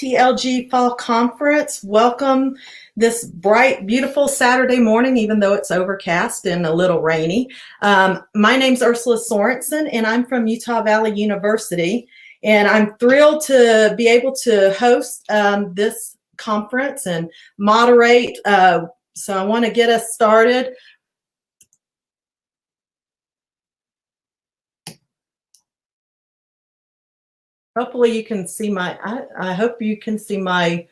UTLG Fall Conference. Welcome this bright, beautiful Saturday morning, even though it's overcast and a little rainy. My name's Ursula Sorensen, and I'm from Utah Valley University. And I'm thrilled to be able to host this conference and moderate. So I want to get us started. Hopefully you can see my, I hope you can see my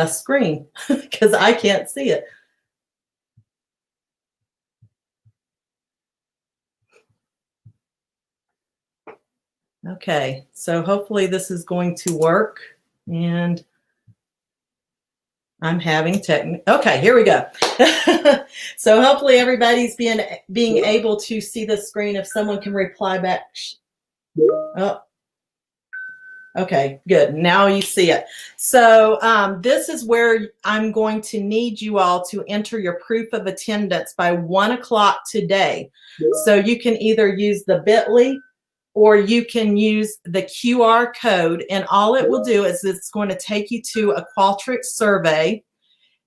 screen because I can't see it. Okay, so hopefully this is going to work, and I'm having okay, here we go. So hopefully everybody's being able to see the screen. If someone can reply back. Oh, okay, good. Now you see it. So this is where I'm going to need you all to enter your proof of attendance by 1 o'clock today. So you can either use the bit.ly or you can use the QR code, and all it will do is it's going to take you to a Qualtrics survey,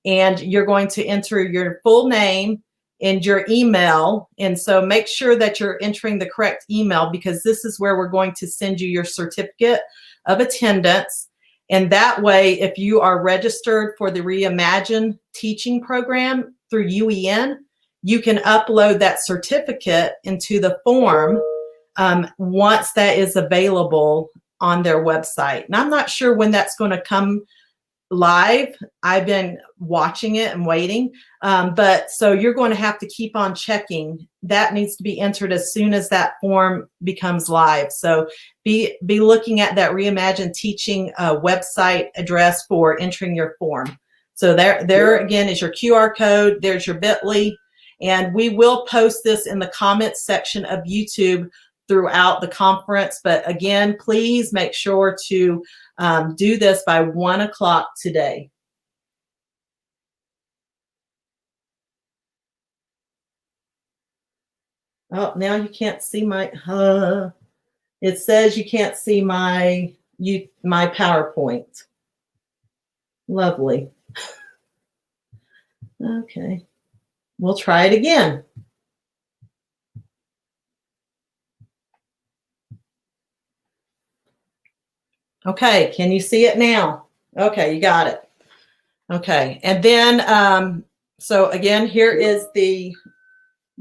and you're going to enter your full name and your email. And so make sure that you're entering the correct email, because this is where we're going to send you your certificate of attendance. And that way, if you are registered for the Reimagine teaching program through UEN, you can upload that certificate into the form once that is available on their website. And I'm not sure when that's going to come live. I've been watching it and waiting. But so you're going to have to keep on checking. That needs to be entered as soon as that form becomes live. So be looking at that Reimagine Teaching website address for entering your form. So there again is your QR code. There's your bit.ly. And we will post this in the comments section of YouTube throughout the conference. But again, please make sure to do this by 1 o'clock today. Oh, now you can't see my, it says you can't see my PowerPoint. Lovely. Okay, we'll try it again. Okay, can you see it now? Okay, you got it. Okay, and then, so again, here is the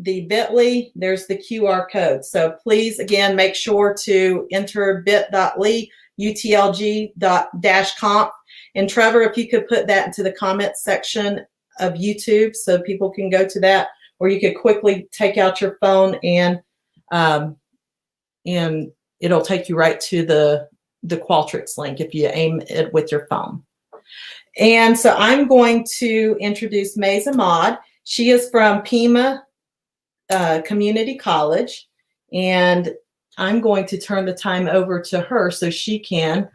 bit.ly, there's the QR code. So please, again, make sure to enter bit.ly, utlg.-conf. And Trevor, if you could put that into the comments section of YouTube so people can go to that, or you could quickly take out your phone and it'll take you right to the Qualtrics link if you aim it with your phone. And so I'm going to introduce Ms. Imad. She is from Pima Community College, and I'm going to turn the time over to her so she can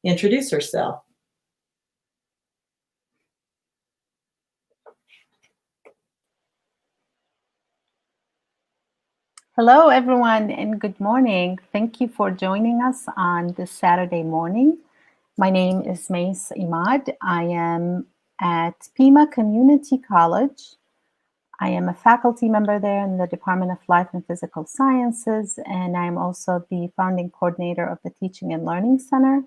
introduce herself. Hello, everyone, and good morning. Thank you for joining us on this Saturday morning. My name is Ms. Imad. I am at Pima Community College. I am a faculty member there in the Department of Life and Physical Sciences, and I'm also the founding coordinator of the Teaching and Learning Center.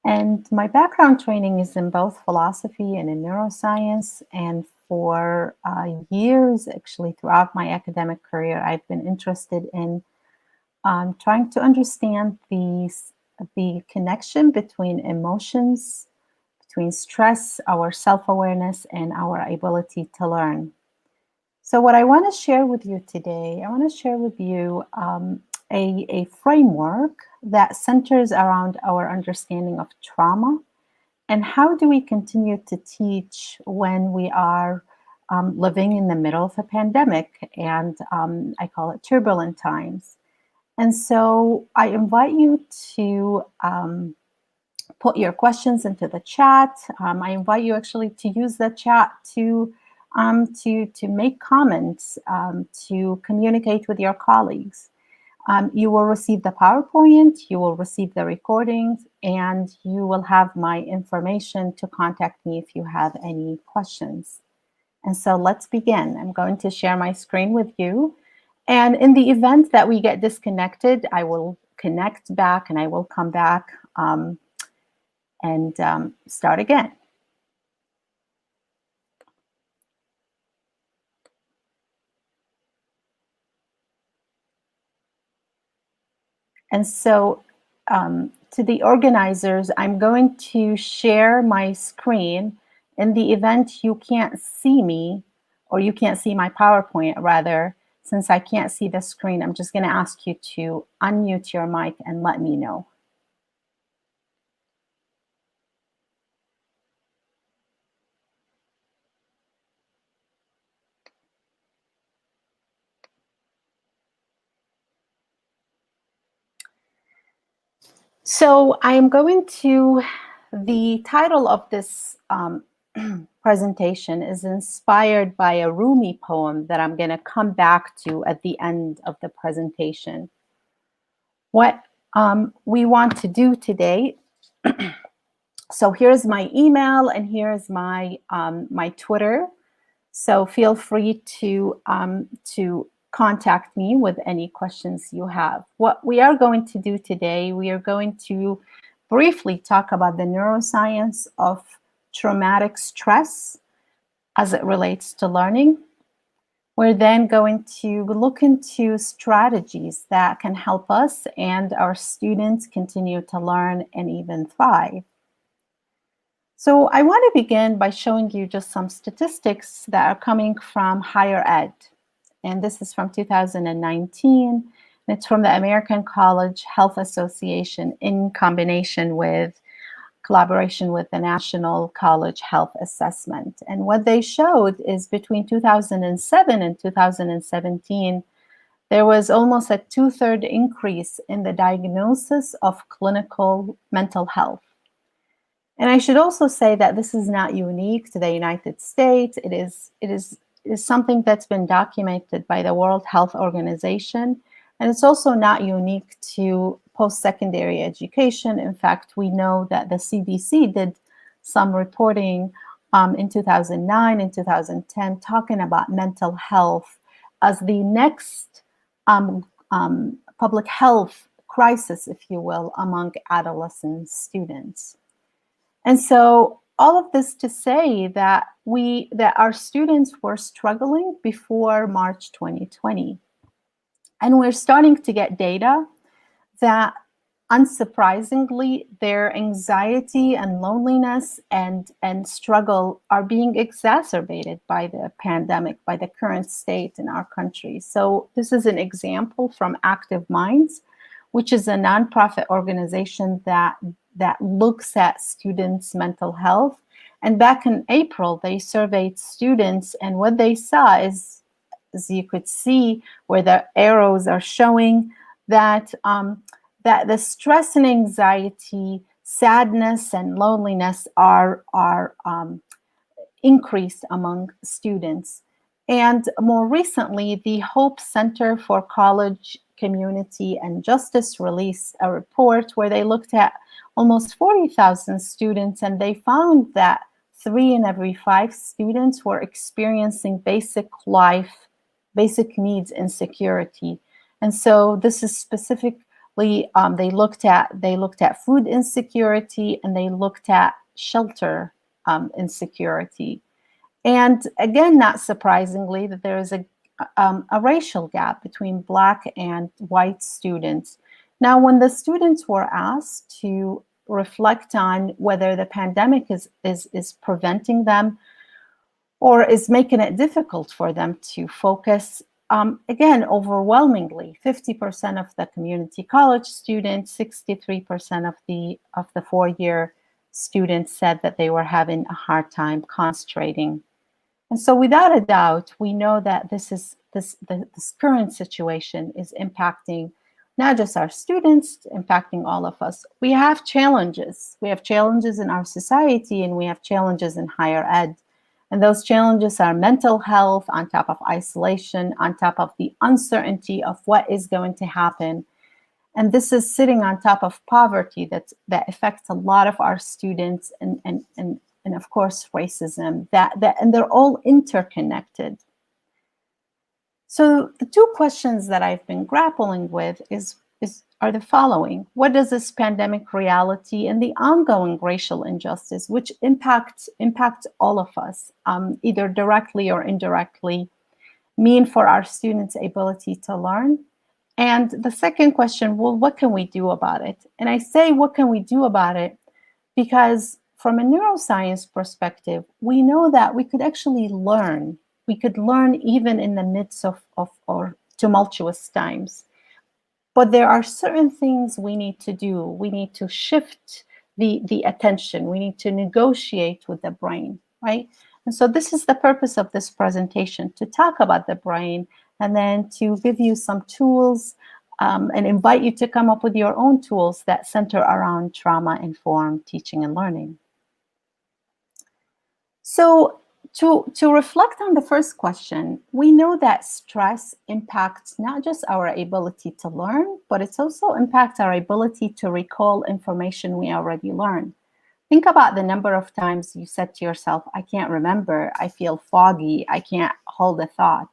And my background training is in both philosophy and in neuroscience. And for years, actually, throughout my academic career, I've been interested in trying to understand the connection between emotions, between stress, our self-awareness, and our ability to learn. So what I want to share with you today, I want to share with you a framework that centers around our understanding of trauma and how do we continue to teach when we are living in the middle of a pandemic, and I call it turbulent times. And so I invite you to put your questions into the chat. I invite you actually to use the chat to make comments, to communicate with your colleagues. You will receive the PowerPoint, you will receive the recordings, and you will have my information to contact me if you have any questions. And so let's begin. I'm going to share my screen with you. And in the event that we get disconnected, I will connect back and I will come back and start again. And so to the organizers, I'm going to share my screen. In the event you can't see me, or you can't see my PowerPoint rather, since I can't see the screen, I'm just going to ask you to unmute your mic and let me know. So I am going to, the title of this presentation is inspired by a Rumi poem that I'm going to come back to at the end of the presentation. What we want to do today, so here's my email and here's my my Twitter. So feel free to contact me with any questions you have. What we are going to do today, we are going to briefly talk about the neuroscience of traumatic stress as it relates to learning. We're then going to look into strategies that can help us and our students continue to learn and even thrive. So I want to begin by showing you just some statistics that are coming from higher ed. And this is from 2019. And it's from the American College Health Association in combination with collaboration with the National College Health Assessment. And what they showed is between 2007 and 2017, there was almost a 2/3 increase in the diagnosis of clinical mental health. And I should also say that this is not unique to the United States. It is something that's been documented by the World Health Organization. And it's also not unique to post-secondary education. In fact, we know that the CDC did some reporting in 2009 and 2010 talking about mental health as the next public health crisis, if you will, among adolescent students. And so all of this to say that our students were struggling before March 2020. And we're starting to get data that, unsurprisingly, their anxiety and loneliness and struggle are being exacerbated by the pandemic, by the current state in our country. So this is an example from Active Minds, which is a nonprofit organization that looks at students' mental health. And back in April, they surveyed students, and what they saw is, as you could see where the arrows are showing, that that the stress and anxiety, sadness and loneliness are increased among students. And more recently, the Hope Center for College, Community and Justice released a report where they looked at almost 40,000 students, and they found that 3 in every 5 students were experiencing basic needs insecurity. And so this is specifically, they looked at food insecurity, and they looked at shelter insecurity. And again, not surprisingly, that there is a racial gap between Black and white students. Now, when the students were asked to reflect on whether the pandemic is preventing them or is making it difficult for them to focus, again, overwhelmingly, 50% of the community college students, 63% of the 4-year students said that they were having a hard time concentrating. And so without a doubt, we know that this current situation is impacting not just our students, impacting all of us. We have challenges. We have challenges in our society, and we have challenges in higher ed. And those challenges are mental health on top of isolation, on top of the uncertainty of what is going to happen. And this is sitting on top of poverty that affects a lot of our students, and of course racism, and they're all interconnected. So the two questions that I've been grappling with are the following. What does this pandemic reality and the ongoing racial injustice, which impacts all of us, either directly or indirectly, mean for our students' ability to learn? And the second question, well, what can we do about it? And I say, what can we do about it? Because from a neuroscience perspective, we know that we could actually learn. We could learn even in the midst of tumultuous times. But there are certain things we need to do. We need to shift the attention. We need to negotiate with the brain, right? And so this is the purpose of this presentation, to talk about the brain and then to give you some tools and invite you to come up with your own tools that center around trauma-informed teaching and learning. So to reflect on the first question, we know that stress impacts not just our ability to learn, but it also impacts our ability to recall information we already learned. Think about the number of times you said to yourself, I can't remember, I feel foggy, I can't hold a thought,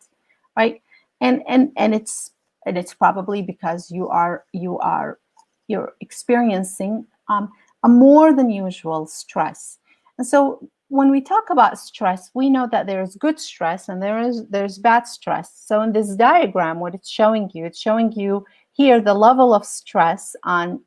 right? And it's probably because you're experiencing a more than usual stress. And so when we talk about stress, we know that there's good stress and there's bad stress. So in this diagram, what it's showing you here the level of stress on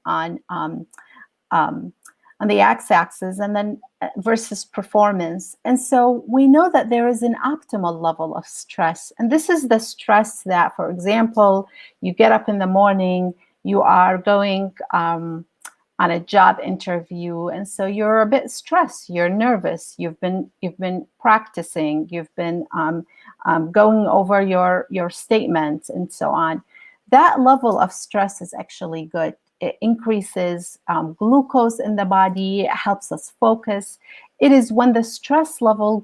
the x-axis, and then versus performance. And so we know that there is an optimal level of stress. And this is the stress that, for example, you get up in the morning, you are going on a job interview, and so you're a bit stressed, you're nervous, you've been practicing, you've been going over your statements and so on. That level of stress is actually good. It increases glucose in the body, it helps us focus. It is when the stress level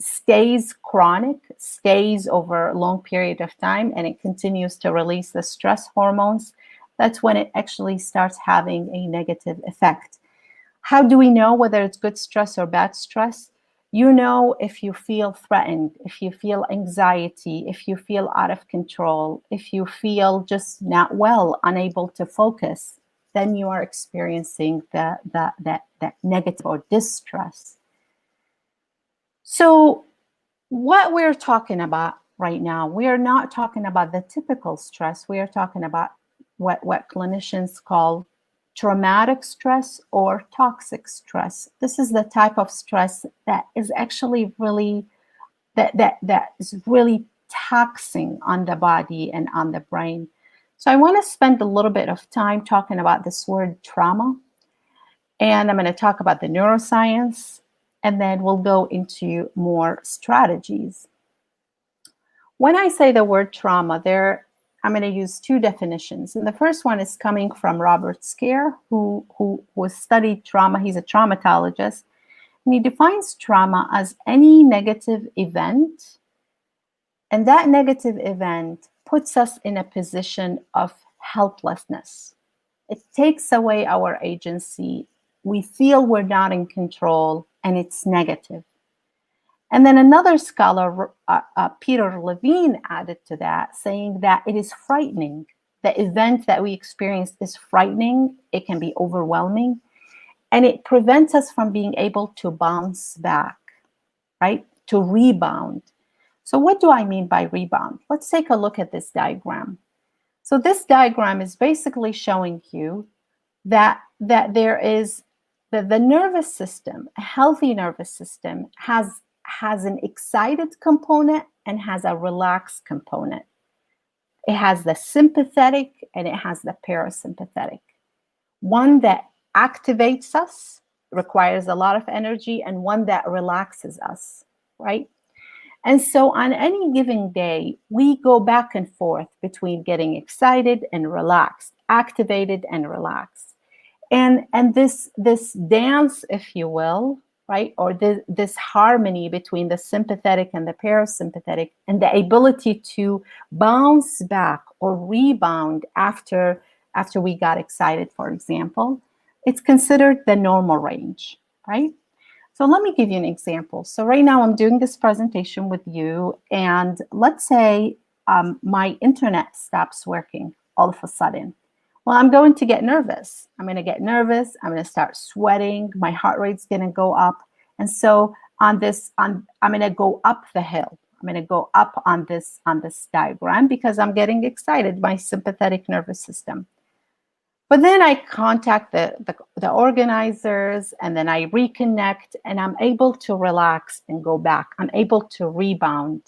stays chronic, stays over a long period of time, and it continues to release the stress hormones, that's when it actually starts having a negative effect. How do we know whether it's good stress or bad stress? You know, if you feel threatened, if you feel anxiety, if you feel out of control, if you feel just not well, unable to focus, then you are experiencing that negative or distress. So what we're talking about right now, we are not talking about the typical stress. We are talking about what clinicians call traumatic stress or toxic stress. This is the type of stress that is actually really that is really taxing on the body and on the brain. So I want to spend a little bit of time talking about this word trauma, and I'm going to talk about the neuroscience, and then we'll go into more strategies. When I say the word trauma, I'm going to use two definitions. And the first one is coming from Robert Scare, who studied trauma. He's a traumatologist. And he defines trauma as any negative event. And that negative event puts us in a position of helplessness. It takes away our agency. We feel we're not in control, and it's negative. And then another scholar, Peter Levine, added to that, saying that it is frightening. The event that we experience is frightening. It can be overwhelming. And it prevents us from being able to bounce back, right? To rebound. So what do I mean by rebound? Let's take a look at this diagram. So this diagram is basically showing you that there is the nervous system, a healthy nervous system has an excited component and has a relaxed component. It has the sympathetic and it has the parasympathetic. One that activates us, requires a lot of energy, and one that relaxes us, right? And so on any given day, we go back and forth between getting excited and relaxed, activated and relaxed. And this dance, if you will, right? Or this harmony between the sympathetic and the parasympathetic, and the ability to bounce back or rebound after we got excited, for example, it's considered the normal range, right? So let me give you an example. So right now I'm doing this presentation with you, and let's say my internet stops working all of a sudden. Well, I'm going to get nervous. I'm going to get nervous. I'm going to start sweating. My heart rate's going to go up. And so I'm going to go up the hill. I'm going to go up on this diagram because I'm getting excited, my sympathetic nervous system. But then I contact the organizers, and then I reconnect, and I'm able to relax and go back. I'm able to rebound,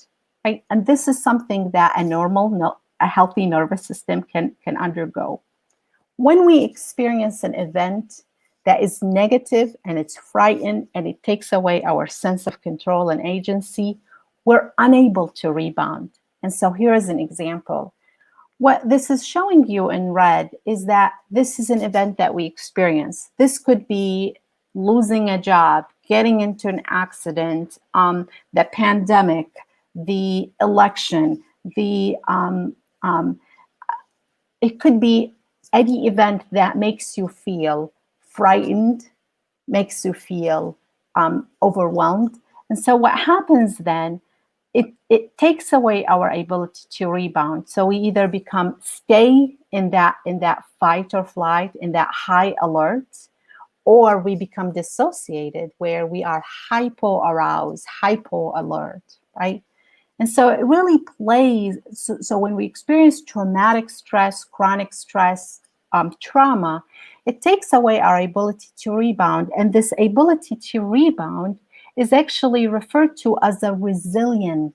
right? And this is something that a healthy nervous system can undergo. When we experience an event that is negative and it's frightened and it takes away our sense of control and agency, we're unable to rebound. And so here is an example. What this is showing you in red is that this is an event that we experience. This could be losing a job, getting into an accident, the pandemic, the election, it could be any event that makes you feel frightened, makes you feel overwhelmed. And so what happens then, it takes away our ability to rebound. So we either stay in that fight or flight, in that high alert, or we become dissociated, where we are hypo-aroused, hypo-alert, right? And so it really plays. So when we experience traumatic stress, chronic stress, trauma, it takes away our ability to rebound. And this ability to rebound is actually referred to as a resilience,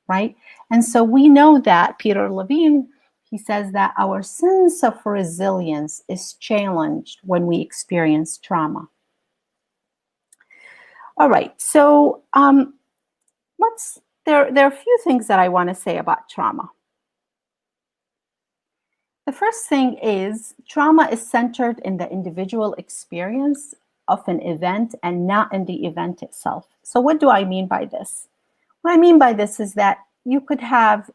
right? And so we know that Peter Levine, he says that our sense of resilience is challenged when we experience trauma. All right, so there are a few things that I want to say about trauma. The first thing is trauma is centered in the individual experience of an event and not in the event itself. So what do I mean by this? What I mean by this is that you could have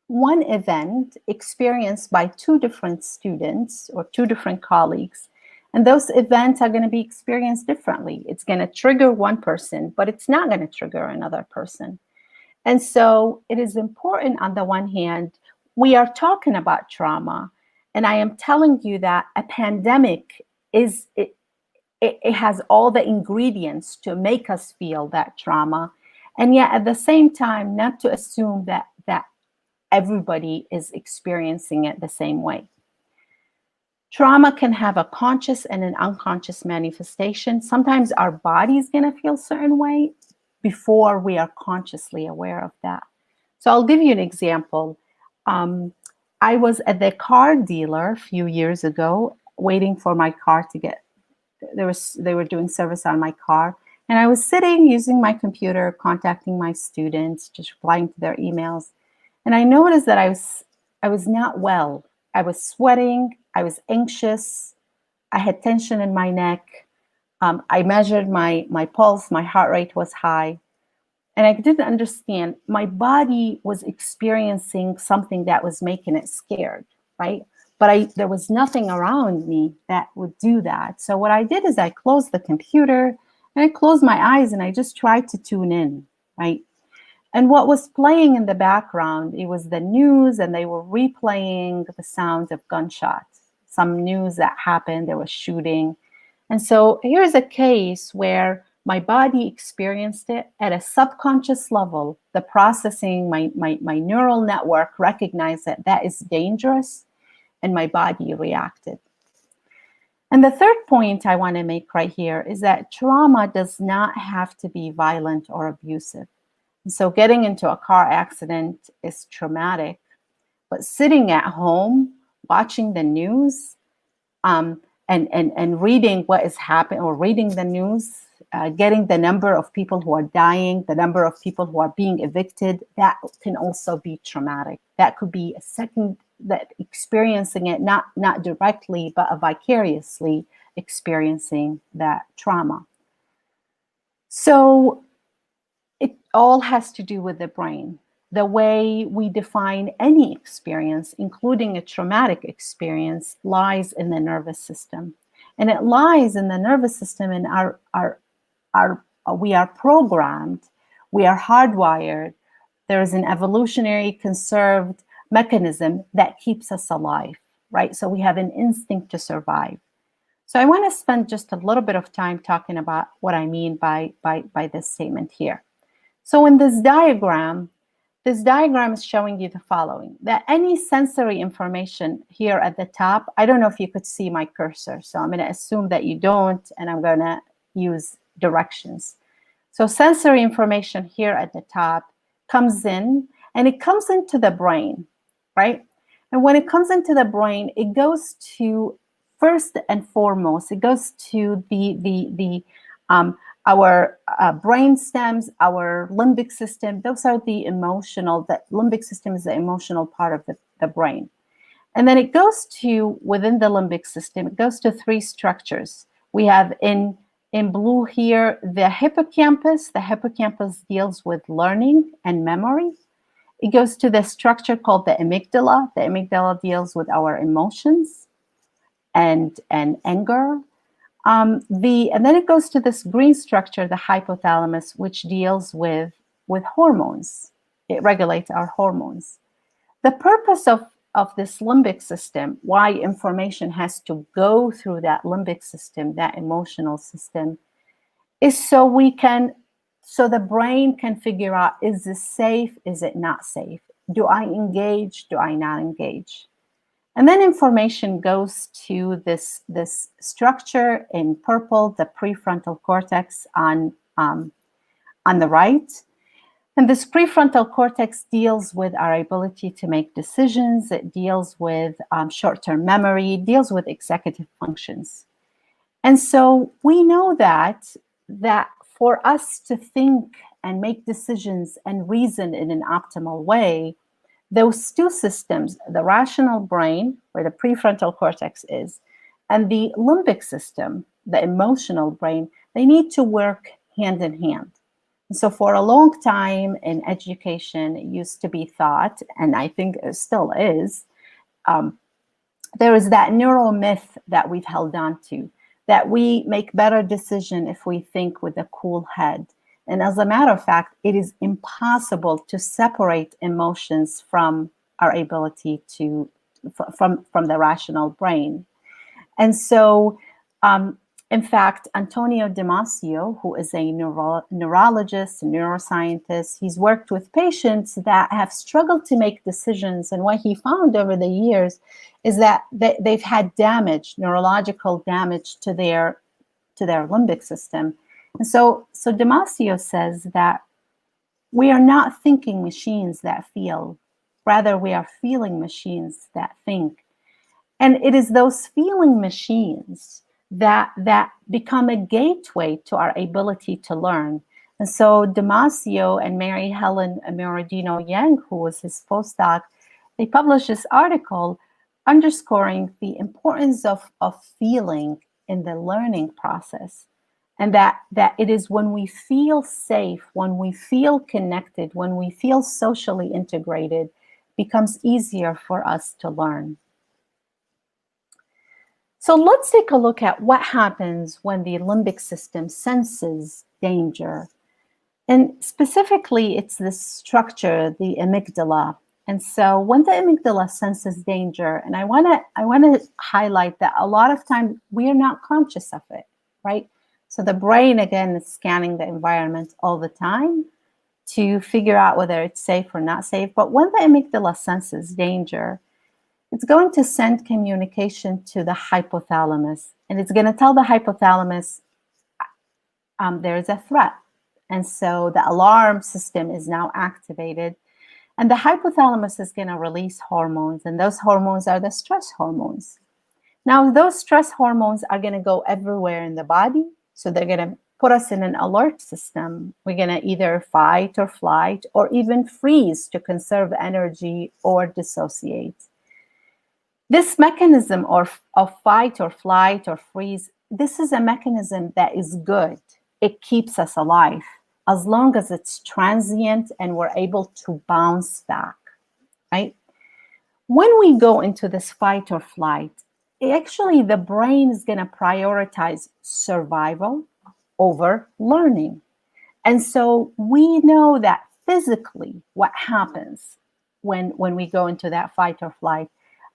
one event experienced by two different students or two different colleagues, and those events are going to be experienced differently. It's going to trigger one person, but it's not going to trigger another person. And so it is important, on the one hand, we are talking about trauma, and I am telling you that a pandemic it has all the ingredients to make us feel that trauma, and yet at the same time, not to assume that everybody is experiencing it the same way. Trauma can have a conscious and an unconscious manifestation. Sometimes our body is going to feel a certain way before we are consciously aware of that. So I'll give you an example. I was at the car dealer a few years ago, waiting for my car to get, they were doing service on my car. And I was sitting using my computer, contacting my students, just replying to their emails. And I noticed that I was not well. I was sweating. I was anxious. I had tension in my neck. I measured my pulse. My heart rate was high. And I didn't understand. My body was experiencing something that was making it scared, right? But there was nothing around me that would do that. So what I did is I closed the computer and I closed my eyes and I just tried to tune in, right? And what was playing in the background, it was the news, and they were replaying the sounds of gunshots. Some news that happened, there was shooting. And so here's a case where my body experienced it at a subconscious level. The processing, my neural network recognized that is dangerous, and my body reacted. And the third point I want to make right here is that trauma does not have to be violent or abusive. And so getting into a car accident is traumatic, but sitting at home, watching the news, and reading what is happening, or reading the news, getting the number of people who are dying, the number of people who are being evicted, that can also be traumatic. That could be a second, that experiencing it, not directly, but vicariously experiencing that trauma. So it all has to do with the brain. The way we define any experience, including a traumatic experience, lies in the nervous system. And it lies in the nervous system, and we are programmed, we are hardwired. There is an evolutionary conserved mechanism that keeps us alive, right? So we have an instinct to survive. So I want to spend just a little bit of time talking about what I mean by this statement here. So in this diagram is showing you the following, that any sensory information here at the top, I don't know if you could see my cursor, so I'm going to assume that you don't, and I'm going to use directions. So sensory information here at the top comes in, and it comes into the brain, right? And when it comes into the brain, it goes to, first and foremost, it goes to our brain stems, our limbic system. Those are the emotional, the limbic system is the emotional part of the brain. And then it goes to, within the limbic system, it goes to three structures. We have in blue here, the hippocampus. The hippocampus deals with learning and memory. It goes to the structure called the amygdala. The amygdala deals with our emotions and anger. And then it goes to this green structure, the hypothalamus, which deals with hormones. It regulates our hormones. The purpose of this limbic system, why information has to go through that limbic system, that emotional system, is so the brain can figure out, is this safe? Is it not safe? Do I engage? Do I not engage? And then information goes to this structure in purple, the prefrontal cortex on the right. And this prefrontal cortex deals with our ability to make decisions. It deals with short-term memory, deals with executive functions. And so we know that for us to think and make decisions and reason in an optimal way, those two systems, the rational brain, where the prefrontal cortex is, and the limbic system, the emotional brain, they need to work hand in hand. And so for a long time in education, it used to be thought, and I think it still is, there is that neural myth that we've held on to, that we make better decisions if we think with a cool head. And as a matter of fact, it is impossible to separate emotions from our ability from the rational brain. And so, in fact, Antonio Damasio, who is a neurologist, a neuroscientist, he's worked with patients that have struggled to make decisions. And what he found over the years is that they've had damage, neurological damage to their limbic system. And so Damasio says that we are not thinking machines that feel, rather we are feeling machines that think. And it is those feeling machines that become a gateway to our ability to learn. And so Damasio and Mary Helen Muradino-Yang, who was his postdoc, they published this article underscoring the importance of feeling in the learning process. And that it is when we feel safe, when we feel connected, when we feel socially integrated, becomes easier for us to learn. So let's take a look at what happens when the limbic system senses danger. And specifically, it's this structure, the amygdala. And so when the amygdala senses danger, and I want to highlight that a lot of times we are not conscious of it, right? So the brain, again, is scanning the environment all the time to figure out whether it's safe or not safe. But when the amygdala senses danger, it's going to send communication to the hypothalamus. And it's going to tell the hypothalamus there is a threat. And so the alarm system is now activated. And the hypothalamus is going to release hormones. And those hormones are the stress hormones. Now, those stress hormones are going to go everywhere in the body. So they're going to put us in an alert system. We're going to either fight or flight or even freeze to conserve energy or dissociate. This mechanism of fight or flight or freeze, this is a mechanism that is good. it keeps us alive as long as it's transient and we're able to bounce back, right? When we go into this fight or flight, actually the brain is going to prioritize survival over learning. And so we know that physically what happens when we go into that fight or flight,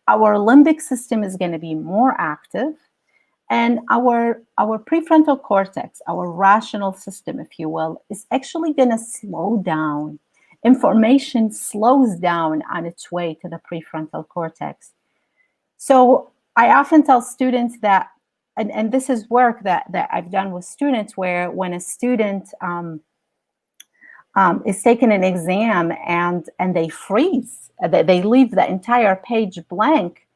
our limbic system is going to be more active, and our prefrontal cortex, our rational system, if you will, is actually going to slow down. Information slows down on its way to the prefrontal cortex. So I often tell students that, and this is work that I've done with students, where when a student is taking an exam and they freeze, they leave the entire page blank,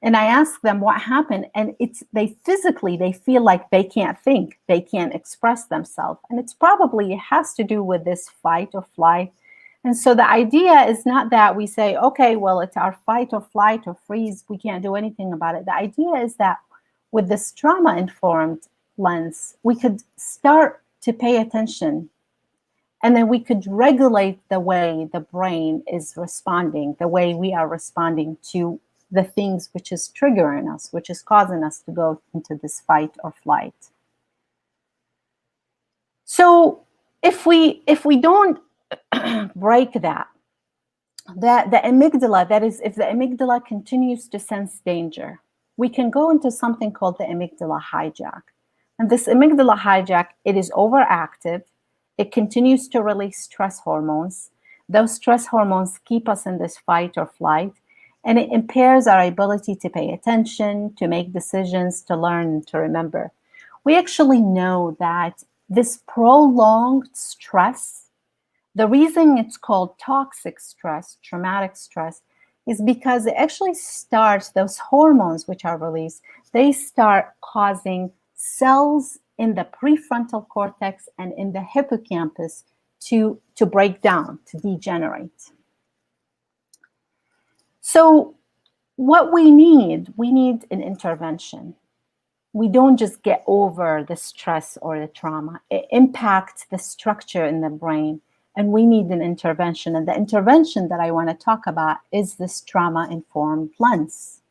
and I ask them what happened, and they physically feel like they can't think, they can't express themselves, and it has to do with this fight or flight. And so the idea is not that we say, okay, well, it's our fight or flight or freeze, we can't do anything about it. The idea is that with this trauma-informed lens, we could start to pay attention, and then we could regulate the way the brain is responding, the way we are responding to the things which is triggering us, which is causing us to go into this fight or flight. So if we don't break that the amygdala, that is, if the amygdala continues to sense danger, we can go into something called the amygdala hijack. And this amygdala hijack, it is overactive. It continues to release stress hormones. Those stress hormones keep us in this fight or flight, and it impairs our ability to pay attention, to make decisions, to learn, and to remember. We actually know that this prolonged stress, the reason it's called toxic stress, traumatic stress, is because it actually starts, those hormones which are released, they start causing cells in the prefrontal cortex and in the hippocampus to break down, to degenerate. So what we need an intervention. We don't just get over the stress or the trauma. It impacts the structure in the brain, and we need an intervention. And the intervention that I want to talk about is this trauma-informed lens.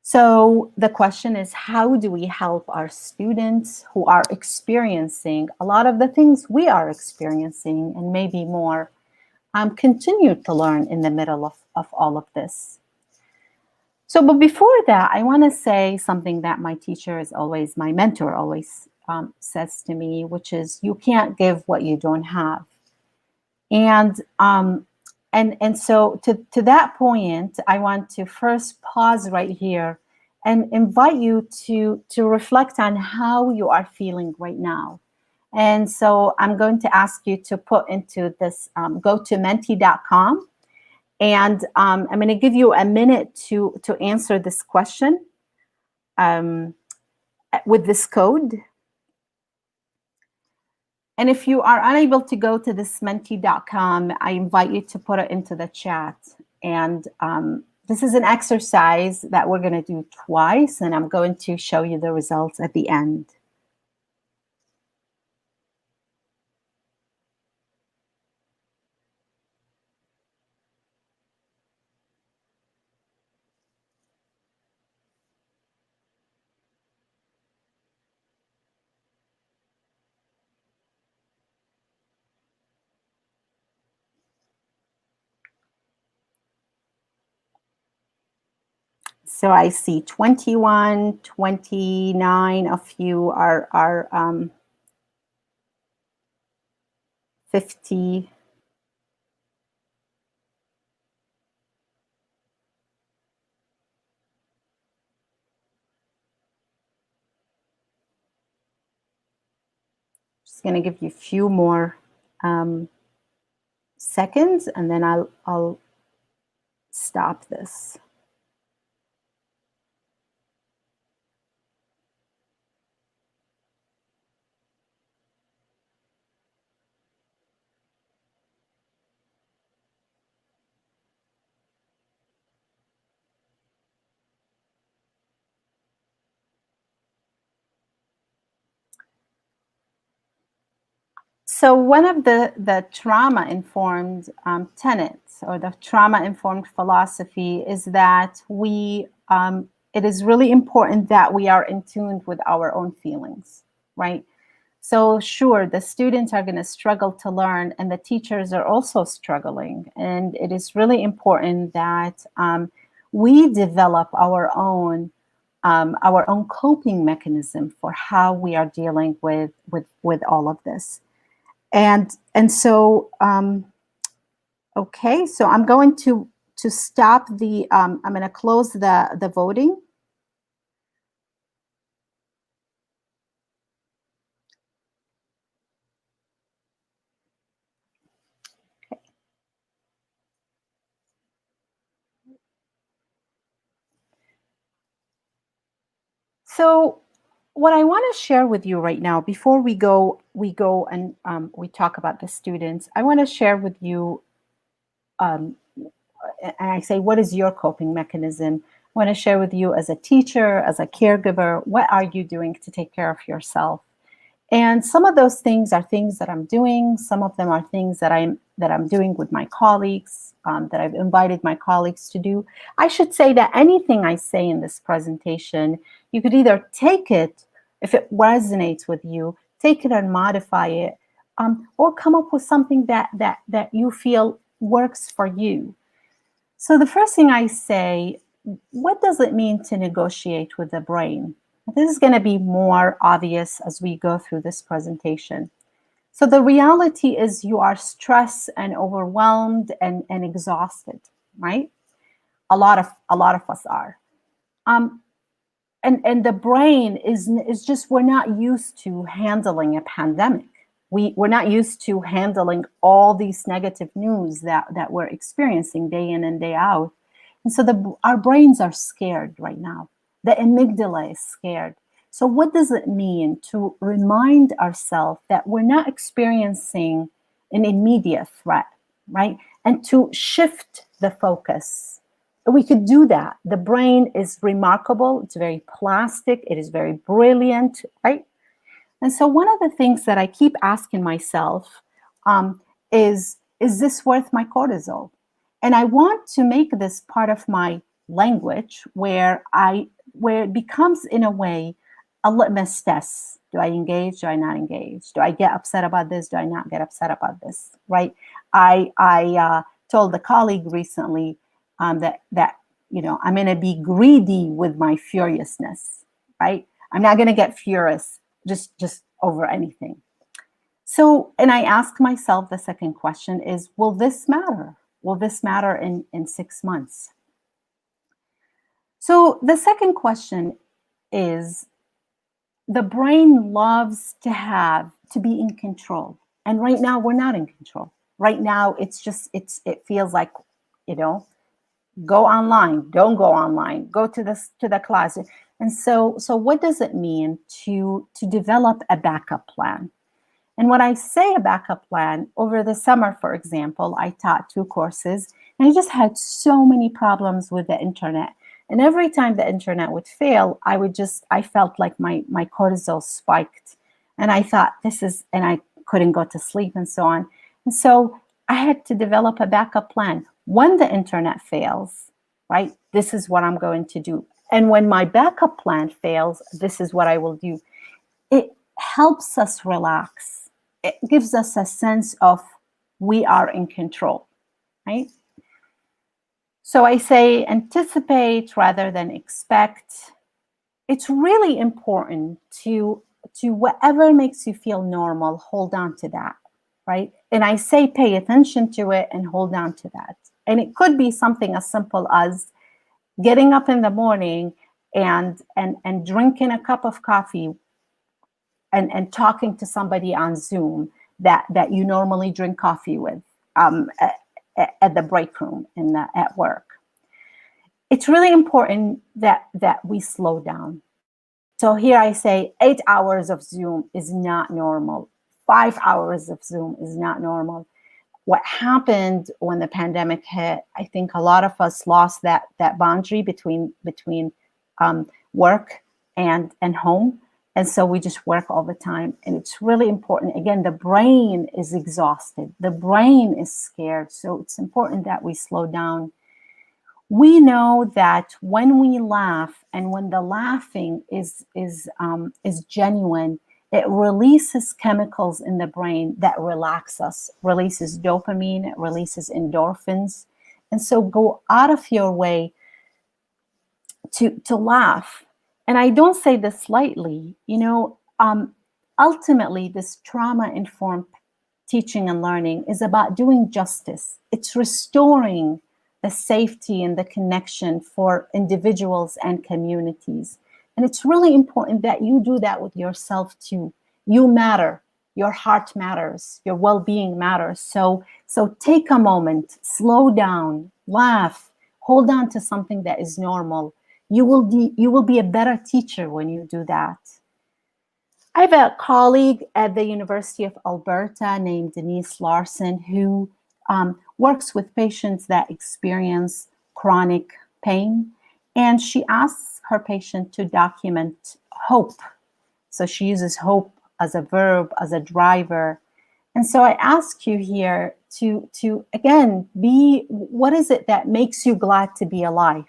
So the question is, how do we help our students who are experiencing a lot of the things we are experiencing and maybe more, continue to learn in the middle of all of this? So, but before that, I want to say something that my teacher is always, my mentor always says to me, which is, you can't give what you don't have. And so to that point, I want to first pause right here and invite you to reflect on how you are feeling right now. And so I'm going to ask you to put into this, go to menti.com. And I'm going to give you a minute to answer this question with this code. And if you are unable to go to this menti.com, I invite you to put it into the chat. And this is an exercise that we're going to do twice, and I'm going to show you the results at the end. So I see 21, 29 of you are 50. Just going to give you a few more seconds, and then I'll stop this. So one of the trauma-informed tenets, or the trauma-informed philosophy, is that it is really important that we are in tune with our own feelings, right? So sure, the students are going to struggle to learn, and the teachers are also struggling. And it is really important that we develop our own coping mechanism for how we are dealing with all of this. And so okay, so I'm going to stop the I'm going to close the voting. So what I want to share with you right now, before we go and we talk about the students, I want to share with you, and I say, what is your coping mechanism? I want to share with you as a teacher, as a caregiver, what are you doing to take care of yourself? And some of those things are things that I'm doing. Some of them are things that I'm doing with my colleagues, that I've invited my colleagues to do. I should say that anything I say in this presentation, you could either take it, if it resonates with you, take it and modify it, or come up with something that you feel works for you. So the first thing I say, what does it mean to negotiate with the brain? This is going to be more obvious as we go through this presentation. So the reality is you are stressed and overwhelmed and exhausted, right? A lot of us are. And the brain is just, we're not used to handling a pandemic. We're not used to handling all these negative news that we're experiencing day in and day out. And so our brains are scared right now. The amygdala is scared. So what does it mean to remind ourselves that we're not experiencing an immediate threat, right? And to shift the focus. We could do that. The brain is remarkable. It's very plastic. It is very brilliant, right? And so one of the things that I keep asking myself is this worth my cortisol? And I want to make this part of my language where it becomes, in a way, a litmus test. Do I engage? Do I not engage? Do I get upset about this? Do I not get upset about this? Right? I told a colleague recently that I'm going to be greedy with my furiousness. Right? I'm not going to get furious just over anything. So, and I ask myself, the second question is, will this matter? Will this matter in 6 months? So the second question is, the brain loves to be in control. And right now we're not in control. Right now it feels like, go online, don't go online, go to the class. And so what does it mean to develop a backup plan? And when I say a backup plan, over the summer, for example, I taught 2 courses, and I just had so many problems with the internet. And every time the internet would fail, I felt like my cortisol spiked. And I thought, and I couldn't go to sleep and so on. And so I had to develop a backup plan. When the internet fails, right, this is what I'm going to do. And when my backup plan fails, this is what I will do. It helps us relax. It gives us a sense of we are in control, right? So I say anticipate rather than expect. It's really important to whatever makes you feel normal, hold on to that, right? And I say pay attention to it and hold on to that. And it could be something as simple as getting up in the morning and drinking a cup of coffee and talking to somebody on Zoom that you normally drink coffee with at the break room at work. It's really important that we slow down. So here I say 8 hours of Zoom is not normal. 5 hours of Zoom is not normal. What happened when the pandemic hit, I think a lot of us lost that boundary between work and home. And so we just work all the time. And it's really important. Again, the brain is exhausted. The brain is scared. So it's important that we slow down. We know that when we laugh and when the laughing is genuine, it releases chemicals in the brain that relax us, releases dopamine, it releases endorphins. And so go out of your way to laugh. And I don't say this lightly, ultimately this trauma-informed teaching and learning is about doing justice. It's restoring the safety and the connection for individuals and communities. And it's really important that you do that with yourself too. You matter, your heart matters, your well-being matters. So take a moment, slow down, laugh, hold on to something that is normal. You will be a better teacher when you do that. I have a colleague at the University of Alberta named Denise Larson who works with patients that experience chronic pain. And she asks her patient to document hope. So she uses hope as a verb, as a driver. And so I ask you here to again, what is it that makes you glad to be alive,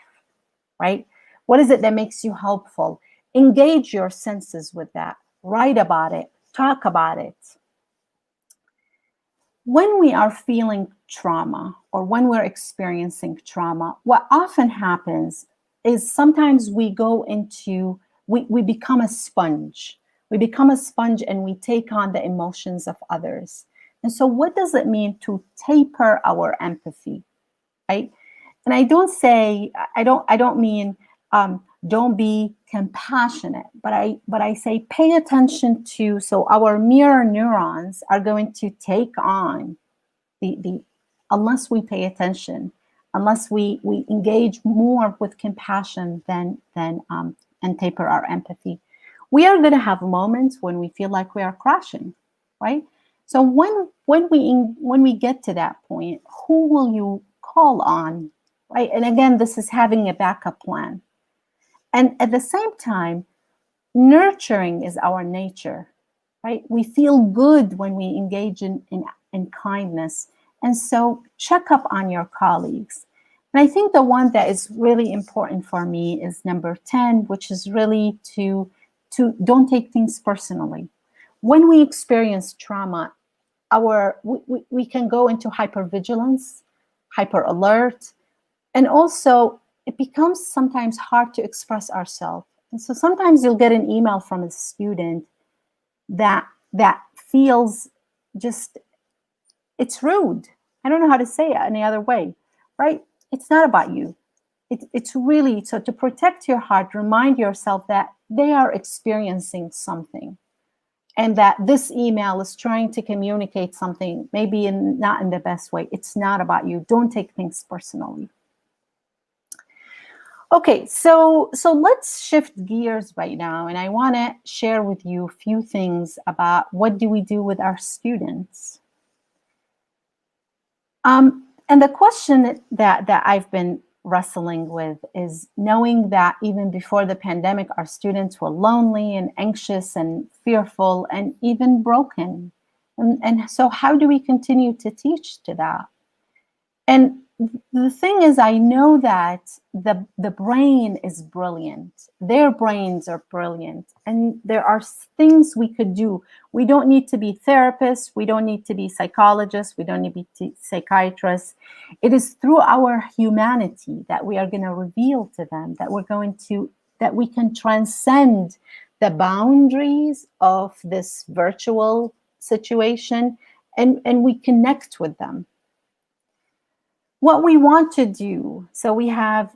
right? What is it that makes you hopeful? Engage your senses with that. Write about it. Talk about it. When we are feeling trauma or when we're experiencing trauma, what often happens is sometimes we go into, we become a sponge. We become a sponge and we take on the emotions of others. And so what does it mean to taper our empathy, right? And I don't mean don't be compassionate, but I say pay attention to, so our mirror neurons are going to take on the unless we pay attention, unless we engage more with compassion than and taper our empathy. We are going to have moments when we feel like we are crashing, right? So when we get to that point, who will you call on, right? And again, this is having a backup plan. And at the same time, nurturing is our nature, right? We feel good when we engage in kindness. And so check up on your colleagues. And I think the one that is really important for me is number 10, which is really to don't take things personally. When we experience trauma, we can go into hypervigilance, hyper alert, and also it becomes sometimes hard to express ourselves. And so sometimes you'll get an email from a student that feels just, it's rude. I don't know how to say it any other way, right? It's not about you. It's really, so to protect your heart, remind yourself that they are experiencing something and that this email is trying to communicate something, maybe not in the best way. It's not about you. Don't take things personally. Okay, so let's shift gears right now, and I want to share with you a few things about what do we do with our students. And the question that I've been wrestling with is knowing that even before the pandemic, our students were lonely and anxious and fearful and even broken. And so how do we continue to teach to that? And the thing is, I know that the brain is brilliant. Their brains are brilliant. And there are things we could do. We don't need to be therapists. We don't need to be psychologists. We don't need to be psychiatrists. It is through our humanity that we are going to reveal to them that we can transcend the boundaries of this virtual situation and we connect with them. What we want to do, so we have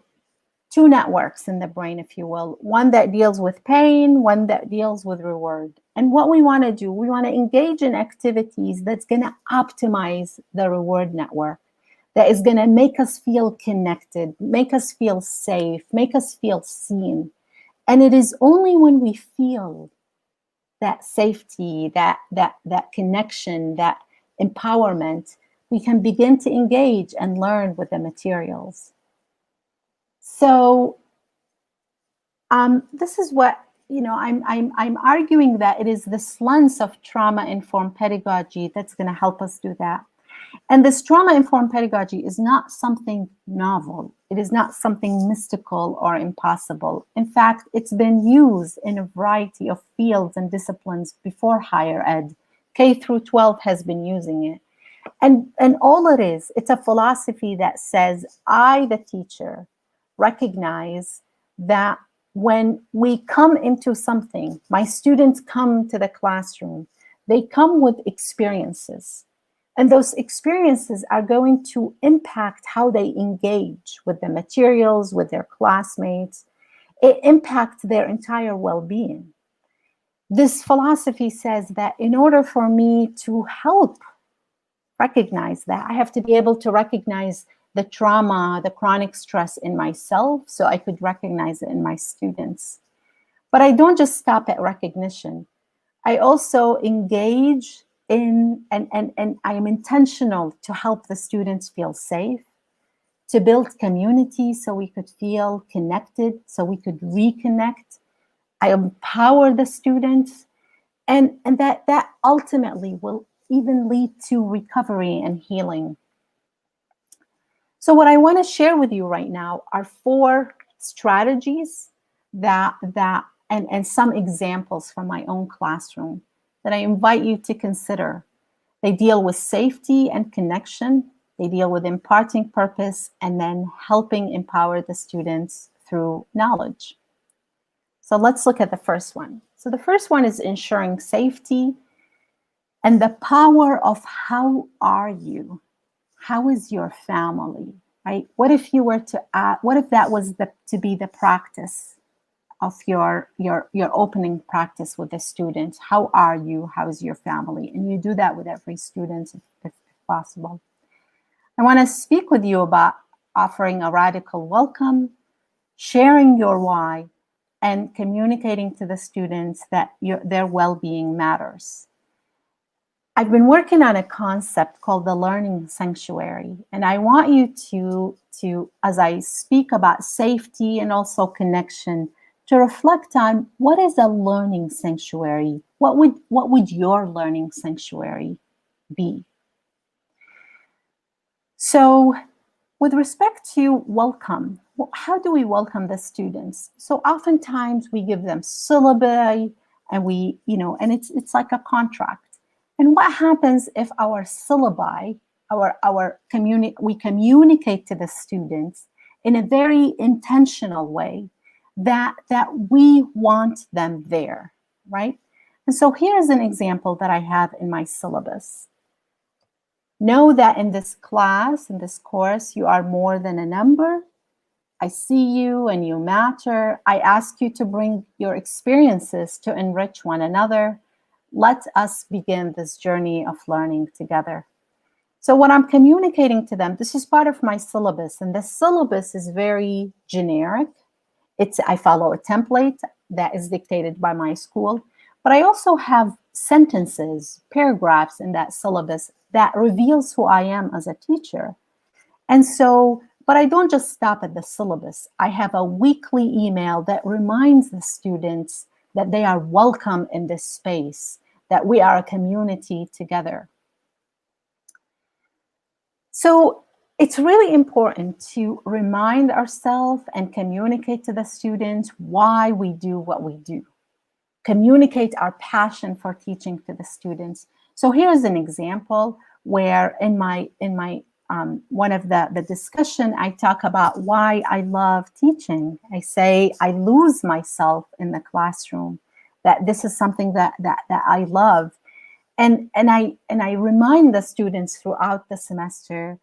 two networks in the brain, if you will, one that deals with pain, one that deals with reward. And what we want to do, we want to engage in activities that's going to optimize the reward network, that is going to make us feel connected, make us feel safe, make us feel seen. And it is only when we feel that safety, that connection, that empowerment, we can begin to engage and learn with the materials. So this is what, I'm arguing that it is this lens of trauma-informed pedagogy that's going to help us do that. And this trauma-informed pedagogy is not something novel. It is not something mystical or impossible. In fact, it's been used in a variety of fields and disciplines before higher ed. K through 12 has been using it. And all it is, it's a philosophy that says, I, the teacher, recognize that when we come into something, my students come to the classroom, they come with experiences. And those experiences are going to impact how they engage with the materials, with their classmates. It impacts their entire well-being. This philosophy says that in order for me to help recognize that, I have to be able to recognize the trauma, the chronic stress in myself, so I could recognize it in my students. But I don't just stop at recognition. I also engage in, and I am intentional to help the students feel safe, to build community so we could feel connected, so we could reconnect. I empower the students, and that ultimately will even lead to recovery and healing. So what I want to share with you right now are 4 strategies and some examples from my own classroom that I invite you to consider. They deal with safety and connection. They deal with imparting purpose and then helping empower the students through knowledge. So let's look at the first one. So the first one is ensuring safety and the power of how are you? How is your family, right? What if you were to what if that was to be the practice of your opening practice with the students? How are you? How is your family? And you do that with every student if possible. I want to speak with you about offering a radical welcome, sharing your why, and communicating to the students that their well-being matters. I've been working on a concept called the learning sanctuary, and I want you to, as I speak about safety and also connection, to reflect on what is a learning sanctuary? What would your learning sanctuary be? So with respect to welcome, how do we welcome the students? So oftentimes we give them syllabi and and it's like a contract. And what happens if our syllabi, we communicate to the students in a very intentional way that we want them there, right? And so here's an example that I have in my syllabus. Know that in this class, in this course, you are more than a number. I see you and you matter. I ask you to bring your experiences to enrich one another. Let us begin this journey of learning together. So what I'm communicating to them, this is part of my syllabus, and the syllabus is very generic. I follow a template that is dictated by my school, but I also have sentences, paragraphs in that syllabus that reveals who I am as a teacher. And so, but I don't just stop at the syllabus. I have a weekly email that reminds the students that they are welcome in this space, that we are a community together. So it's really important to remind ourselves and communicate to the students why we do what we do. Communicate our passion for teaching to the students. So here's an example where in my one of the discussion, I talk about why I love teaching. I say I lose myself in the classroom, that this is something that I love. And I remind the students throughout the semester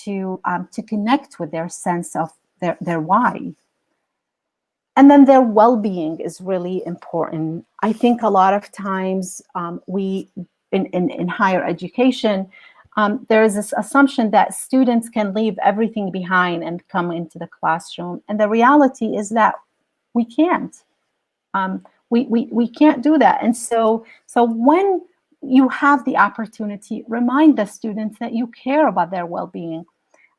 to connect with their sense of their why. And then their well-being is really important. I think a lot of times we in higher education, there is this assumption that students can leave everything behind and come into the classroom. And the reality is that we can't. We can't do that. And so when you have the opportunity, remind the students that you care about their well-being.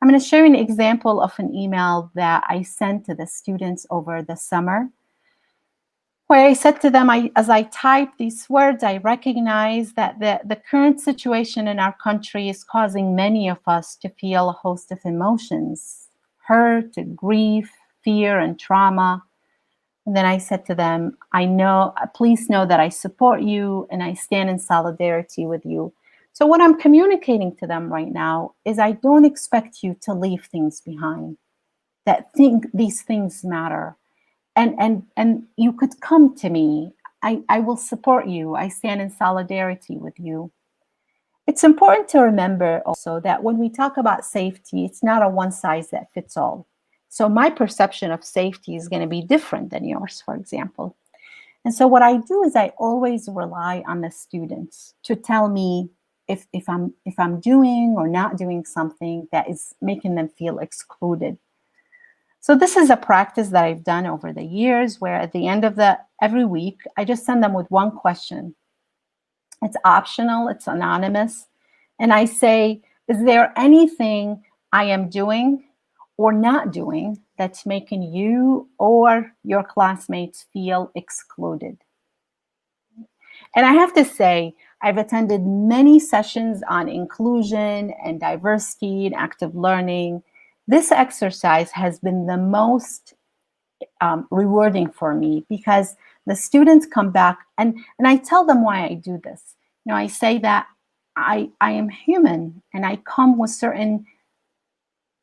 I'm going to share an example of an email that I sent to the students over the summer. where I said to them, as I type these words, I recognize that the current situation in our country is causing many of us to feel a host of emotions, hurt, grief, fear, and trauma. And then I said to them, please know that I support you and I stand in solidarity with you. So what I'm communicating to them right now is I don't expect you to leave things behind, that these things matter. And you could come to me. I will support you. I stand in solidarity with you. It's important to remember also that when we talk about safety, it's not a one size that fits all. So my perception of safety is going to be different than yours, for example. And so what I do is I always rely on the students to tell me if I'm doing or not doing something that is making them feel excluded. So this is a practice that I've done over the years, where at the end of every week, I just send them with one question. It's optional, it's anonymous. And I say, is there anything I am doing or not doing that's making you or your classmates feel excluded? And I have to say, I've attended many sessions on inclusion and diversity and active learning. This exercise has been the most rewarding for me, because the students come back and I tell them why I do this. You know, I say that I am human and I come with certain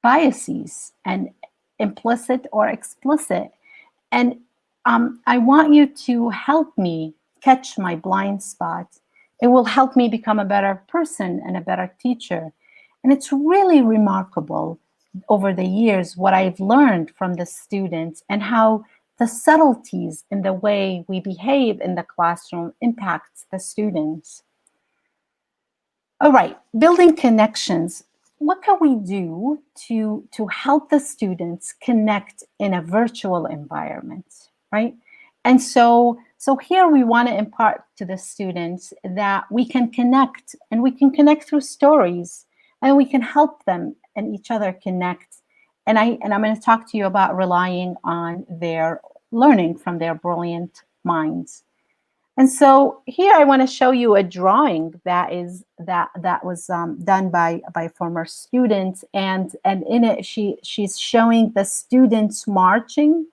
biases, and implicit or explicit. And I want you to help me catch my blind spot. It will help me become a better person and a better teacher. And it's really remarkable over the years what I've learned from the students and how the subtleties in the way we behave in the classroom impacts the students. All right, building connections. What can we do to help the students connect in a virtual environment, right? And so here we want to impart to the students that we can connect, and we can connect through stories, and we can help them and each other connect. And I'm going to talk to you about relying on their learning from their brilliant minds. And so here I want to show you a drawing that was done by former students, and in it she's showing the students marching.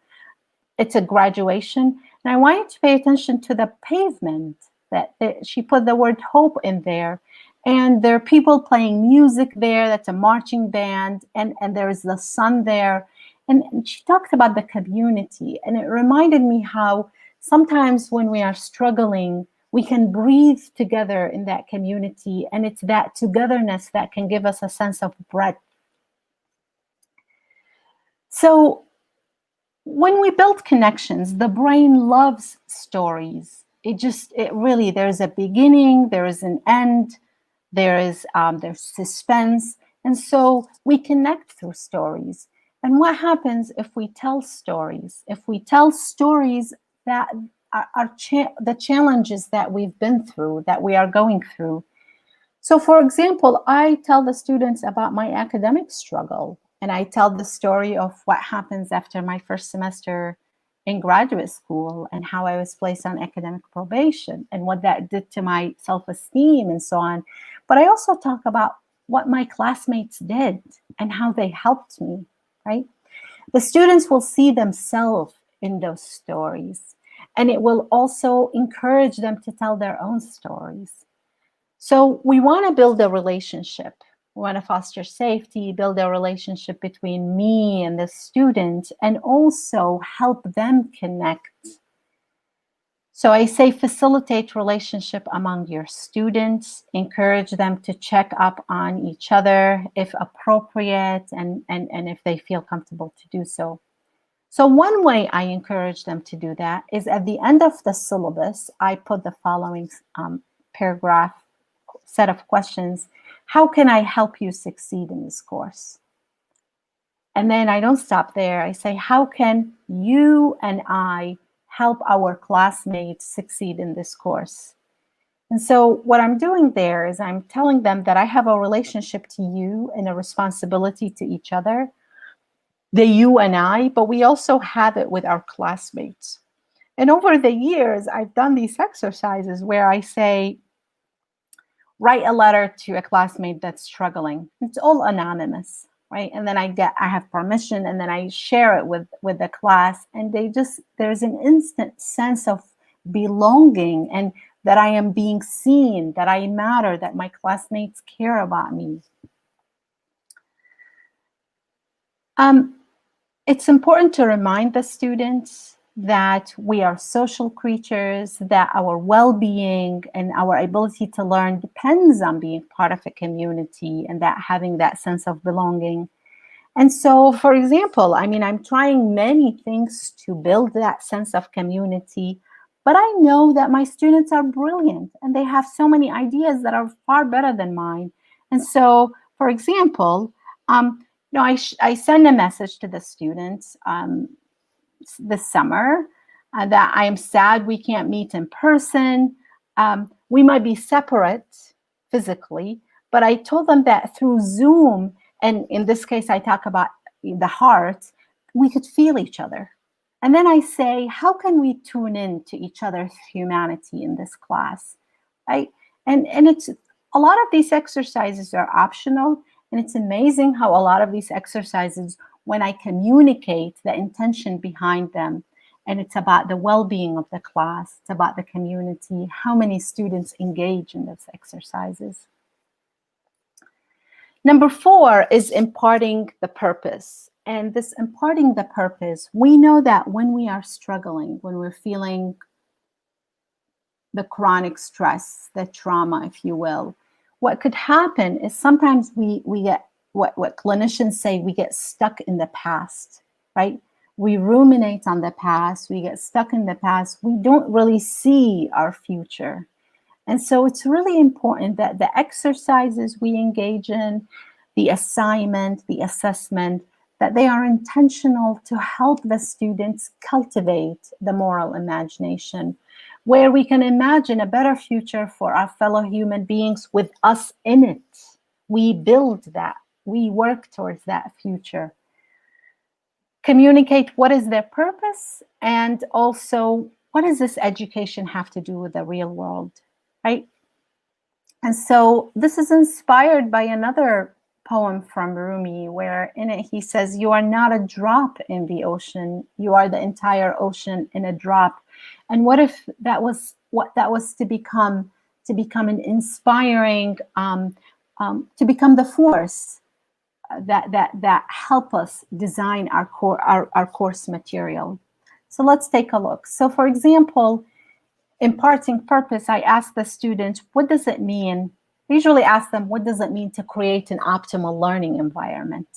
It's a graduation, and I want you to pay attention to the pavement that she put the word hope in there. And there are people playing music there. That's a marching band, and there is the sun there. And she talked about the community, and it reminded me how sometimes when we are struggling, we can breathe together in that community, and it's that togetherness that can give us a sense of breadth. So when we build connections, the brain loves stories. It really, there's a beginning, there is an end, there's suspense, and so we connect through stories. And what happens if we tell stories? If we tell stories that are the challenges that we've been through, that we are going through. So for example, I tell the students about my academic struggle, and I tell the story of what happens after my first semester in graduate school and how I was placed on academic probation and what that did to my self-esteem and so on. But I also talk about what my classmates did and how they helped me, right? The students will see themselves in those stories, and it will also encourage them to tell their own stories. So we want to build a relationship. We want to foster safety, build a relationship between me and the student, and also help them connect. So I say facilitate relationship among your students, encourage them to check up on each other if appropriate, and if they feel comfortable to do so. So one way I encourage them to do that is at the end of the syllabus, I put the following paragraph set of questions. How can I help you succeed in this course? And then I don't stop there. I say, how can you and I help our classmates succeed in this course? And so what I'm doing there is I'm telling them that I have a relationship to you and a responsibility to each other, the you and I, but we also have it with our classmates. And over the years, I've done these exercises where I say, write a letter to a classmate that's struggling. It's all anonymous, right? And then I have permission, and then I share it with the class, and there's an instant sense of belonging, and that I am being seen, that I matter, that my classmates care about me. It's important to remind the students that we are social creatures, that our well-being and our ability to learn depends on being part of a community, and that having that sense of belonging. And so, for example, I mean, I'm trying many things to build that sense of community, but I know that my students are brilliant and they have so many ideas that are far better than mine. And so, for example, I send a message to the students this summer that I am sad we can't meet in person. We might be separate physically, but I told them that through Zoom, and in this case, I talk about the heart, we could feel each other. And then I say, how can we tune in to each other's humanity in this class? Right? And it's a lot of these exercises are optional, and it's amazing how a lot of these exercises, when I communicate the intention behind them, and it's about the well-being of the class, it's about the community, how many students engage in those exercises. Number 4 is imparting the purpose. And this imparting the purpose, we know that when we are struggling, when we're feeling the chronic stress, the trauma, if you will, what could happen is sometimes we get what clinicians say, we get stuck in the past, right? We ruminate on the past, we get stuck in the past, we don't really see our future. And so it's really important that the exercises we engage in, the assignment, the assessment, that they are intentional to help the students cultivate the moral imagination, where we can imagine a better future for our fellow human beings with us in it. We build that. We work towards that future. Communicate what is their purpose, and also what does this education have to do with the real world, right? And so this is inspired by another poem from Rumi, where in it he says, you are not a drop in the ocean, you are the entire ocean in a drop. And what if that was what that was to become an inspiring, to become the force that help us design our course material. So let's take a look. So for example, imparting purpose, I ask the students, what does it mean? I usually ask them, what does it mean to create an optimal learning environment?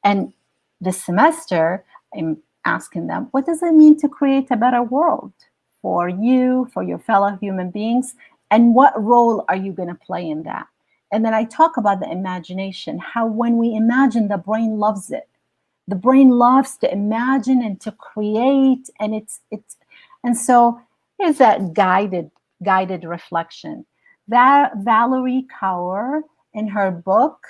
And this semester, I'm asking them, what does it mean to create a better world for you, for your fellow human beings? And what role are you going to play in that? And then I talk about the imagination, how when we imagine, the brain loves it. The brain loves to imagine and to create, and and so here's that guided reflection. That Valerie Kaur, in her book,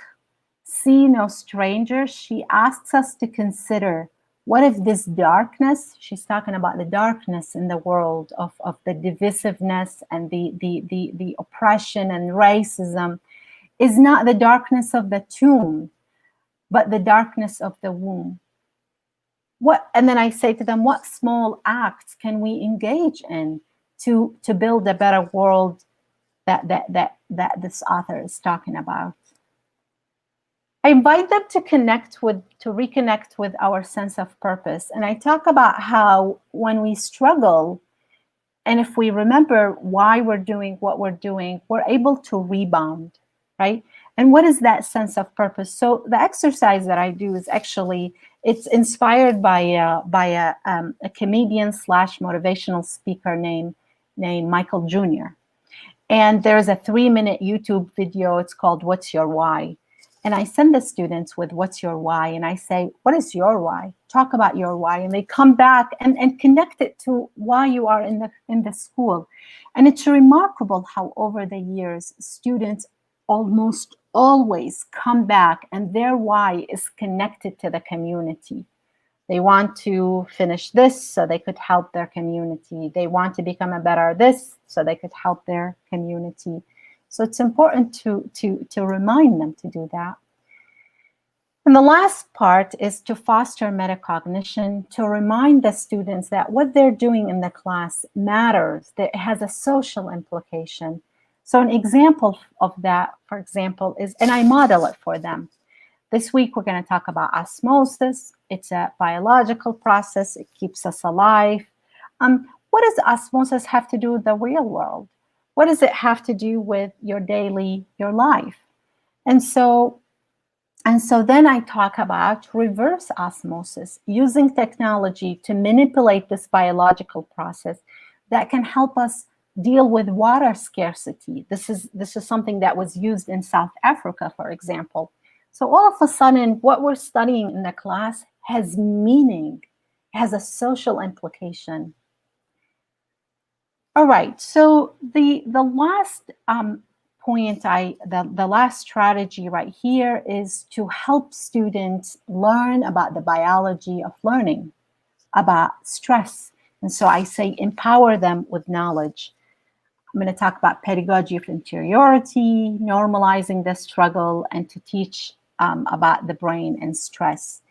See No Stranger, she asks us to consider, what if this darkness, she's talking about the darkness in the world of the divisiveness and the oppression and racism, is not the darkness of the tomb, but the darkness of the womb. And then I say to them, what small acts can we engage in to build a better world that this author is talking about? I invite them to reconnect with our sense of purpose. And I talk about how when we struggle, and if we remember why we're doing what we're doing, we're able to rebound, right? And what is that sense of purpose? So the exercise that I do is actually, it's inspired by a comedian / motivational speaker named Michael Jr. And there's a 3-minute YouTube video. It's called What's Your Why? And I send the students with what's your why? And I say, what is your why? Talk about your why. And they come back and connect it to why you are in the school. And it's remarkable how over the years, students almost always come back and their why is connected to the community, They want to finish this so they could help their community. They want to become a better this so they could help their community. So it's important to remind them to do that. And the last part is to foster metacognition, to remind the students that what they're doing in the class matters, that it has a social implication. So an example of that, for example, is, and I model it for them. This week, we're going to talk about osmosis. It's a biological process. It keeps us alive. What does osmosis have to do with the real world? What does it have to do with your life? And so then I talk about reverse osmosis, using technology to manipulate this biological process that can help us deal with water scarcity. This is something that was used in South Africa, for example. So all of a sudden, what we're studying in the class has meaning, has a social implication. All right, so the last point, the last strategy right here is to help students learn about the biology of learning, about stress. And so I say empower them with knowledge. I'm going to talk about pedagogy of interiority, normalizing the struggle, and to teach about the brain and stress.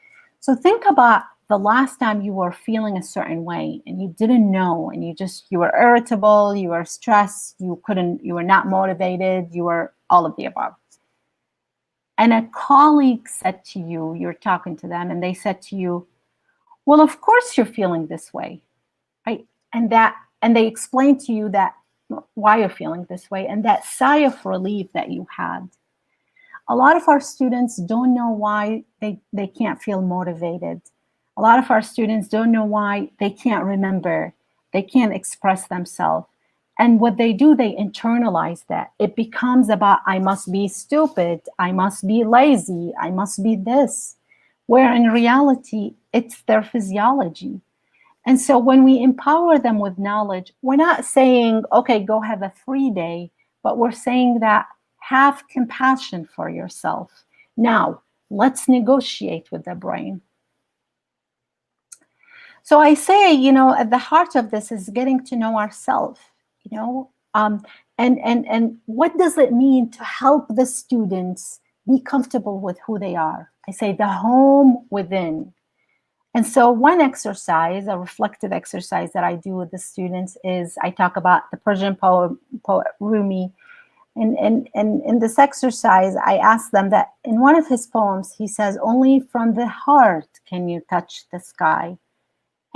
So think about the last time you were feeling a certain way and you didn't know, and you were irritable, you were stressed, you were not motivated, you were all of the above. And a colleague said to you, you're talking to them, and they said to you, well, of course you're feeling this way, right? And they explained to you that why you're feeling this way, and that sigh of relief that you had. A lot of our students don't know why they can't feel motivated. A lot of our students don't know why they can't remember, they can't express themselves. And what they do, they internalize that. It becomes about, I must be stupid, I must be lazy, I must be this, where in reality, it's their physiology. And so when we empower them with knowledge, we're not saying, okay, go have a free day, but we're saying that have compassion for yourself. Now, let's negotiate with the brain. So I say, at the heart of this is getting to know ourselves, and what does it mean to help the students be comfortable with who they are? I say the home within. And so one exercise, a reflective exercise that I do with the students is I talk about the Persian poet Rumi. And in this exercise, I ask them that in one of his poems, he says, only from the heart can you touch the sky.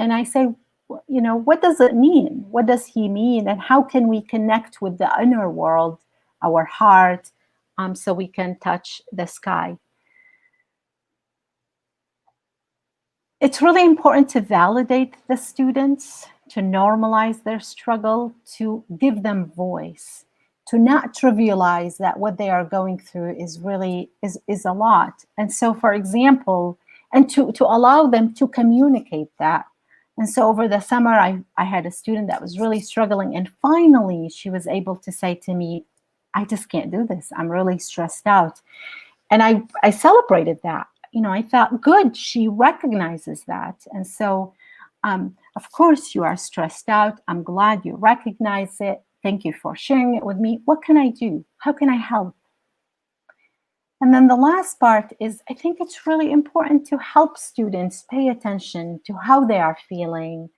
And I say, what does it mean? What does he mean? And how can we connect with the inner world, our heart, so we can touch the sky? It's really important to validate the students, to normalize their struggle, to give them voice, to not trivialize that what they are going through is really is a lot. And so, for example, and to allow them to communicate that. And so over the summer, I had a student that was really struggling, and finally she was able to say to me, I just can't do this. I'm really stressed out. And I celebrated that. I thought, good, she recognizes that. And so, of course, you are stressed out. I'm glad you recognize it. Thank you for sharing it with me. What can I do? How can I help? And then the last part is, I think it's really important to help students pay attention to how they are feeling,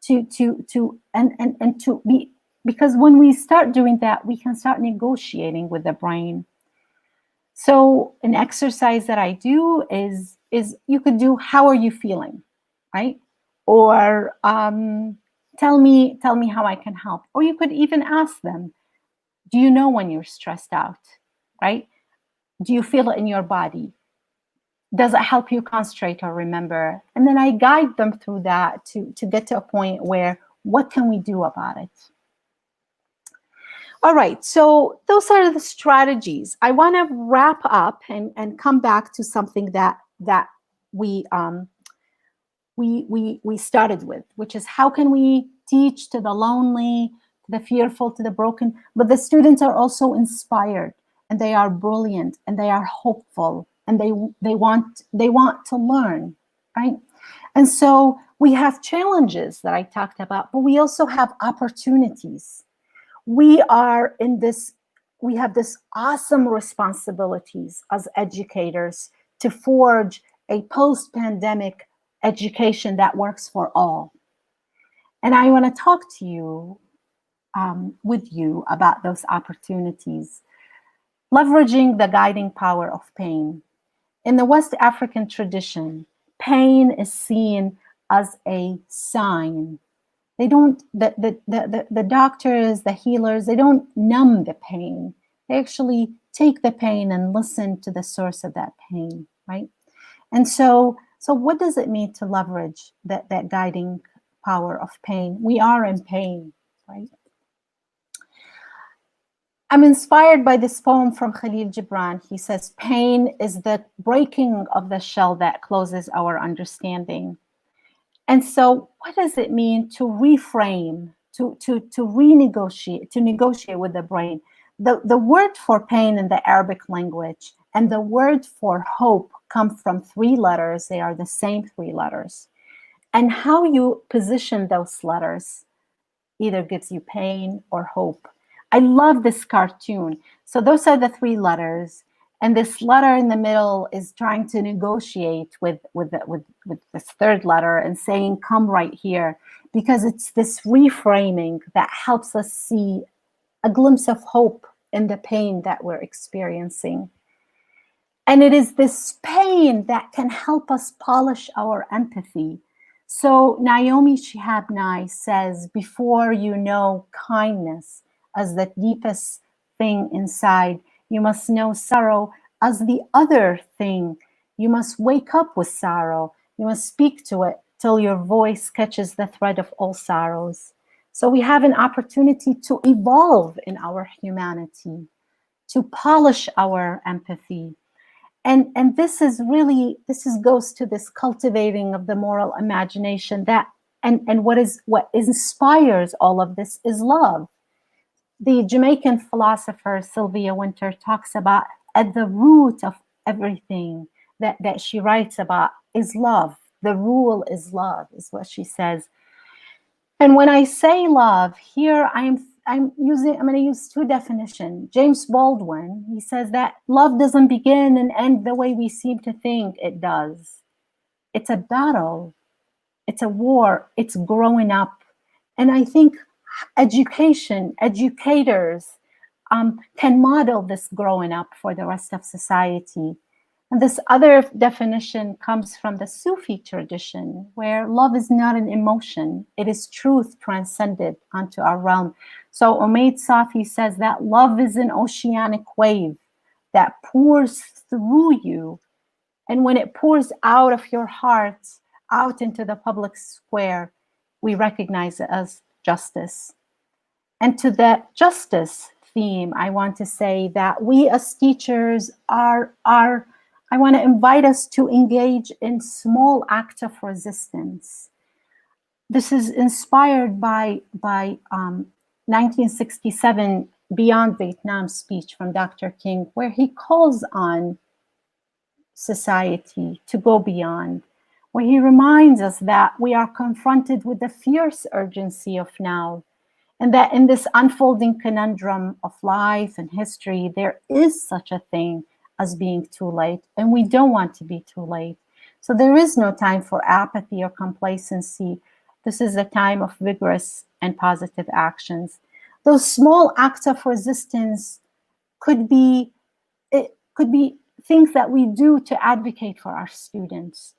and to be, because when we start doing that, we can start negotiating with the brain. So an exercise that I do is you could do, how are you feeling, right? Or tell me how I can help. Or you could even ask them, do you know when you're stressed out, right? Do you feel it in your body? Does it help you concentrate or remember? And then I guide them through that to get to a point where, what can we do about it? All right, so those are the strategies. I want to wrap up and come back to something that we started with, which is how can we teach to the lonely, to the fearful, to the broken, but the students are also inspired, and they are brilliant, and they are hopeful, and they want to learn, right? And so we have challenges that I talked about, but we also have opportunities. We have this awesome responsibilities as educators to forge a post-pandemic education that works for all. And I want to talk to you, with you about those opportunities. Leveraging the guiding power of pain. In the West African tradition, pain is seen as a sign. They don't, the doctors, the healers, they don't numb the pain. They actually take the pain and listen to the source of that pain, right? And so what does it mean to leverage that guiding power of pain? We are in pain, right? I'm inspired by this poem from Khalil Gibran. He says, pain is the breaking of the shell that closes our understanding. And so what does it mean to reframe, to renegotiate, to negotiate with the brain? The word for pain in the Arabic language and the word for hope come from 3 letters. They are the same 3 letters. And how you position those letters either gives you pain or hope. I love this cartoon. So those are the 3 letters. And this letter in the middle is trying to negotiate with this 3rd letter and saying, come right here, because it's this reframing that helps us see a glimpse of hope in the pain that we're experiencing. And it is this pain that can help us polish our empathy. So Naomi Shihab Nye says, before you know kindness as the deepest thing inside, you must know sorrow as the other thing. You must wake up with sorrow. You must speak to it till your voice catches the thread of all sorrows. So we have an opportunity to evolve in our humanity, to polish our empathy. And this goes to this cultivating of the moral imagination that, and what inspires all of this is love. The Jamaican philosopher Sylvia Wynter talks about at the root of everything that she writes about is love. The rule is love, is what she says. And when I say love, here I'm going to use 2 definitions. James Baldwin, he says that love doesn't begin and end the way we seem to think it does. It's a battle. It's a war. It's growing up. And I think educators can model this growing up for the rest of society. And this other definition comes from the Sufi tradition, where love is not an emotion. It is truth transcended onto our realm. So Umayd Safi says that love is an oceanic wave that pours through you. And when it pours out of your heart, out into the public square, we recognize it as justice. And to that justice theme, I want to say that we as teachers I want to invite us to engage in small acts of resistance. This is inspired by 1967 Beyond Vietnam speech from Dr. King, where he calls on society to go beyond, where he reminds us that we are confronted with the fierce urgency of now, and that in this unfolding conundrum of life and history, there is such a thing as being too late, and we don't want to be too late. So there is no time for apathy or complacency. This is a time of vigorous and positive actions. Those small acts of resistance could be things that we do to advocate for our students,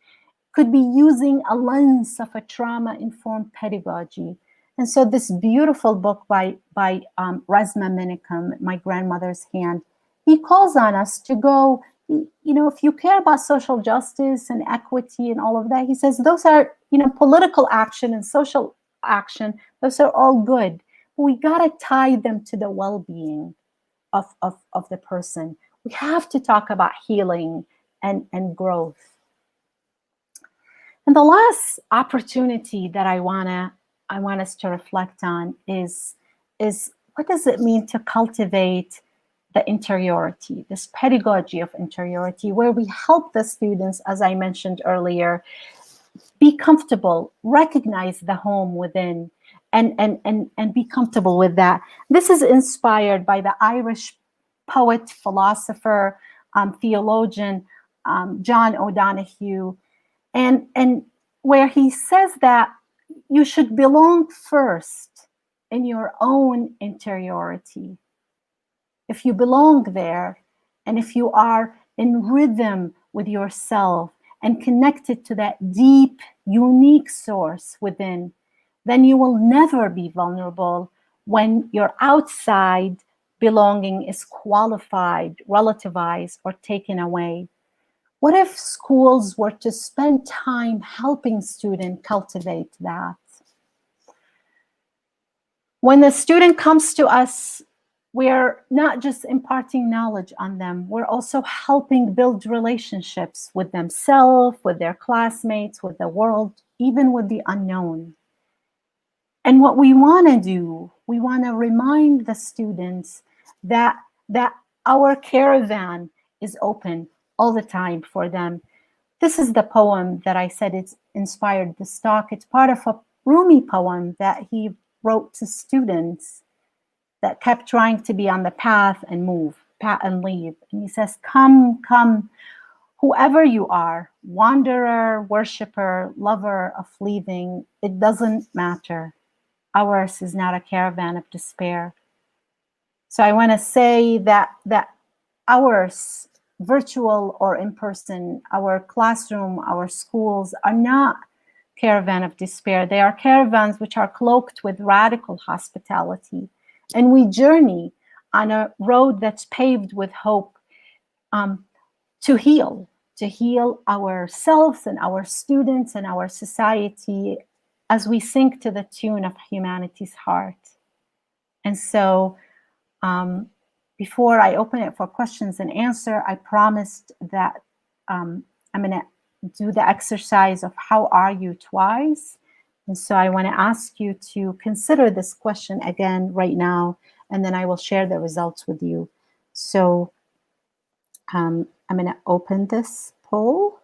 could be using a lens of a trauma-informed pedagogy. And so this beautiful book by Resmaa Menakem, My Grandmother's Hand, he calls on us to go, if you care about social justice and equity and all of that, he says those are, political action and social action, those are all good. But we got to tie them to the well-being of the person. We have to talk about healing and growth. And the last opportunity that I want us to reflect on is what does it mean to cultivate the interiority, this pedagogy of interiority, where we help the students, as I mentioned earlier, be comfortable, recognize the home within, and be comfortable with that. This is inspired by the Irish poet, philosopher, theologian, John O'Donoghue, and where he says that you should belong first in your own interiority. If you belong there, and if you are in rhythm with yourself and connected to that deep, unique source within, then you will never be vulnerable when your outside belonging is qualified, relativized, or taken away. What if schools were to spend time helping students cultivate that? When the student comes to us, we're not just imparting knowledge on them, we're also helping build relationships with themselves, with their classmates, with the world, even with the unknown. And what we want to do, we want to remind the students that our caravan is open all the time for them. This is the poem that I said it's inspired this talk. It's part of a Rumi poem that he wrote to students that kept trying to be on the path and move, path and leave. And he says, come, come, whoever you are, wanderer, worshiper, lover of leaving, it doesn't matter. Ours is not a caravan of despair. So I want to say that ours, virtual or in person, our classroom, our schools are not caravan of despair. They are caravans which are cloaked with radical hospitality. And we journey on a road that's paved with hope, to heal ourselves and our students and our society as we sing to the tune of humanity's heart. And so before I open it for questions and answer, I promised that I'm going to do the exercise of how are you twice. And so I want to ask you to consider this question again right now, and then I will share the results with you. So I'm going to open this poll.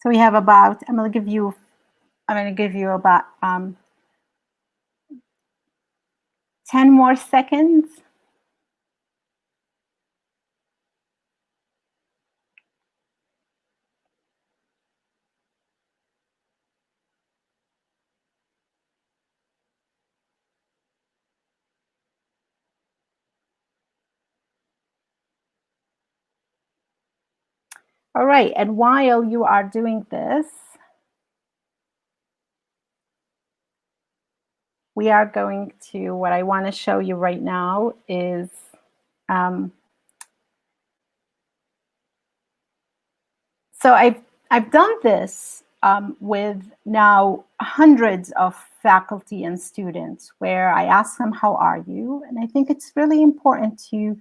So we have about, I'm going to give you about 10 more seconds. All right, and while you are doing this, we are going to, what I want to show you right now is so I've done this with now hundreds of faculty and students where I ask them, how are you? And I think it's really important to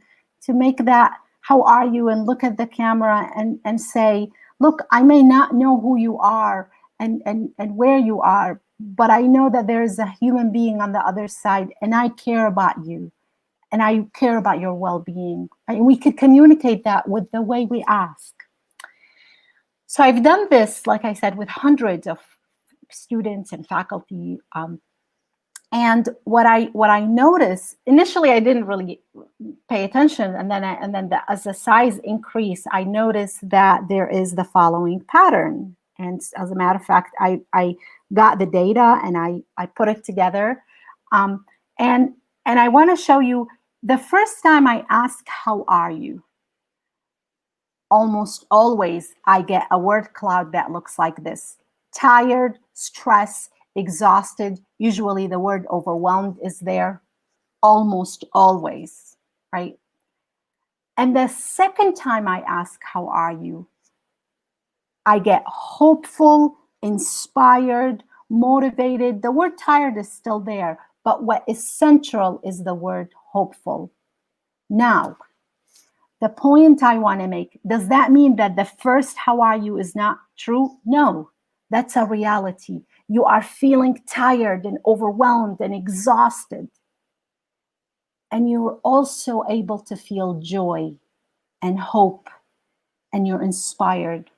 make that, how are you? And look at the camera and say, look, I may not know who you are and where you are, but I know that there is a human being on the other side and I care about you and I care about your well-being. And we could communicate that with the way we ask. So I've done this, like I said, with hundreds of students and faculty. And what I noticed initially, I didn't really pay attention, and then as the size increased, I noticed that there is the following pattern. And as a matter of fact, I got the data and I put it together And I want to show you the first time I ask, how are you? Almost always I get a word cloud that looks like this: tired, stressed, exhausted. Usually the word overwhelmed is there, almost always, right? And the second time I ask, how are you? I get hopeful, inspired, motivated. The word tired is still there, but what is central is the word hopeful. Now, the point I want to make, does that mean that the first how are you is not true? No, that's a reality. You are feeling tired and overwhelmed and exhausted. And you're also able to feel joy and hope, and you're inspired.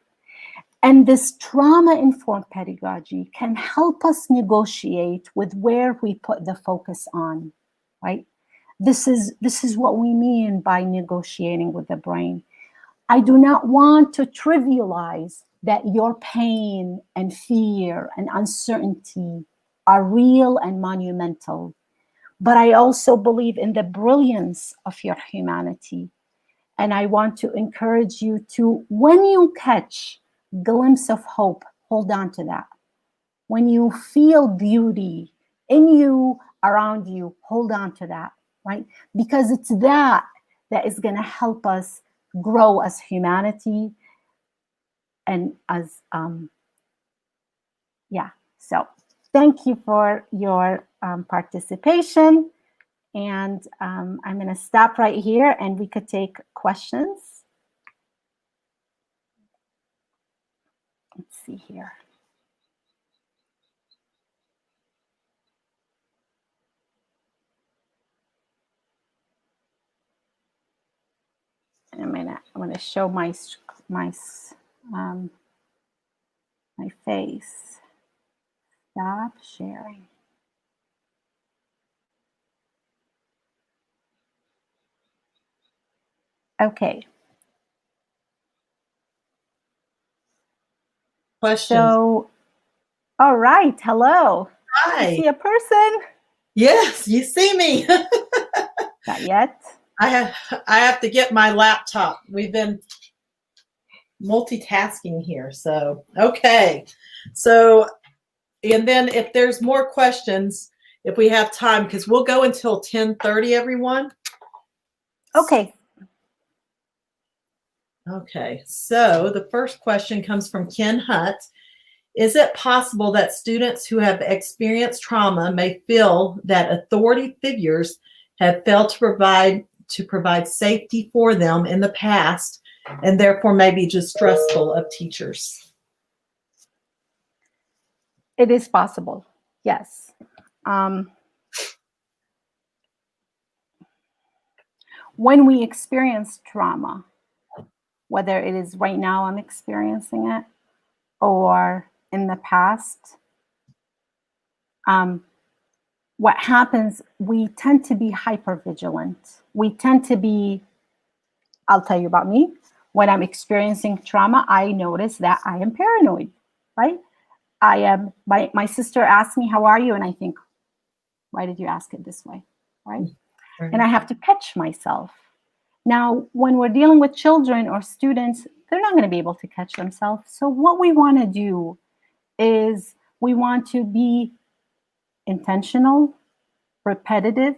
And this trauma-informed pedagogy can help us negotiate with where we put the focus on, right? This is what we mean by negotiating with the brain. I do not want to trivialize that your pain and fear and uncertainty are real and monumental, but I also believe in the brilliance of your humanity. And I want to encourage you to, when you catch a glimpse of hope, hold on to that. When you feel beauty in you, around you, hold on to that, right? Because it's that is going to help us grow as humanity and as, So thank you for your participation. And I'm going to stop right here and we could take questions. Let's see here. I'm going to show my face. Stop sharing. Okay. Question. So, all right. Hello. Hi. I see a person. Yes, you see me. Not yet. I have to get my laptop. We've been multitasking here. So, okay. So, and then if there's more questions, if we have time, because we'll go until 10:30, everyone. Okay. Okay. So the first question comes from Ken Hutt. Is it possible that students who have experienced trauma may feel that authority figures have failed to provide safety for them in the past, and therefore may be distrustful of teachers? It is possible, yes. When we experience trauma, whether it is right now I'm experiencing it or in the past, what happens, we tend to be hypervigilant. We tend to be, I'll tell you about me. When I'm experiencing trauma, I notice that I am paranoid, right? My sister asks me, how are you? And I think, why did you ask it this way, right? And I have to catch myself. Now, when we're dealing with children or students, they're not going to be able to catch themselves. So what we want to do is we want to be intentional, repetitive,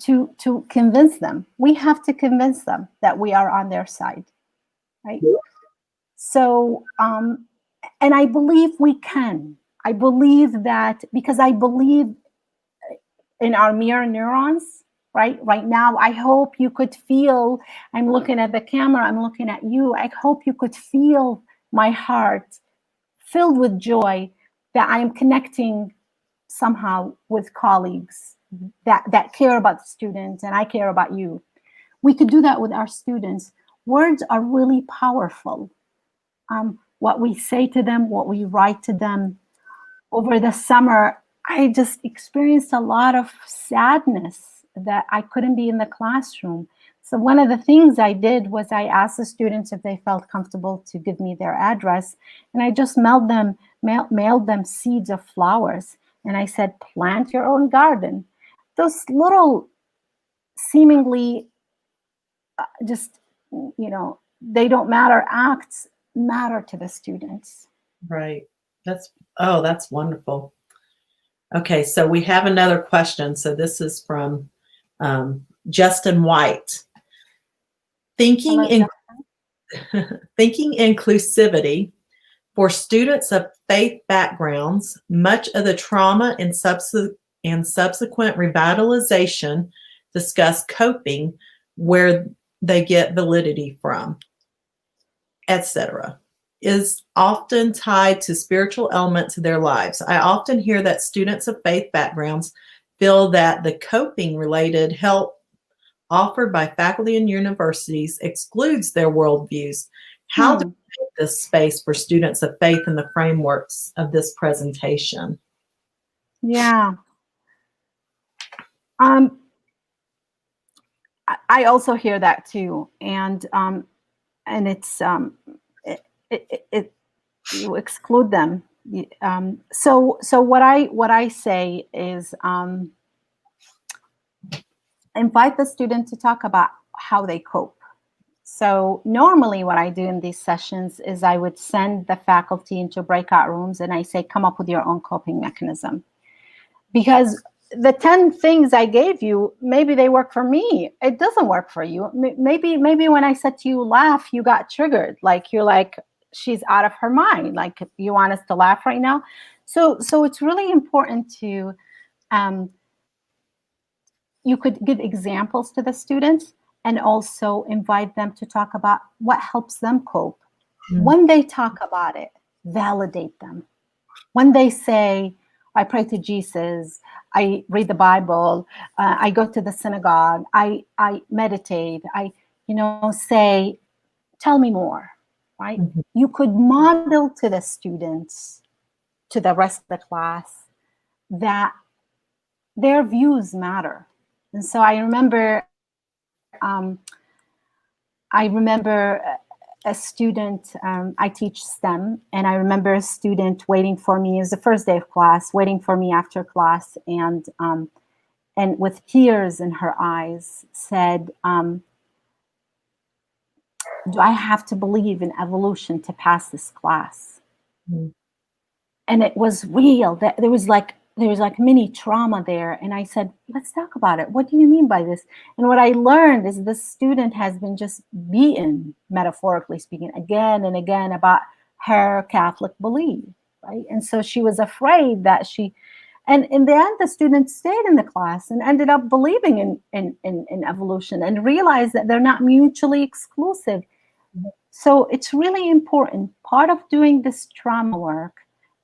to convince them. We have to convince them that we are on their side, right? So, and I believe we can. I believe that because I believe in our mirror neurons, right? Right now, I hope you could feel, I'm looking at the camera, I'm looking at you. I hope you could feel my heart filled with joy that I am connecting somehow with colleagues that care about the students, and I care about you. We could do that with our students. Words are really powerful. What we say to them, what we write to them. Over the summer, I just experienced a lot of sadness that I couldn't be in the classroom. So one of the things I did was I asked the students if they felt comfortable to give me their address, and I just mailed them seeds of flowers. And I said, plant your own garden. Those little seemingly just, they don't matter acts matter to the students. Right. That's wonderful. Okay, so we have another question. So this is from Justin White. Thinking inclusivity for students of faith backgrounds, much of the trauma and subsequent revitalization discuss coping, where they get validity from, etc., is often tied to spiritual elements to their lives. I often hear that students of faith backgrounds feel that the coping related help offered by faculty and universities excludes their worldviews. How do you make this space for students of faith in the frameworks of this presentation? Yeah. I also hear that too, and it's you exclude them. So what I say is invite the student to talk about how they cope. So normally what I do in these sessions is I would send the faculty into breakout rooms and I say, come up with your own coping mechanism. Because the 10 things I gave you, maybe they work for me. It doesn't work for you. Maybe when I said to you, laugh, you got triggered. Like, you're like, she's out of her mind. Like, you want us to laugh right now? So it's really important to, you could give examples to the students and also invite them to talk about what helps them cope. When they talk about it, validate them. When they say, I pray to Jesus, I read the Bible, I go to the synagogue, I meditate, I say, tell me more, right? You could model to the students, to the rest of the class, that their views matter. And so I remember a student, I teach STEM, and I remember a student waiting for me. It was the first day of class, waiting for me after class, and with tears in her eyes said, do I have to believe in evolution to pass this class? And it was real. That there was like mini trauma there. And I said, let's talk about it. What do you mean by this? And what I learned is this student has been just beaten, metaphorically speaking, again and again about her Catholic belief, right? And so she was afraid that and in the end, the student stayed in the class and ended up believing in evolution and realized that they're not mutually exclusive. So it's really important. Part of doing this trauma work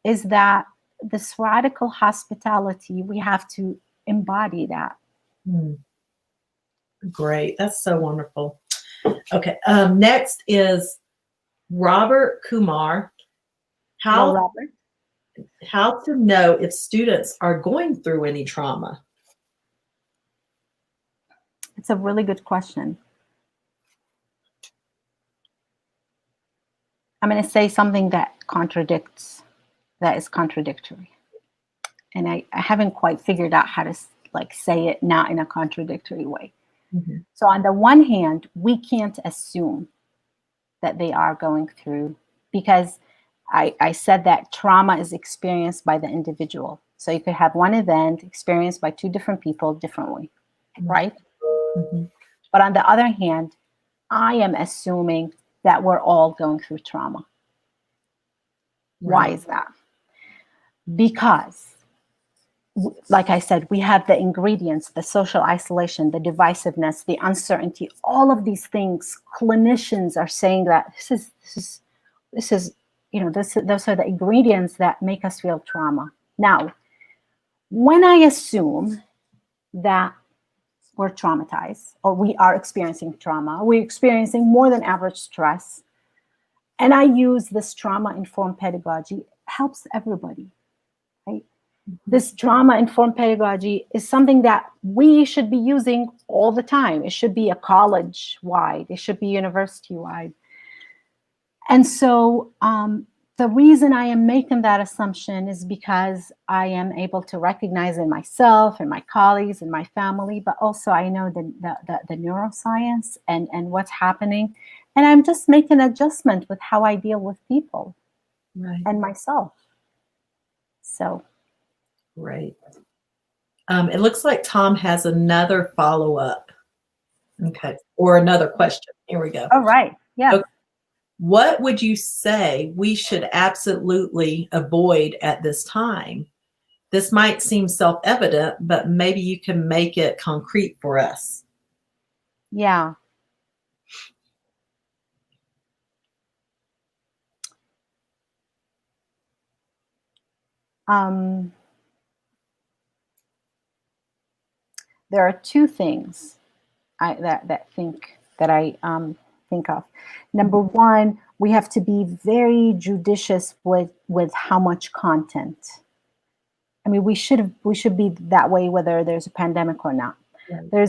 is that this radical hospitality, we have to embody that. Great. That's so wonderful. Okay. Next is Robert Kumar. How to know if students are going through any trauma? It's a really good question. I'm going to say something that is contradictory. And I haven't quite figured out how to say it not in a contradictory way. So on the one hand, we can't assume that they are going through, because I said that trauma is experienced by the individual. So you could have one event experienced by two different people differently, right? But on the other hand, I am assuming that we're all going through trauma. Why is that? Because, like I said, we have the ingredients, the social isolation, the divisiveness, the uncertainty, all of these things. Clinicians are saying that those are the ingredients that make us feel trauma. Now, when I assume that we're traumatized or we are experiencing trauma, we're experiencing more than average stress, and I use this trauma-informed pedagogy, it helps everybody, right? This trauma-informed pedagogy is something that we should be using all the time. It should be a college-wide. It should be university-wide. And so the reason I am making that assumption is because I am able to recognize in myself and my colleagues and my family, but also I know the neuroscience and what's happening. And I'm just making an adjustment with how I deal with people and myself. So. Great. It looks like Tom has another follow-up. Okay. Or another question. Here we go. All right. Yeah. Okay. What would you say we should absolutely avoid at this time? This might seem self-evident, but maybe you can make it concrete for us. Yeah. There are two things I think of. Number one, we have to be very judicious with how much content. I mean, we should be that way whether there's a pandemic or not. Right. There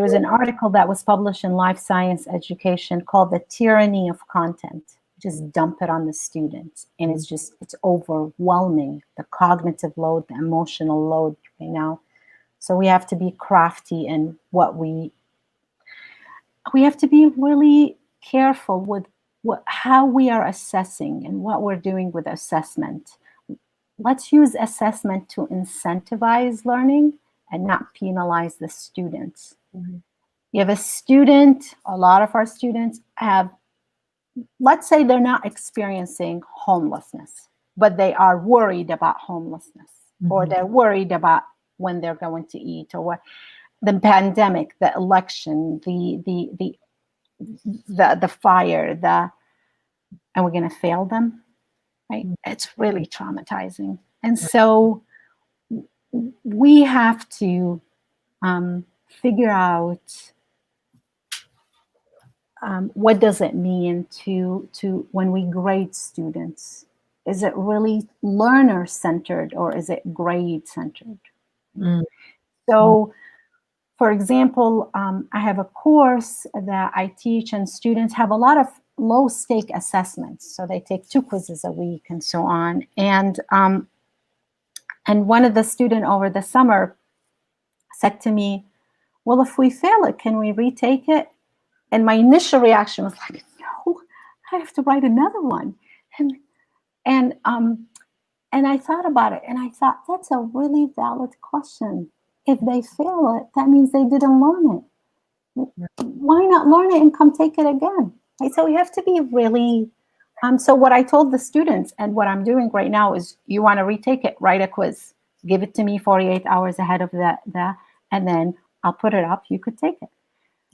was an article that was published in Life Science Education called "The Tyranny of Content." Just dump it on the students, and it's overwhelming. The cognitive load, the emotional load, So we have to be crafty in what we have to be really careful with how we are assessing and what we're doing with assessment. Let's use assessment to incentivize learning and not penalize the students. Mm-hmm. You have a student, a lot of our students have, let's say they're not experiencing homelessness, but they are worried about homelessness, mm-hmm. or they're worried about when they're going to eat, or what the pandemic, the election, the fire, and we're going to fail them, right? It's really traumatizing. And so we have to figure out what does it mean to when we grade students. Is it really learner-centered or is it grade-centered? Mm. So, for example, I have a course that I teach, and students have a lot of low-stake assessments. So they take 2 quizzes a week and so on. And one of the students over the summer said to me, "Well, if we fail it, can we retake it?" And my initial reaction was like, "No, I have to write another one." And I thought about it, and I thought, that's a really valid question. If they fail it, that means they didn't learn it. Why not learn it and come take it again? Right? So we have to be really, so what I told the students and what I'm doing right now is, you want to retake it, write a quiz, give it to me 48 hours ahead of that, and then I'll put it up, you could take it.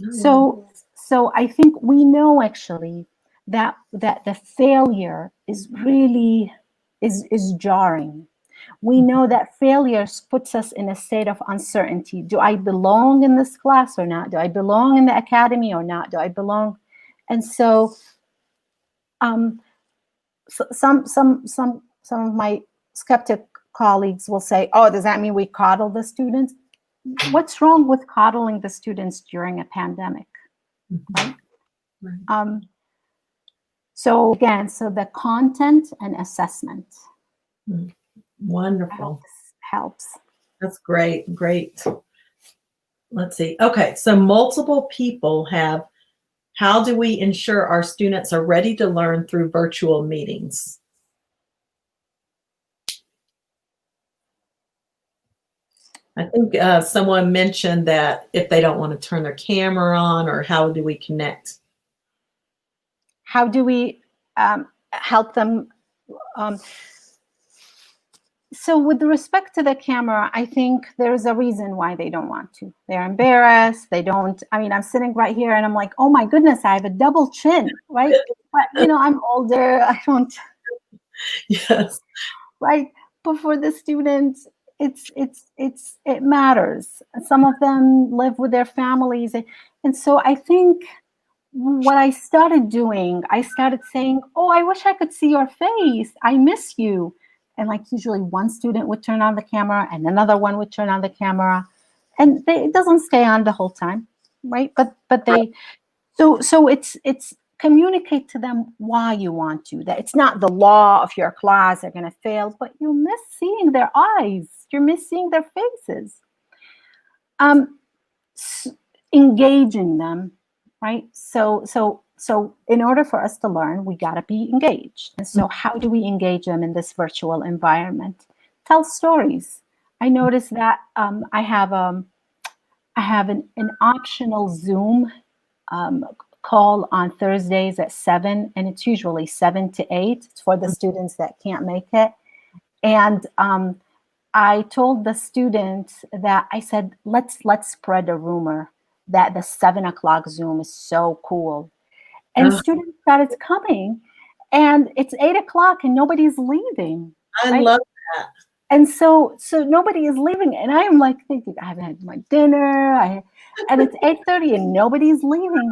Mm-hmm. So I think we know actually that the failure is really is jarring. We know that failure puts us in a state of uncertainty. Do I belong in this class or not? Do I belong in the academy or not? Do I belong? And so, some of my skeptic colleagues will say, "Oh, does that mean we coddle the students?" What's wrong with coddling the students during a pandemic? Right? Right. So again, the content and assessment. Wonderful. Helps. That's great. Great. Let's see. Okay. So multiple people have, how do we ensure our students are ready to learn through virtual meetings? I think someone mentioned that if they don't want to turn their camera on, or how do we connect? How do we help them? So with respect to the camera, I think there's a reason why they don't want to. They're embarrassed. They don't. I mean, I'm sitting right here and I'm like, oh my goodness, I have a double chin, right? But I'm older. I don't. Yes. Right. But for the students, it matters. Some of them live with their families, and so I think what I started doing, I started saying, "Oh, I wish I could see your face. I miss you." And like usually one student would turn on the camera and another one would turn on the camera, and it doesn't stay on the whole time, right? But they, so it's communicate to them why you want to. That it's not the law of your class, they're going to fail, but you miss seeing their eyes. You're missing their faces. Engaging them, right? So in order for us to learn, we got to be engaged. And so how do we engage them in this virtual environment? Tell stories. I noticed that I have an optional Zoom call on Thursdays at 7, and it's usually 7 to 8. It's for the students that can't make it. And I told the students that I said, let's spread a rumor that the 7 o'clock Zoom is so cool. And students started coming, and it's 8 o'clock and nobody's leaving. I love that. And so nobody is leaving. And I am like thinking, I haven't had my dinner. And it's 8:30 and nobody's leaving.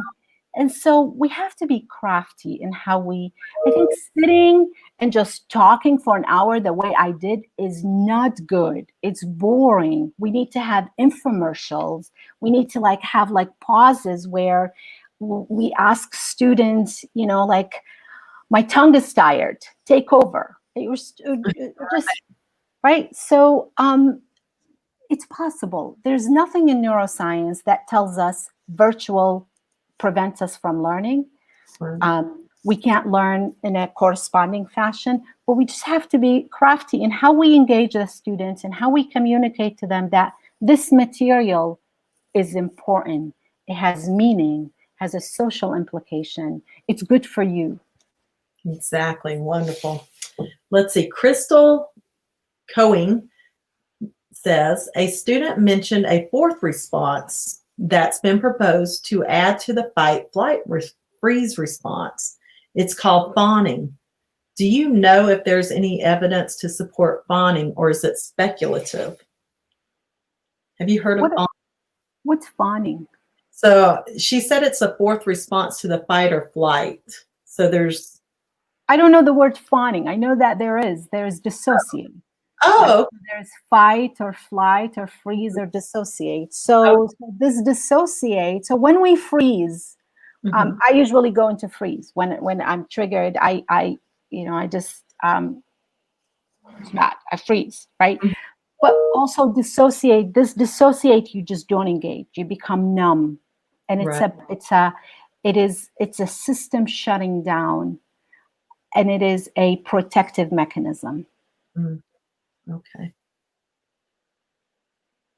And so we have to be crafty in how I think sitting and just talking for an hour the way I did is not good. It's boring. We need to have infomercials. We need to have pauses where we ask students, my tongue is tired, take over. Just right. So it's possible. There's nothing in neuroscience that tells us virtual prevents us from learning. We can't learn in a corresponding fashion, but we just have to be crafty in how we engage the students and how we communicate to them that this material is important. It has meaning, has a social implication. It's good for you. Exactly. Wonderful. Let's see. Crystal Coing says, a student mentioned a fourth response that's been proposed to add to the fight, flight, freeze response. It's called fawning. Do you know if there's any evidence to support fawning, or is it speculative? Have you heard of fawning? What's fawning? So she said it's a fourth response to the fight or flight. So I don't know the word fawning. I know that there's dissociate. Oh. There's fight or flight or freeze or dissociate. So this dissociate. So when we freeze, I usually go into freeze when I'm triggered. I just it's bad. I freeze, right? But also dissociate. This dissociate, you just don't engage. You become numb, and it's a system shutting down, and it is a protective mechanism. Okay.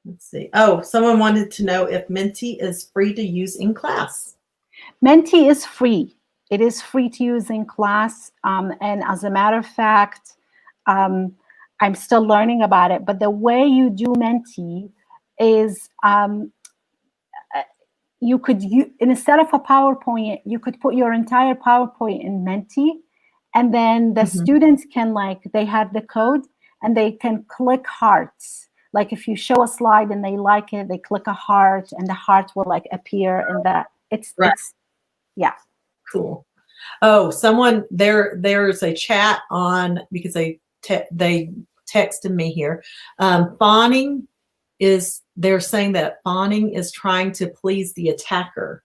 Let's see. Oh, someone wanted to know if Menti is free to use in class. Menti is free. It is free to use in class. And as a matter of fact, I'm still learning about it. But the way you do Menti is instead of a PowerPoint, you could put your entire PowerPoint in Menti. And then the students can they have the code and they can click hearts. Like if you show a slide and they like it, they click a heart and the heart will appear in that. It's yeah. Cool. Oh, someone there's a chat on because they texted me here. Fawning they're saying that fawning is trying to please the attacker.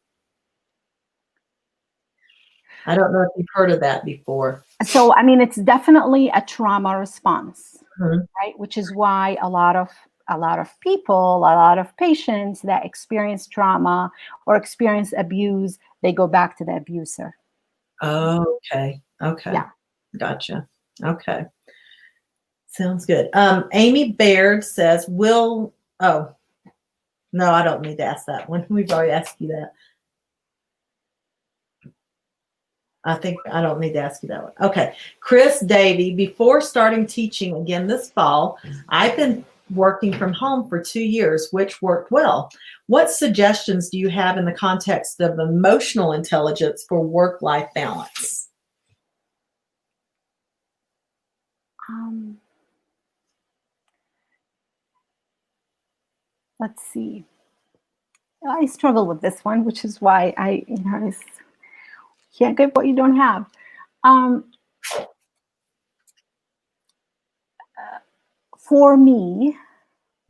I don't know if you've heard of that before. So, it's definitely a trauma response, right? Which is why a lot of people, a lot of patients that experience trauma or experience abuse, they go back to the abuser. Oh, okay. Yeah. Gotcha. Okay. Sounds good. Amy Baird says, oh, no, I don't need to ask that one. We've already asked you that. I think I don't need to ask you that one. Okay. Chris Davey, before starting teaching again this fall, I've been working from home for 2 years, which worked well. What suggestions do you have in the context of emotional intelligence for work-life balance? Let's see. I struggle with this one, which is why I can't give what you don't have. For me,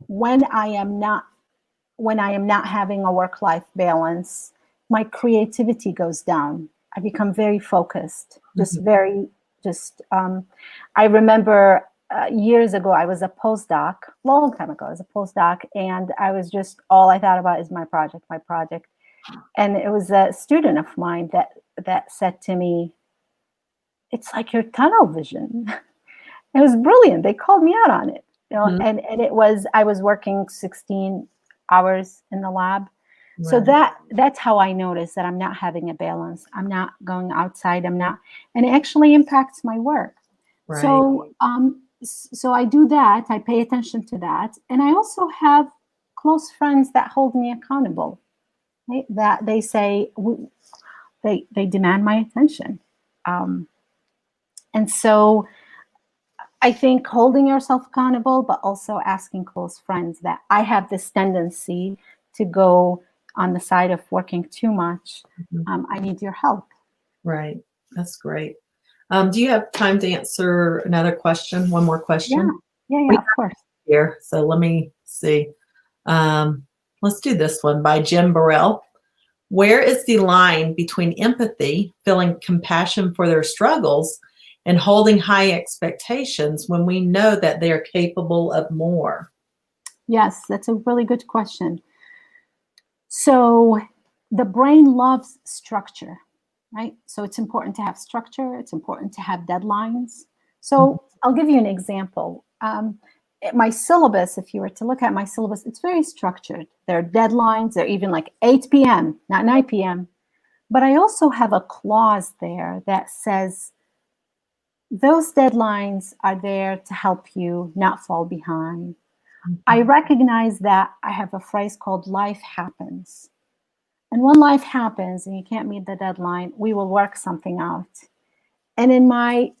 when I am not having a work-life balance, my creativity goes down. I become very focused, just very, I remember years ago, I was a postdoc, long time ago, I was a postdoc, and I was just, all I thought about is my project. And it was a student of mine that said to me, it's like your tunnel vision. It was brilliant. They called me out on it, and it was, I was working 16 hours in the lab. Right. So that's how I noticed that I'm not having a balance. I'm not going outside. And it actually impacts my work. Right. So I do that. I pay attention to that. And I also have close friends that hold me accountable. Right? That they say, they demand my attention. And so I think holding yourself accountable, but also asking close friends that I have this tendency to go on the side of working too much. I need your help. Right. That's great. Do you have time to answer another question? One more question? Yeah, of course. Here. So let me see. Let's do this one by Jim Burrell. Where is the line between empathy, feeling compassion for their struggles, and holding high expectations when we know that they are capable of more? Yes, that's a really good question. So the brain loves structure, right? So it's important to have structure. It's important to have deadlines. So I'll give you an example. My syllabus, if you were to look at my syllabus, it's very structured. There are deadlines. They're even like 8 p.m., not 9 p.m. But I also have a clause there that says those deadlines are there to help you not fall behind. I recognize that I have a phrase called life happens. And when life happens and you can't meet the deadline, we will work something out. And in my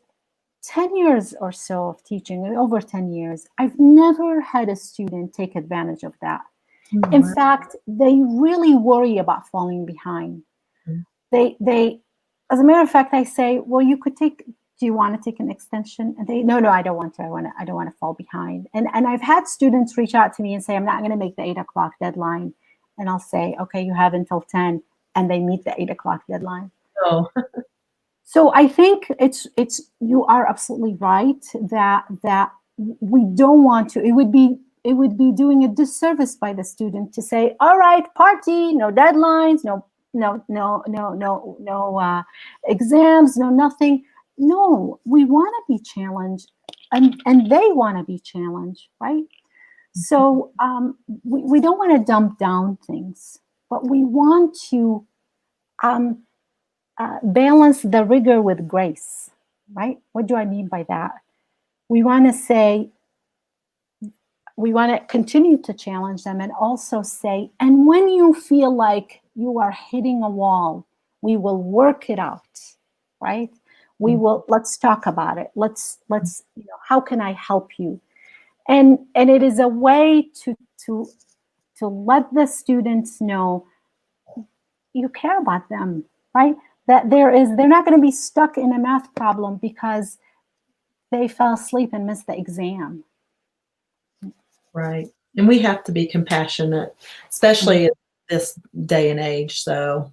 10 years or so of teaching, over 10 years, I've never had a student take advantage of that. In fact, they really worry about falling behind. They, as a matter of fact, I say, well, you could take, do you want to take an extension? And they, no, I don't want to. I don't want to fall behind. And I've had students reach out to me and say, I'm not going to make the 8 o'clock deadline. And I'll say, okay, you have until 10, and they meet the 8 o'clock deadline. Oh. So I think it's you are absolutely right that we don't want to. It would be doing a disservice by the student to say, all right, party, no deadlines, no exams, no nothing. No, we want to be challenged, and they want to be challenged, right? So we don't want to dump down things, but we want to balance the rigor with grace, right? What do I mean by that? We want to say, we want to continue to challenge them and also say, and when you feel like you are hitting a wall, we will work it out, right? We will, let's talk about it. Let's, how can I help you? And it is a way to let the students know you care about them, right? That they're not going to be stuck in a math problem because they fell asleep and missed the exam. Right. And we have to be compassionate, especially in this day and age. So,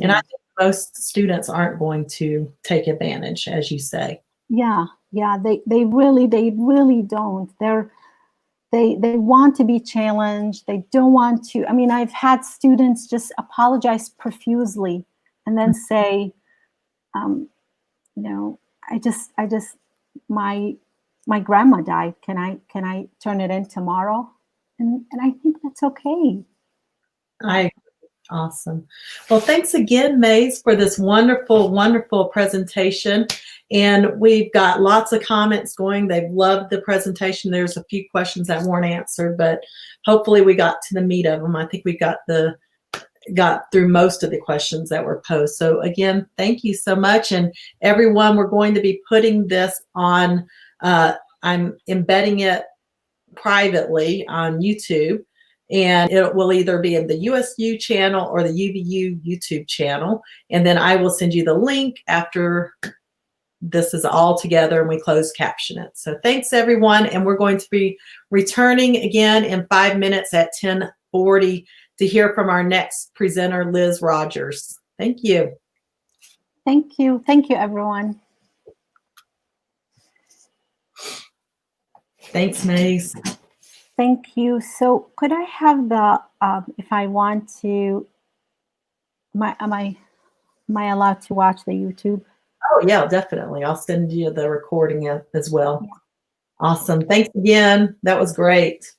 and I think most students aren't going to take advantage, as you say. Yeah, they really don't. They want to be challenged. They don't want to. I mean, I've had students just apologize profusely and then say, I just my grandma died. Can I turn it in tomorrow? And I think that's okay. Awesome. Well, thanks again, Maze, for this wonderful, wonderful presentation. And we've got lots of comments going. They've loved the presentation. There's a few questions that weren't answered, but hopefully we got to the meat of them. I think we got through most of the questions that were posed. So again, thank you so much. And everyone, we're going to be putting this on, I'm embedding it privately on YouTube. And it will either be in the USU channel or the UVU YouTube channel. And then I will send you the link after this is all together and we close caption it. So thanks, everyone. And we're going to be returning again in 5 minutes at 10:40 to hear from our next presenter, Liz Rogers. Thank you. Thank you. Thank you, everyone. Thanks, Maze. Thank you. So could I have the, if I want to, am I allowed to watch the YouTube? Oh, yeah, definitely. I'll send you the recording as well. Yeah. Awesome. Thanks again. That was great.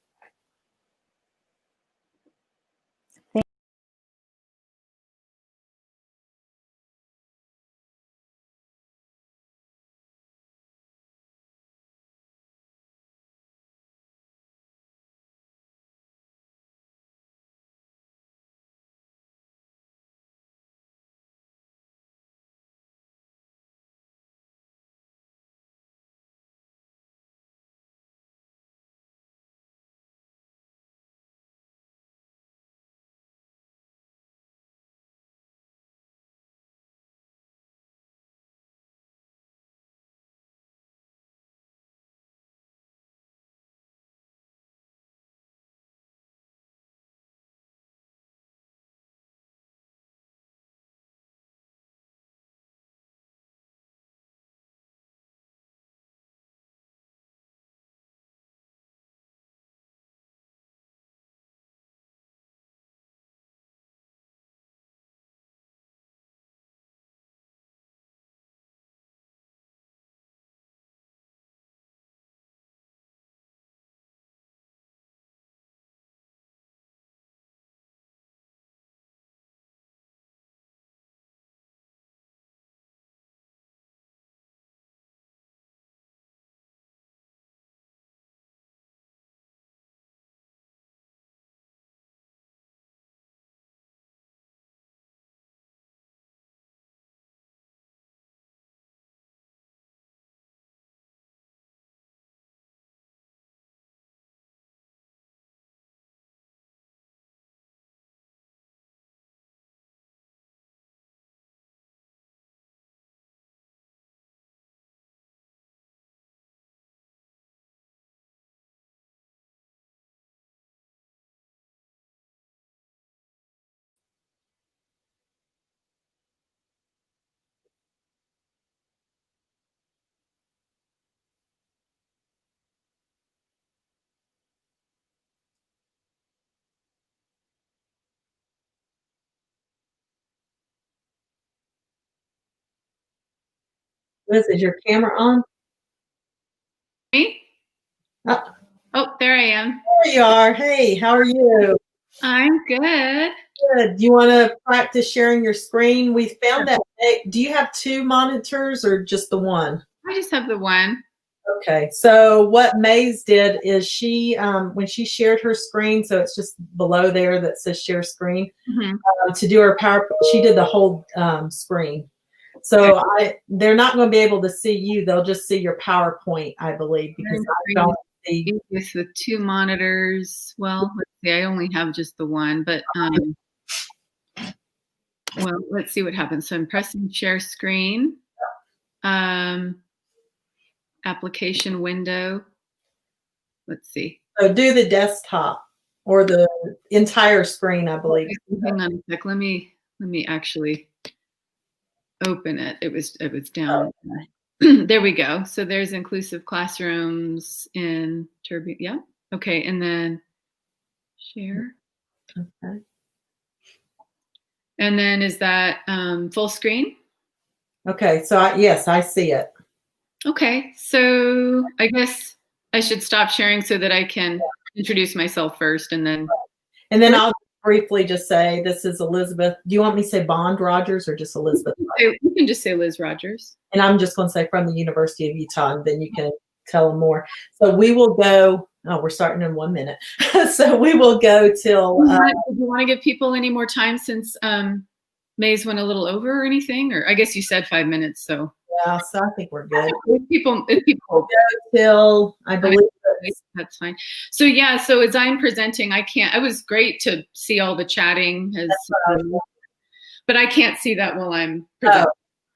Liz, is your camera on? Me? Oh, there I am. There you are. Hey, how are you? I'm good. Good. Do you want to practice sharing your screen? We found that. Do you have two monitors or just the one? I just have the one. Okay. So what Maze did is she, when she shared her screen, so it's just below there that says share screen, to do her PowerPoint, she did the whole screen. So they're not going to be able to see you. They'll just see your PowerPoint, I believe, because I don't see. With the two monitors. Well, let's see. I only have just the one, but well, let's see what happens. So I'm pressing share screen. Application window. Let's see. So do the desktop or the entire screen, I believe. Hang on a sec. Let me actually open it. It was down. There we go. So there's inclusive classrooms in Turbulent. Yeah. Okay. And then share. Okay. And then is that full screen? Okay. So yes, I see it. Okay. So I guess I should stop sharing so that I can introduce myself first and then. And then I'll briefly just say, this is Elizabeth. Do you want me to say Bond Rogers or just Elizabeth? You can just say Liz Rogers. And I'm just going to say from the University of Utah, and then you can tell them more. So we will go, we're starting in 1 minute. So we will go till. Do you want to give people any more time since Maze went a little over or anything? Or I guess you said 5 minutes, so. Yeah, so I think we're good. If people go till, I believe that's fine. So yeah, so as I'm presenting, it was great to see all the chatting, but I can't see that while I'm presenting.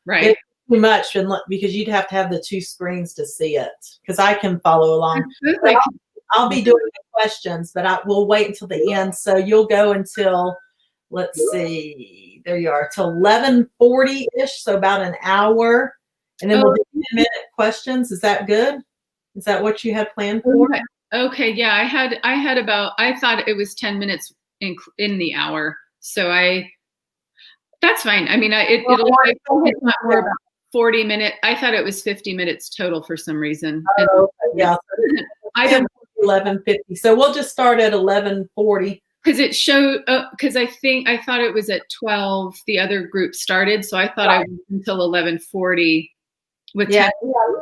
Right. It's too much because you'd have to have the two screens to see it, because I can follow along. I'll be doing the questions, but we'll wait until the end. So you'll go until let's see, there you are, till 11:40-ish, so about an hour. And then we'll do 10-minute questions. Is that good? Is that what you had planned for? Okay, yeah, I thought it was 10 minutes in the hour. So that's fine. I mean, it'll more about 40 minutes. I thought it was 50 minutes total for some reason. Oh, yeah. I did 11:50. So we'll just start at 11:40. Because it showed, because I thought it was at 12, the other group started. So I thought I was until 11:40 with to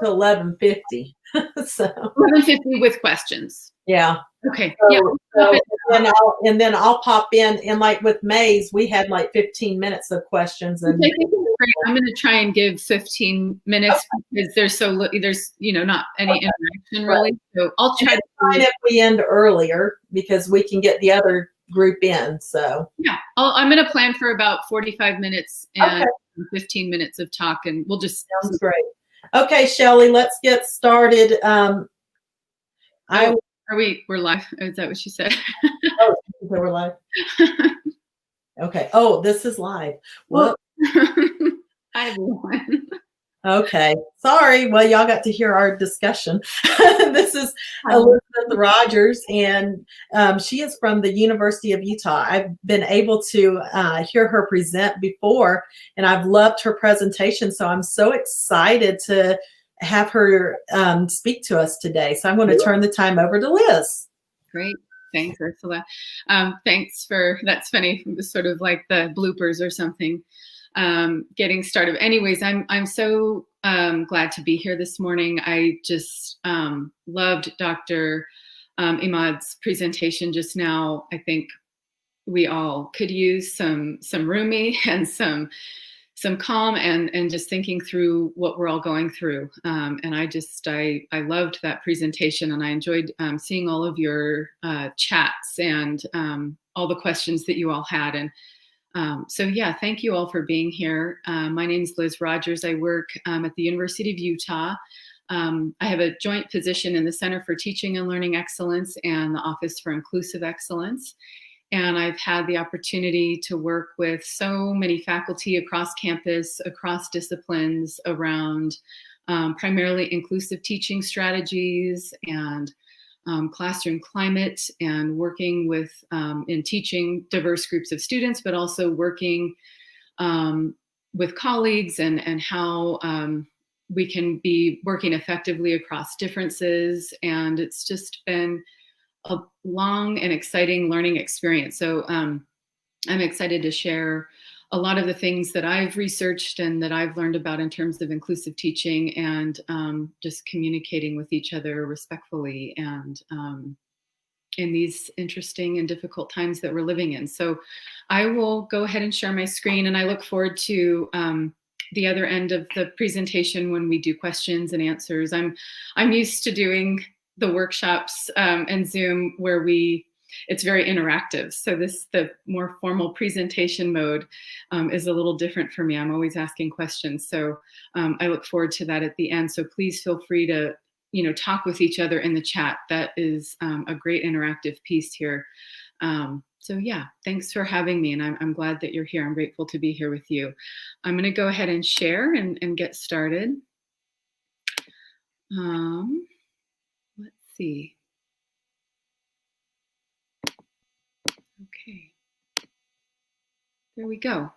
11:50. So 11:50 with questions. Yeah. Okay. So, and then I'll pop in, and like with May's, we had like 15 minutes of questions. And I'm going to try and give 15 minutes because there's not any interaction really. So I'll try. It's fine if we end earlier because we can get the other group in. So yeah, I'm going to plan for about 45 minutes and 15 minutes of talk, and we'll just. Sounds great. Okay, Shelley, let's get started. We're live. Is that what she said? Oh, we're live. Okay. Oh, this is live. Well, hi everyone. Okay. Sorry. Well, y'all got to hear our discussion. This is Elizabeth Rogers, and she is from the University of Utah. I've been able to hear her present before, and I've loved her presentation. So I'm so excited to have her speak to us today. So I'm going to turn the time over to Liz. Great. Thanks, Ursula. Thanks for, that's funny. It was sort of like the bloopers or something. Getting started. Anyways, I'm so glad to be here this morning. I just loved Dr. Imad's presentation just now. I think we all could use some roomy and some calm and just thinking through what we're all going through. And I loved that presentation, and I enjoyed seeing all of your chats and all the questions that you all had. And so yeah, thank you all for being here. My name is Liz Rogers. I work at the University of Utah. I have a joint position in the Center for Teaching and Learning Excellence and the Office for Inclusive Excellence. And I've had the opportunity to work with so many faculty across campus, across disciplines around primarily inclusive teaching strategies and classroom climate, and working with in teaching diverse groups of students, but also working with colleagues and how we can be working effectively across differences. And it's just been a long and exciting learning experience. So I'm excited to share a lot of the things that I've researched and that I've learned about in terms of inclusive teaching and just communicating with each other respectfully and in these interesting and difficult times that we're living in. So I will go ahead and share my screen, and I look forward to the other end of the presentation when we do questions and answers. I'm used to doing the workshops and Zoom where it's very interactive. So the more formal presentation mode is a little different for me. I'm always asking questions. So I look forward to that at the end. So please feel free to, talk with each other in the chat. That is a great interactive piece here. So yeah, thanks for having me. And I'm glad that you're here. I'm grateful to be here with you. I'm gonna go ahead and share and get started. Let's see. Okay, there we go.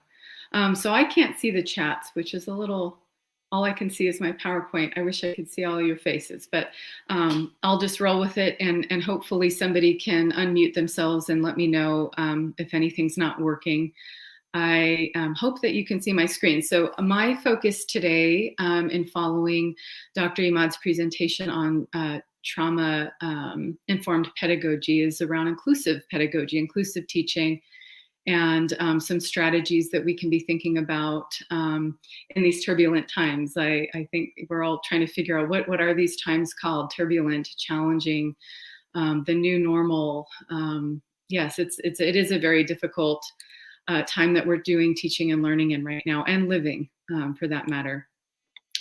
So I can't see the chats, which is all I can see is my PowerPoint. I wish I could see all your faces, but I'll just roll with it, and hopefully somebody can unmute themselves and let me know if anything's not working. I hope that you can see my screen. So my focus today in following Dr. Imad's presentation on trauma-informed pedagogy is around inclusive pedagogy, inclusive teaching, and some strategies that we can be thinking about in these turbulent times. I think we're all trying to figure out what are these times called: turbulent, challenging, the new normal. Yes, it is a very difficult time that we're doing teaching and learning in right now, and living for that matter.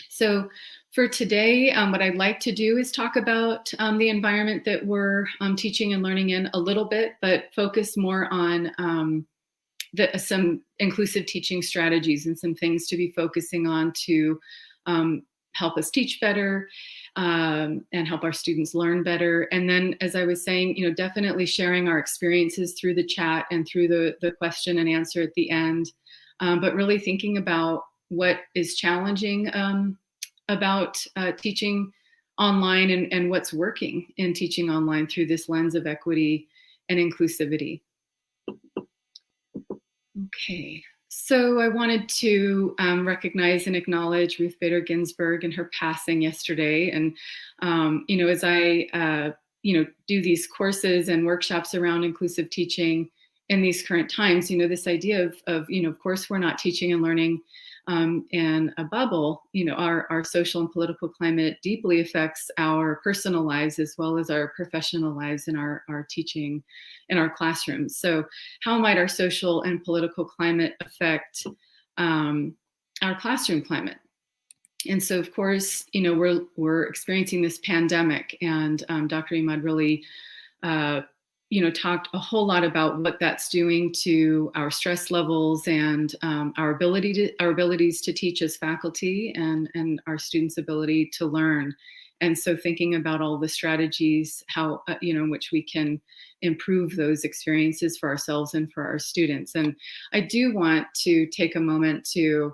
So for today, what I'd like to do is talk about the environment that we're teaching and learning in a little bit, but focus more on some inclusive teaching strategies and some things to be focusing on to help us teach better and help our students learn better. And then, as I was saying, definitely sharing our experiences through the chat and through the question and answer at the end, but really thinking about what is challenging about teaching online and what's working in teaching online through this lens of equity and inclusivity. Okay, so I wanted to recognize and acknowledge Ruth Bader Ginsburg and her passing yesterday. And, as I, do these courses and workshops around inclusive teaching in these current times, this idea of course, we're not teaching and learning in a bubble. Our social and political climate deeply affects our personal lives as well as our professional lives in our teaching in our classrooms. So how might our social and political climate affect our classroom climate? And so, of course, we're experiencing this pandemic, and Dr. Imad really talked a whole lot about what that's doing to our stress levels and our abilities to teach as faculty and our students' ability to learn. And so thinking about all the strategies, how, in which we can improve those experiences for ourselves and for our students. And I do want to take a moment to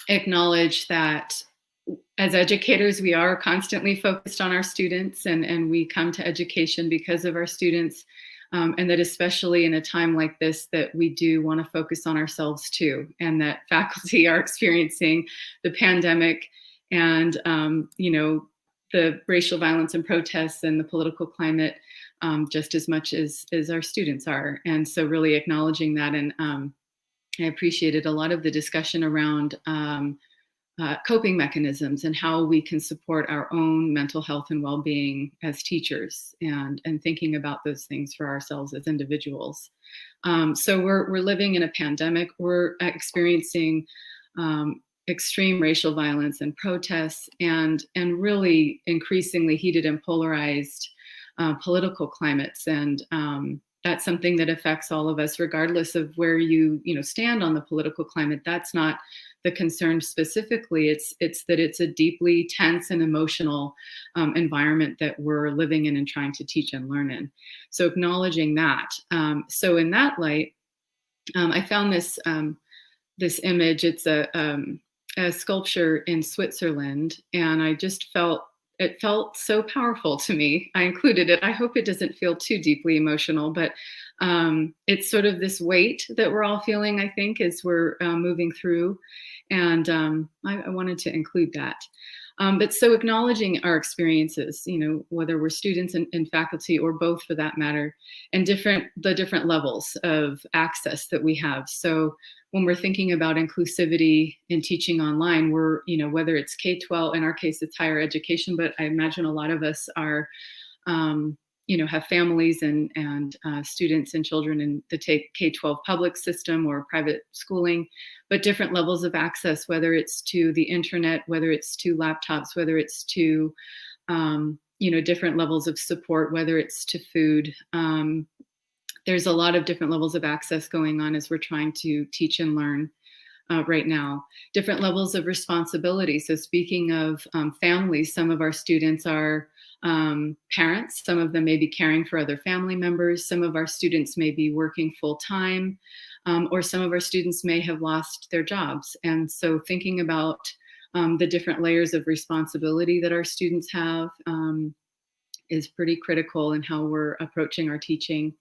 acknowledge that as educators, we are constantly focused on our students, and we come to education because of our students, and that especially in a time like this, that we do want to focus on ourselves too, and that faculty are experiencing the pandemic and the racial violence and protests and the political climate just as much as our students are. And so really acknowledging that, and I appreciated a lot of the discussion around coping mechanisms and how we can support our own mental health and well-being as teachers, and thinking about those things for ourselves as individuals. So we're living in a pandemic. We're experiencing extreme racial violence and protests, and really increasingly heated and polarized political climates. And that's something that affects all of us, regardless of where you stand on the political climate. That's not the concern specifically. It's that it's a deeply tense and emotional environment that we're living in and trying to teach and learn in. So acknowledging that. So in that light, I found this image. It's a sculpture in Switzerland, and I just felt so powerful to me. I included it. I hope it doesn't feel too deeply emotional, but it's sort of this weight that we're all feeling, I think, as we're moving through. And I wanted to include that. But so acknowledging our experiences, whether we're students and faculty or both for that matter, and the different levels of access that we have. So when we're thinking about inclusivity in teaching online, we're, whether it's K-12, in our case, it's higher education, but I imagine a lot of us are, have families and students and children in the K-12 public system or private schooling, but different levels of access, whether it's to the internet, whether it's to laptops, whether it's to, different levels of support, whether it's to food. There's a lot of different levels of access going on as we're trying to teach and learn right now. Different levels of responsibility. So speaking of families, some of our students are parents. Some of them may be caring for other family members. Some of our students may be working full time, or some of our students may have lost their jobs. And so thinking about the different layers of responsibility that our students have is pretty critical in how we're approaching our teaching.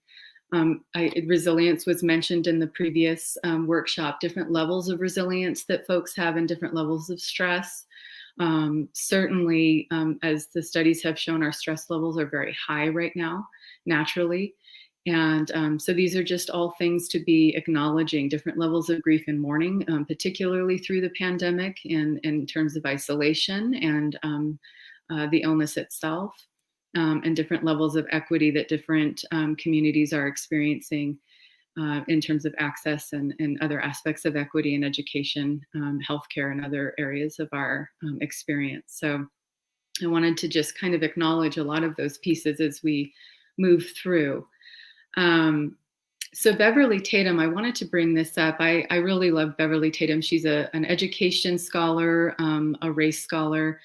Resilience was mentioned in the previous workshop, different levels of resilience that folks have and different levels of stress. Certainly, as the studies have shown, our stress levels are very high right now, naturally. And so these are just all things to be acknowledging, different levels of grief and mourning, particularly through the pandemic and in terms of isolation and the illness itself. And different levels of equity that different communities are experiencing in terms of access and other aspects of equity in education, healthcare, and other areas of our experience. So I wanted to just kind of acknowledge a lot of those pieces as we move through. So Beverly Tatum, I wanted to bring this up. I really love Beverly Tatum. She's an education scholar, a race scholar.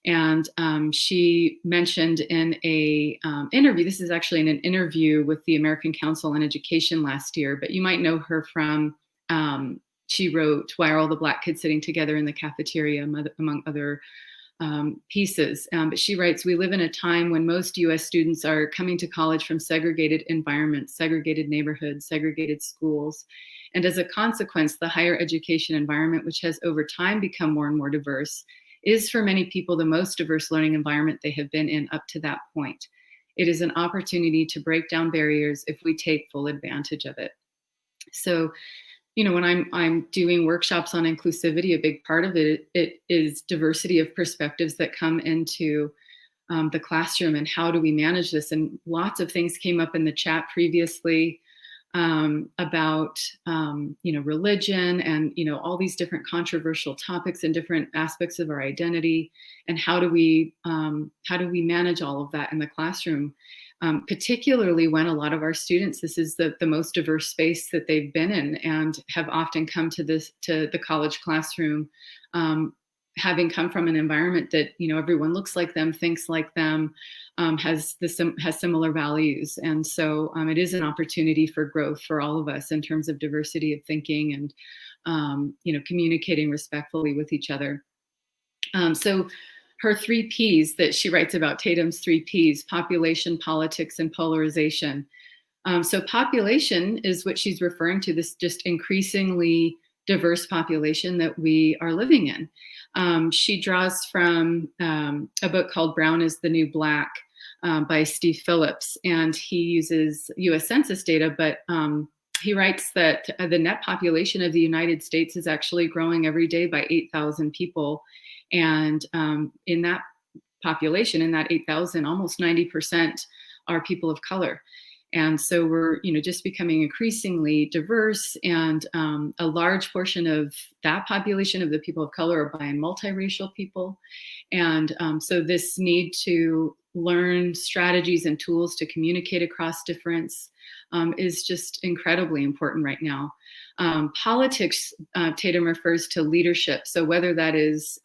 And she mentioned in a interview, this is actually in an interview with the American Council on Education last year, but you might know her from, she wrote, Why Are All the Black Kids Sitting Together in the Cafeteria, among other pieces. But she writes, we live in a time when most US students are coming to college from segregated environments, segregated neighborhoods, segregated schools. And as a consequence, the higher education environment, which has over time become more and more diverse, is for many people the most diverse learning environment they have been in up to that point. It is an opportunity to break down barriers if we take full advantage of it. So, you know, when I'm doing workshops on inclusivity, a big part of it is diversity of perspectives that come into the classroom, and how do we manage this? And lots of things came up in the chat previously about you know, religion and, you know, all these different controversial topics and different aspects of our identity, and how do we manage all of that in the classroom, particularly when a lot of our students, this is the most diverse space that they've been in, and have often come to the college classroom having come from an environment that, you know, everyone looks like them, thinks like them, has similar values. And so it is an opportunity for growth for all of us in terms of diversity of thinking and, you know, communicating respectfully with each other. So her 3 Ps that she writes about, Tatum's 3 Ps, population, politics, and polarization. So population is what she's referring to, this just increasingly diverse population that we are living in. She draws from a book called Brown is the New Black by Steve Phillips, and he uses US Census data, but he writes that the net population of the United States is actually growing every day by 8,000 people. And in that population, in that 8,000, almost 90% are people of color. And so we're, you know, just becoming increasingly diverse, and a large portion of that population of the people of color are bi and multiracial people. And so this need to learn strategies and tools to communicate across difference is just incredibly important right now. Politics, Tatum refers to leadership. So whether that is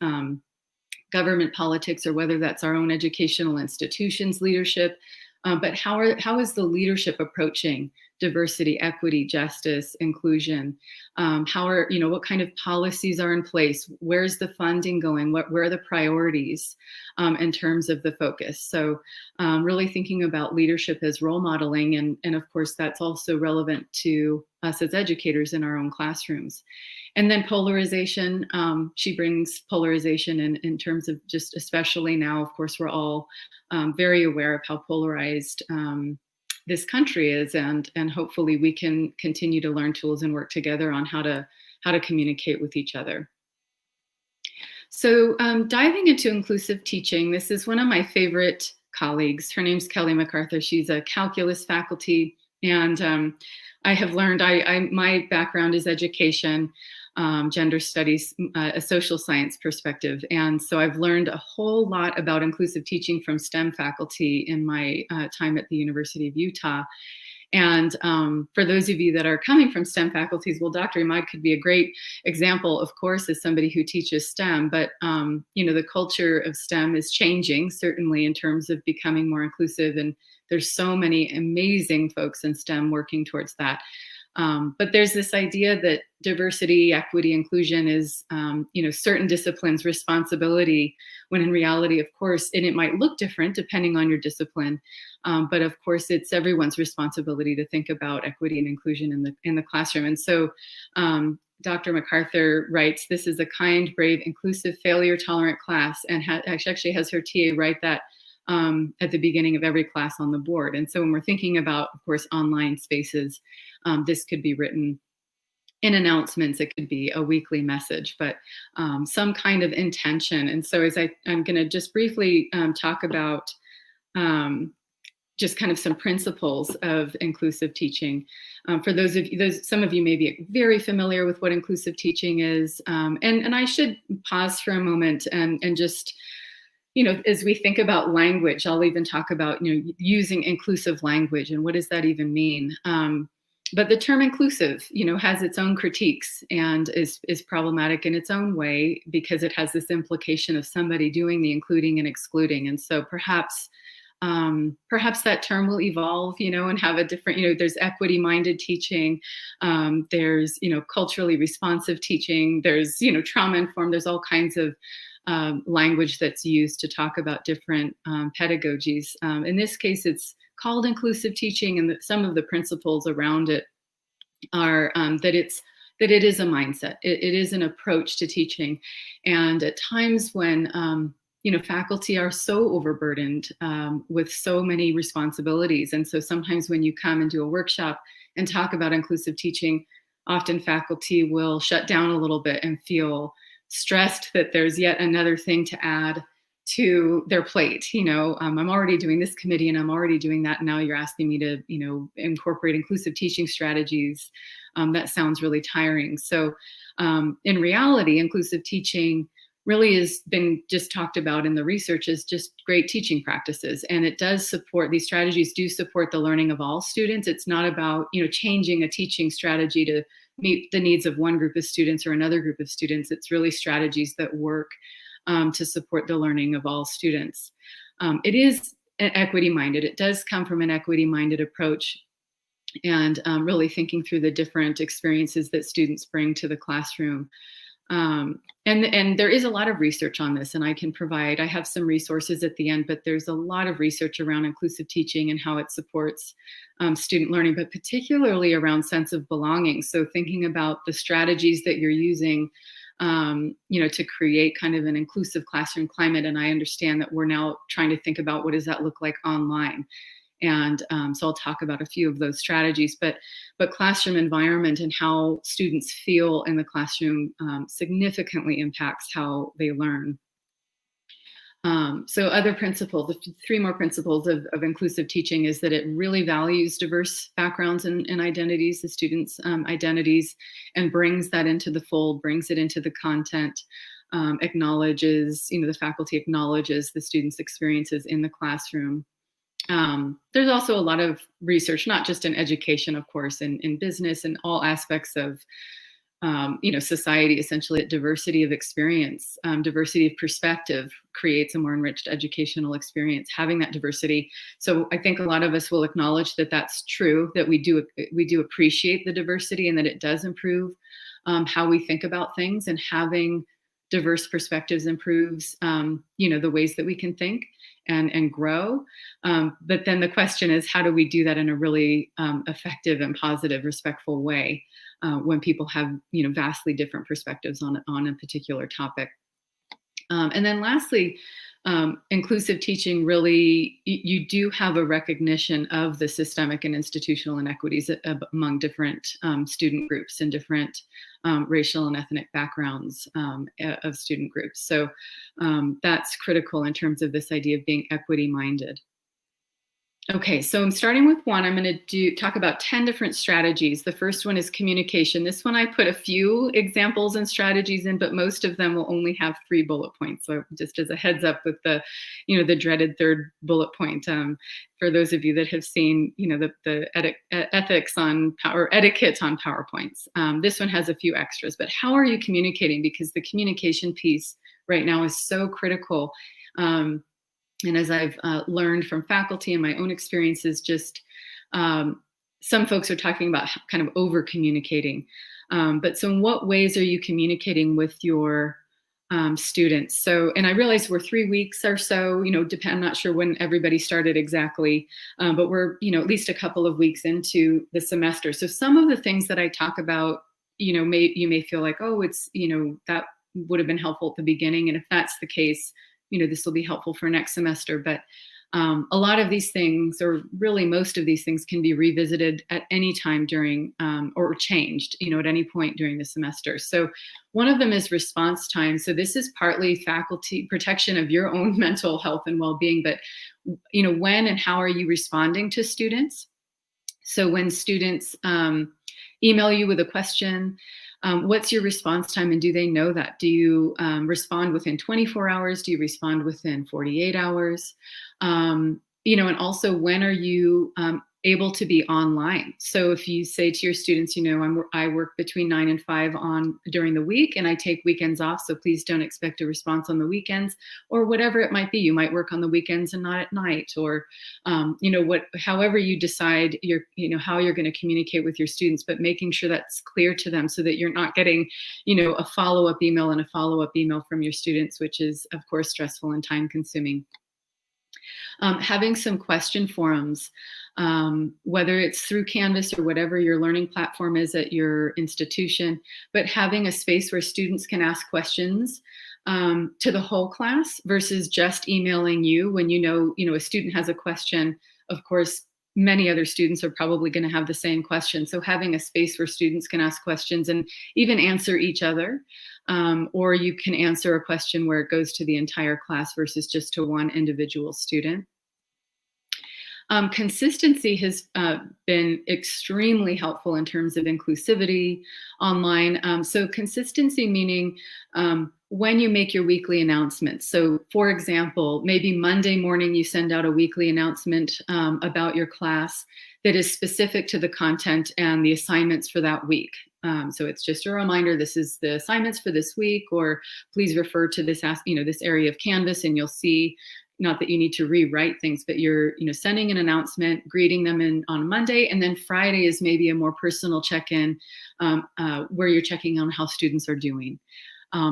government politics or whether that's our own educational institutions leadership, but how is the leadership approaching diversity, equity, justice, inclusion? What kind of policies are in place? Where's the funding going? Where are the priorities in terms of the focus? So really thinking about leadership as role modeling, and of course that's also relevant to us as educators in our own classrooms. And then polarization, she brings polarization in terms of just, especially now, of course, we're all very aware of how polarized this country is, and hopefully we can continue to learn tools and work together on how to communicate with each other. So diving into inclusive teaching, this is one of my favorite colleagues. Her name's Kelly MacArthur. She's a calculus faculty, and I have learned, my background is education, gender studies, a social science perspective. And so I've learned a whole lot about inclusive teaching from STEM faculty in my time at the University of Utah. And for those of you that are coming from STEM faculties, well, Dr. Imad could be a great example, of course, as somebody who teaches STEM, but the culture of STEM is changing, certainly in terms of becoming more inclusive. And there's so many amazing folks in STEM working towards that. But there's this idea that diversity, equity, inclusion is, certain disciplines' responsibility, when in reality, of course, and it might look different depending on your discipline, but of course, it's everyone's responsibility to think about equity and inclusion in the classroom. And so Dr. MacArthur writes, this is a kind, brave, inclusive, failure-tolerant class, and actually has her TA write that at the beginning of every class on the board. And so when we're thinking about, of course, online spaces, this could be written in announcements, it could be a weekly message, but some kind of intention. And so as I'm going to just briefly talk about just kind of some principles of inclusive teaching. For those of you, some of you may be very familiar with what inclusive teaching is. And I should pause for a moment and just, as we think about language, I'll even talk about, using inclusive language and what does that even mean? But the term inclusive, has its own critiques and is problematic in its own way, because it has this implication of somebody doing the including and excluding. And so perhaps that term will evolve, and have a different, there's equity-minded teaching, there's, culturally responsive teaching, there's, trauma-informed, there's all kinds of language that's used to talk about different pedagogies. In this case, it's called inclusive teaching, and some of the principles around it are that it is a mindset. It is an approach to teaching. And at times when faculty are so overburdened with so many responsibilities, and so sometimes when you come and do a workshop and talk about inclusive teaching, often faculty will shut down a little bit and feel stressed that there's yet another thing to add to their plate. I'm already doing this committee and I'm already doing that. And now you're asking me to, incorporate inclusive teaching strategies. That sounds really tiring. So in reality, inclusive teaching really has been just talked about in the research as just great teaching practices. And it does support, these strategies do support the learning of all students. It's not about, changing a teaching strategy to meet the needs of one group of students or another group of students. It's really strategies that work to support the learning of all students. It is equity-minded. It does come from an equity-minded approach, and really thinking through the different experiences that students bring to the classroom. And there is a lot of research on this, and I have some resources at the end, but there's a lot of research around inclusive teaching and how it supports student learning, but particularly around sense of belonging. So thinking about the strategies that you're using to create kind of an inclusive classroom climate. And I understand that we're now trying to think about what does that look like online. And so I'll talk about a few of those strategies, but classroom environment and how students feel in the classroom significantly impacts how they learn. So other principles, the three more principles of inclusive teaching is that it really values diverse backgrounds and identities, the students' identities, and brings that into the fold, brings it into the content, acknowledges, the faculty acknowledges the students' experiences in the classroom. There's also a lot of research, not just in education, of course, in business and all aspects of society, essentially, at diversity of experience, diversity of perspective creates a more enriched educational experience, having that diversity. So I think a lot of us will acknowledge that that's true, that we do appreciate the diversity, and that it does improve how we think about things, and having diverse perspectives improves, the ways that we can think and grow. But then the question is, how do we do that in a really effective and positive, respectful way when people have, vastly different perspectives on a particular topic? And then lastly, inclusive teaching really, you do have a recognition of the systemic and institutional inequities among different student groups and different racial and ethnic backgrounds of student groups. So that's critical in terms of this idea of being equity-minded. Okay, so I'm starting with one. I'm going to talk about 10 different strategies. The first one is communication. This one I put a few examples and strategies in, but most of them will only have 3 bullet points. So just as a heads up with the, the dreaded 3rd bullet point, for those of you that have seen, the ethics on power, etiquette on PowerPoints. This one has a few extras, but how are you communicating? Because the communication piece right now is so critical. And as I've learned from faculty and my own experiences, just some folks are talking about kind of over communicating. But so in what ways are you communicating with your students? So, and I realize we're 3 weeks or so, I'm not sure when everybody started exactly, but we're, at least a couple of weeks into the semester. So some of the things that I talk about, you may feel like, oh, it's, that would have been helpful at the beginning. And if that's the case, this will be helpful for next semester. But a lot of these things, or really most of these things, can be revisited at any time during or changed, at any point during the semester. So one of them is response time. So this is partly faculty protection of your own mental health and well-being, but when and how are you responding to students? So when students email you with a question, what's your response time, and do they know that? Do you respond within 24 hours? Do you respond within 48 hours? And also, when are you able to be online. So if you say to your students, I work between 9 and 5 during the week, and I take weekends off, so please don't expect a response on the weekends, or whatever it might be. You might work on the weekends and not at night, or however you decide how you're going to communicate with your students, but making sure that's clear to them so that you're not getting, a follow-up email and a follow-up email from your students, which is of course stressful and time consuming. Having some question forums, whether it's through Canvas or whatever your learning platform is at your institution, but having a space where students can ask questions to the whole class versus just emailing you when a student has a question. Of course, many other students are probably going to have the same question. So having a space where students can ask questions and even answer each other, or you can answer a question where it goes to the entire class versus just to one individual student. Consistency has been extremely helpful in terms of inclusivity online. So consistency meaning when you make your weekly announcements. So for example, maybe Monday morning you send out a weekly announcement about your class that is specific to the content and the assignments for that week. So it's just a reminder, this is the assignments for this week, or please refer to this, this area of Canvas, and you'll see, not that you need to rewrite things, but you're, sending an announcement, greeting them on Monday, and then Friday is maybe a more personal check-in where you're checking on how students are doing.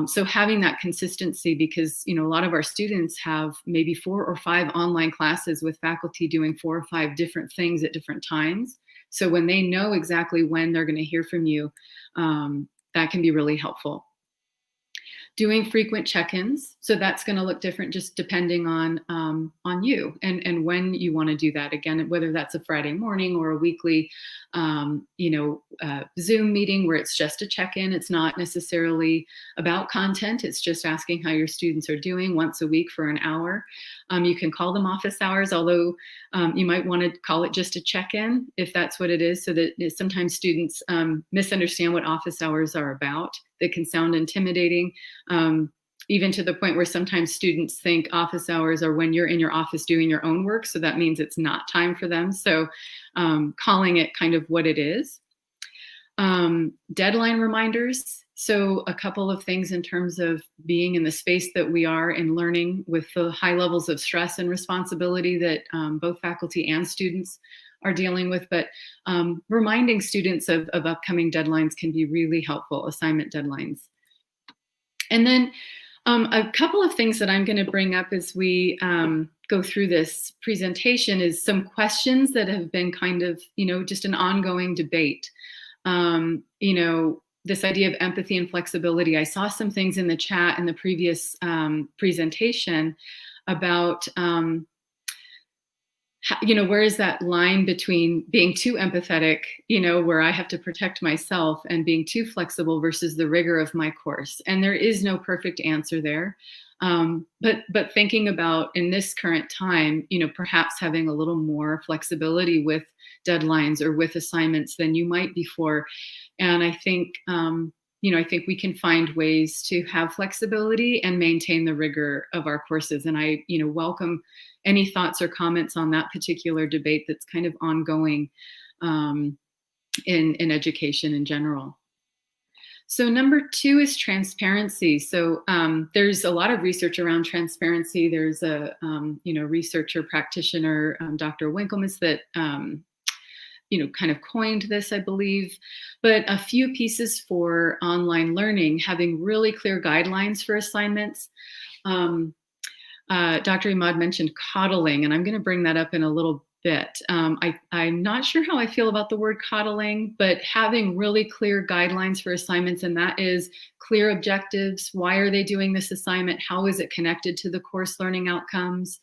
So having that consistency, because, a lot of our students have maybe 4 or 5 online classes with faculty doing 4 or 5 different things at different times. So when they know exactly when they're going to hear from you, that can be really helpful. Doing frequent check-ins, so that's going to look different just depending on you and when you want to do that. Again, whether that's a Friday morning or a weekly, Zoom meeting where it's just a check-in. It's not necessarily about content. It's just asking how your students are doing once a week for an hour. You can call them office hours, although you might want to call it just a check-in if that's what it is, so that sometimes students misunderstand what office hours are about. That can sound intimidating, even to the point where sometimes students think office hours are when you're in your office doing your own work. So that means it's not time for them. So calling it kind of what it is. Deadline reminders. So a couple of things in terms of being in the space that we are in learning with the high levels of stress and responsibility that both faculty and students are dealing with, but reminding students of upcoming deadlines can be really helpful, assignment deadlines. And then a couple of things that I'm going to bring up as we go through this presentation is some questions that have been kind of, just an ongoing debate. This idea of empathy and flexibility. I saw some things in the chat in the previous presentation about where is that line between being too empathetic, where I have to protect myself, and being too flexible versus the rigor of my course. And there is no perfect answer there. But thinking about in this current time, perhaps having a little more flexibility with deadlines or with assignments than you might before. And I think, I think we can find ways to have flexibility and maintain the rigor of our courses. And I, welcome any thoughts or comments on that particular debate that's kind of ongoing in education in general. So number 2 is transparency. So there's a lot of research around transparency. There's a researcher practitioner, Dr. Winklemas, that kind of coined this, I believe. But a few pieces for online learning, having really clear guidelines for assignments. Dr. Imad mentioned coddling, and I'm going to bring that up in a little bit. I'm not sure how I feel about the word coddling, but having really clear guidelines for assignments, and that is clear objectives. Why are they doing this assignment? How is it connected to the course learning outcomes?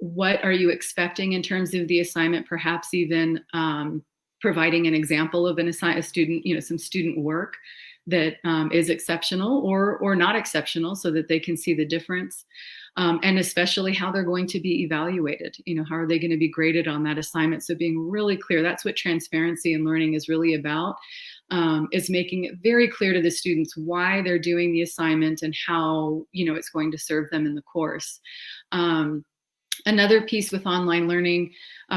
What are you expecting in terms of the assignment? Perhaps even providing an example of a student, some student work that is exceptional or not exceptional, so that they can see the difference. And especially how they're going to be evaluated. How are they going to be graded on that assignment? So being really clear, that's what transparency in learning is really about, is making it very clear to the students why they're doing the assignment and how, it's going to serve them in the course. Another piece with online learning,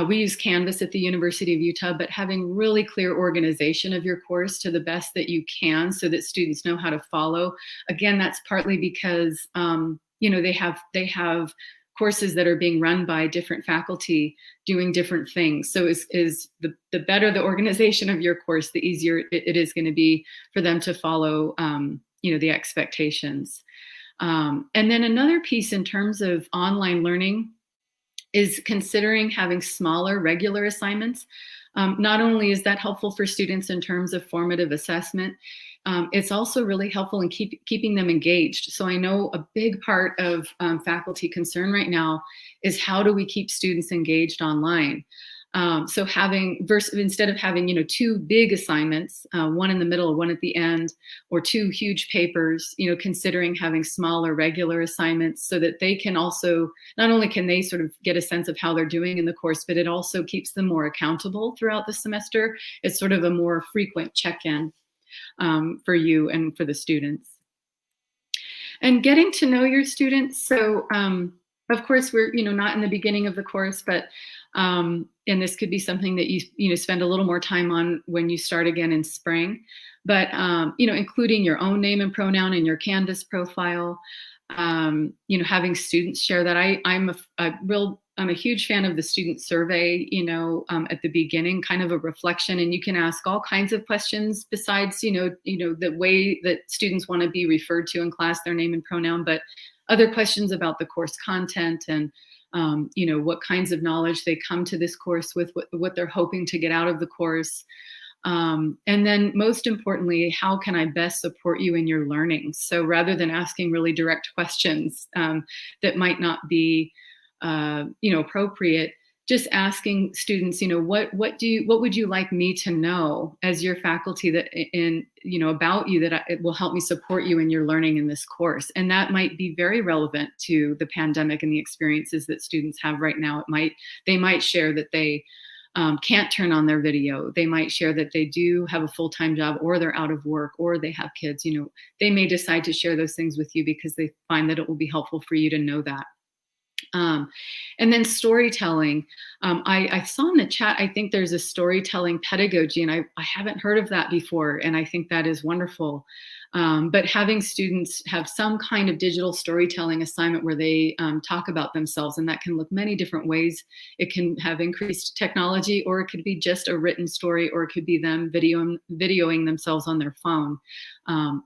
we use Canvas at the University of Utah, but having really clear organization of your course to the best that you can so that students know how to follow. Again, that's partly because they have courses that are being run by different faculty doing different things. So the better the organization of your course, the easier it is going to be for them to follow the expectations. And then another piece in terms of online learning is considering having smaller regular assignments. Not only is that helpful for students in terms of formative assessment, it's also really helpful in keeping them engaged. So I know a big part of faculty concern right now is how do we keep students engaged online? So instead of having, 2 big assignments, one in the middle, one at the end, or 2 huge papers, considering having smaller regular assignments so that they can also, not only can they sort of get a sense of how they're doing in the course, but it also keeps them more accountable throughout the semester. It's sort of a more frequent check-in for you and for the students. And getting to know your students. So of course, we're not in the beginning of the course, but and this could be something that you spend a little more time on when you start again in spring. But including your own name and pronoun in your Canvas profile, having students share that. I'm a huge fan of the student survey, at the beginning, kind of a reflection, and you can ask all kinds of questions besides, the way that students want to be referred to in class, their name and pronoun, but other questions about the course content and, what kinds of knowledge they come to this course with, what they're hoping to get out of the course. And then most importantly, how can I best support you in your learning? So rather than asking really direct questions that might not be appropriate, just asking students, what would you like me to know as your faculty about you that it will help me support you in your learning in this course? And that might be very relevant to the pandemic and the experiences that students have right now. They might share that they can't turn on their video. They might share that they do have a full-time job, or they're out of work, or they have kids. They may decide to share those things with you because they find that it will be helpful for you to know that. And then storytelling. I saw in the chat, I think there's a storytelling pedagogy, and I haven't heard of that before, and I think that is wonderful. But having students have some kind of digital storytelling assignment where they talk about themselves, and that can look many different ways. It can have increased technology, or it could be just a written story, or it could be them videoing themselves on their phone.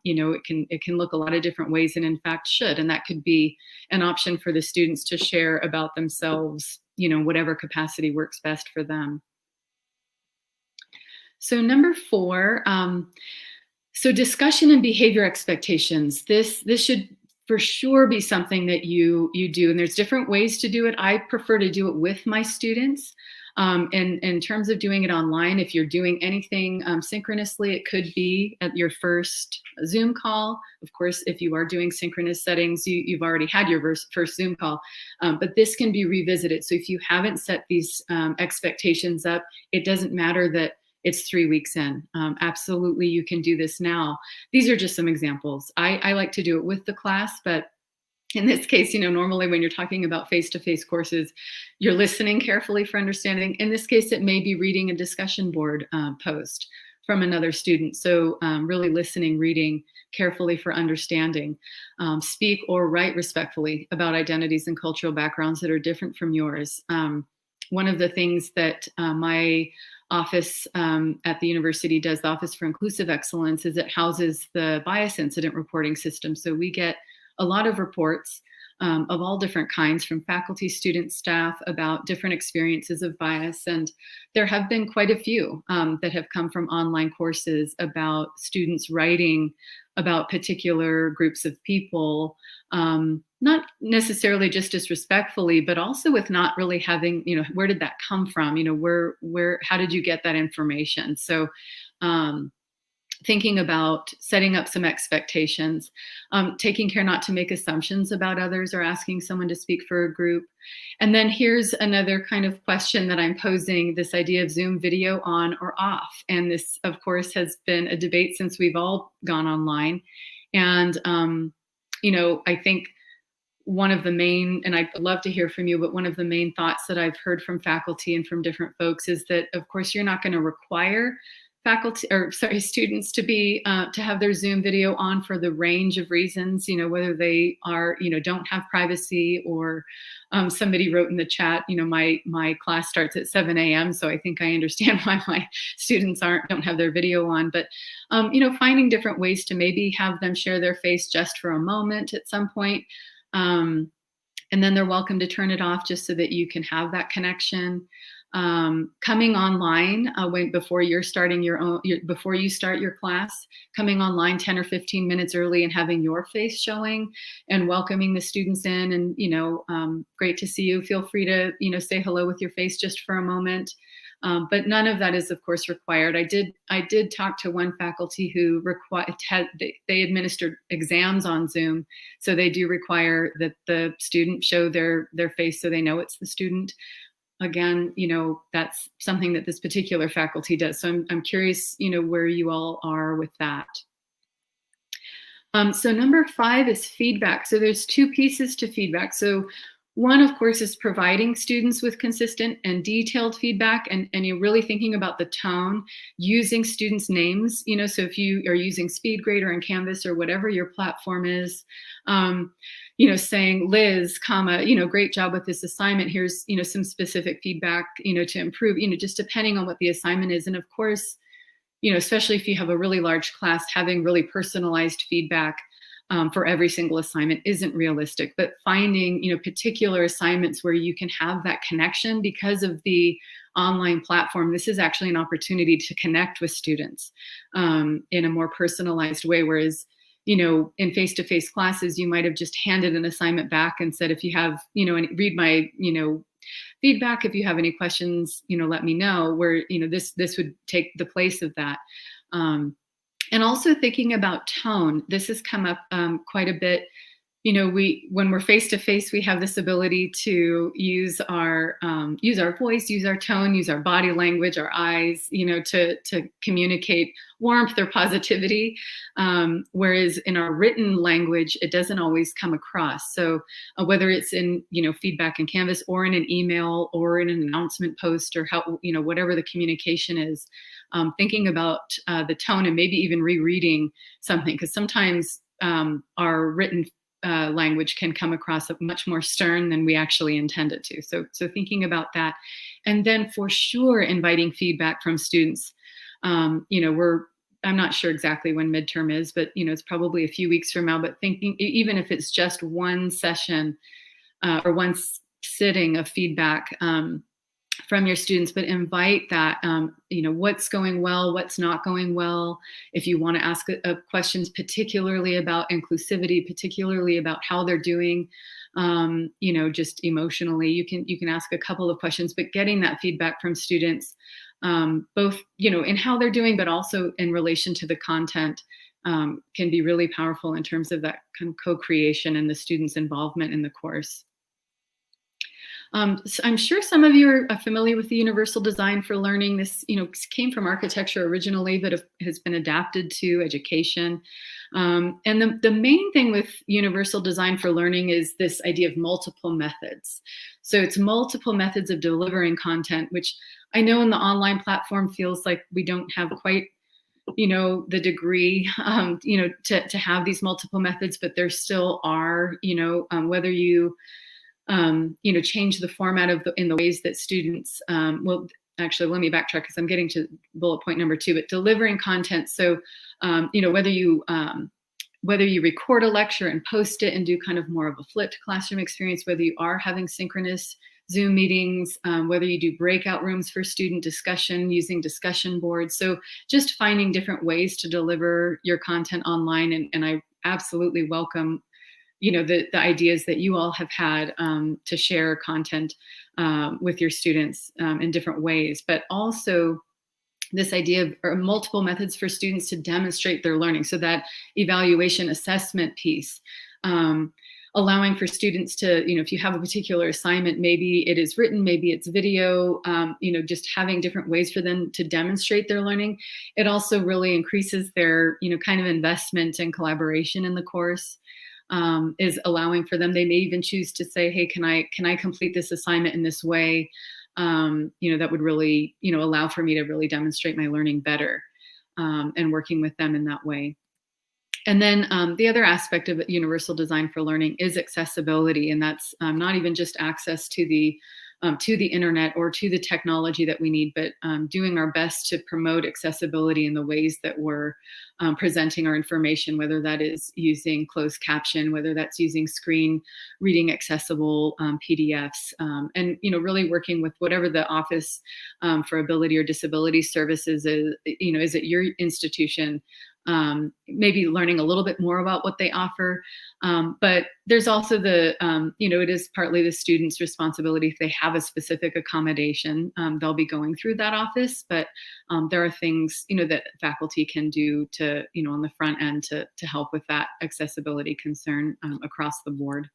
It can look a lot of different ways, and in fact should, and that could be an option for the students to share about themselves, whatever capacity works best for them. So number 4, so discussion and behavior expectations. This should for sure be something that you do, and there's different ways to do it. I prefer to do it with my students. And in terms of doing it online, if you're doing anything synchronously, it could be at your first Zoom call. Of course, if you are doing synchronous settings, you've already had your first Zoom call, but this can be revisited. So if you haven't set these expectations up, it doesn't matter that it's 3 weeks in. Absolutely, you can do this now. These are just some examples. I like to do it with the class, but in this case, normally when you're talking about face-to-face courses, you're listening carefully for understanding. In this case, it may be reading a discussion board post from another student. So really listening, reading carefully for understanding. Speak or write respectfully about identities and cultural backgrounds that are different from yours. One of the things that my office at the university does, the Office for Inclusive Excellence, is it houses the bias incident reporting system. So we get a lot of reports of all different kinds from faculty, students, staff about different experiences of bias. And there have been quite a few that have come from online courses about students writing about particular groups of people, not necessarily just disrespectfully, but also with not really having, where did that come from? How did you get that information? So thinking about setting up some expectations, taking care not to make assumptions about others or asking someone to speak for a group. And then here's another kind of question that I'm posing, this idea of Zoom video on or off. And this, of course, has been a debate since we've all gone online. And, I think one of the main, and I'd love to hear from you, but one of the main thoughts that I've heard from faculty and from different folks is that, of course, you're not going to require students to have their Zoom video on for the range of reasons, whether they are, don't have privacy, or somebody wrote in the chat, my class starts at 7 a.m. So I think I understand why my students don't have their video on, but, finding different ways to maybe have them share their face just for a moment at some point. And then they're welcome to turn it off just so that you can have that connection. Coming online before you start your class, coming online 10 or 15 minutes early and having your face showing and welcoming the students in, and great to see you. Feel free to say hello with your face just for a moment. But none of that is, of course, required. I did talk to one faculty who they administered exams on Zoom, so they do require that the student show their face so they know it's the student. Again, that's something that this particular faculty does. So I'm curious, where you all are with that. So number 5 is feedback. So there's 2 pieces to feedback. So one, of course, is providing students with consistent and detailed feedback, and you're really thinking about the tone, using students' names, so if you are using SpeedGrade or in Canvas or whatever your platform is, saying Liz, great job with this assignment. Here's, some specific feedback, to improve, just depending on what the assignment is. And of course, especially if you have a really large class, having really personalized feedback for every single assignment isn't realistic, but finding, particular assignments where you can have that connection because of the online platform. This is actually an opportunity to connect with students in a more personalized way. Whereas, in face-to-face classes, you might have just handed an assignment back and said, if you have, read my, feedback. If you have any questions, let me know. Where, this would take the place of that. And also thinking about tone. This has come up quite a bit. When we're face to face, we have this ability to use our voice, use our tone, use our body language, our eyes, to communicate warmth or positivity. Whereas in our written language, it doesn't always come across. So whether it's in feedback in Canvas or in an email or in an announcement post or whatever the communication is, thinking about the tone and maybe even rereading something, because sometimes our written language can come across much more stern than we actually intended to. So thinking about that, and then for sure inviting feedback from students. I'm not sure exactly when midterm is, but it's probably a few weeks from now. But thinking, even if it's just one session or one sitting of feedback from your students, but invite that, what's going well, what's not going well. If you want to ask questions, particularly about inclusivity, particularly about how they're doing, just emotionally, you can ask a couple of questions, but getting that feedback from students, both, in how they're doing, but also in relation to the content, can be really powerful in terms of that kind of co-creation and the students' involvement in the course. So I'm sure some of you are familiar with the Universal Design for Learning. This, came from architecture originally, but has been adapted to education. And the main thing with Universal Design for Learning is this idea of multiple methods. So it's multiple methods of delivering content, which I know in the online platform feels like we don't have quite, the degree, to have these multiple methods, but there still are, whether you change the format in the ways that students, actually, let me backtrack because I'm getting to bullet point number 2, but delivering content. So, whether you record a lecture and post it and do kind of more of a flipped classroom experience, whether you are having synchronous Zoom meetings, whether you do breakout rooms for student discussion using discussion boards. So just finding different ways to deliver your content online. And I absolutely welcome the ideas that you all have had to share content with your students in different ways, but also this idea of multiple methods for students to demonstrate their learning. So that evaluation assessment piece, allowing for students to, if you have a particular assignment, maybe it is written, maybe it's video, just having different ways for them to demonstrate their learning. It also really increases their, kind of investment and collaboration in the course. is allowing for them. They may even choose to say, hey, can I complete this assignment in this way? That would really, allow for me to really demonstrate my learning better, and working with them in that way. And then the other aspect of universal design for learning is accessibility. And that's not even just access to the internet or to the technology that we need, but doing our best to promote accessibility in the ways that we're presenting our information, whether that is using closed caption, whether that's using screen reading accessible PDFs, and really working with whatever the Office for Ability or Disability Services is at your institution. Maybe learning a little bit more about what they offer. But there's also it is partly the student's responsibility. If they have a specific accommodation, they'll be going through that office, but there are things, that faculty can do to, on the front end to help with that accessibility concern across the board.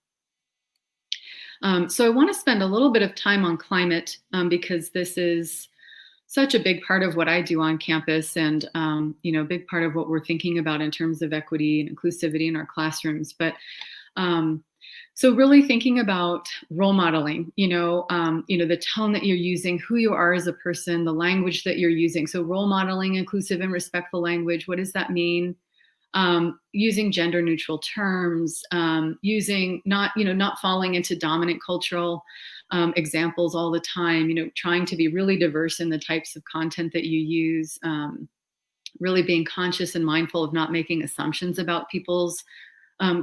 So I want to spend a little bit of time on climate because this is such a big part of what I do on campus, and a big part of what we're thinking about in terms of equity and inclusivity in our classrooms. But so really thinking about role modeling, the tone that you're using, who you are as a person, the language that you're using. So role modeling inclusive and respectful language. What does that mean? Using gender neutral terms, using not falling into dominant cultural examples all the time, trying to be really diverse in the types of content that you use, really being conscious and mindful of not making assumptions about people's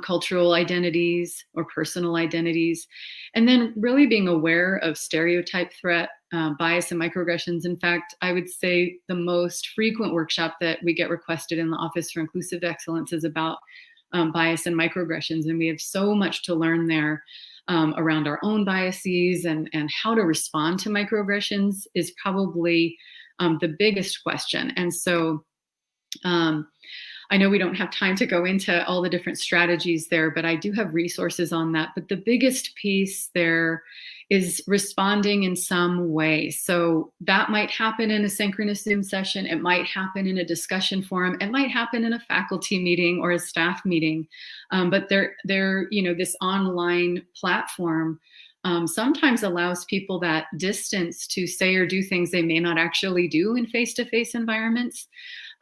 cultural identities or personal identities, and then really being aware of stereotype threat, bias and microaggressions. In fact, I would say the most frequent workshop that we get requested in the Office for Inclusive Excellence is about bias and microaggressions, and we have so much to learn there. Around our own biases and how to respond to microaggressions is probably the biggest question. And so I know we don't have time to go into all the different strategies there, but I do have resources on that. But the biggest piece there is responding in some way. So that might happen in a synchronous Zoom session. It might happen in a discussion forum. It might happen in a faculty meeting or a staff meeting. But this online platform sometimes allows people that distance to say or do things they may not actually do in face-to-face environments.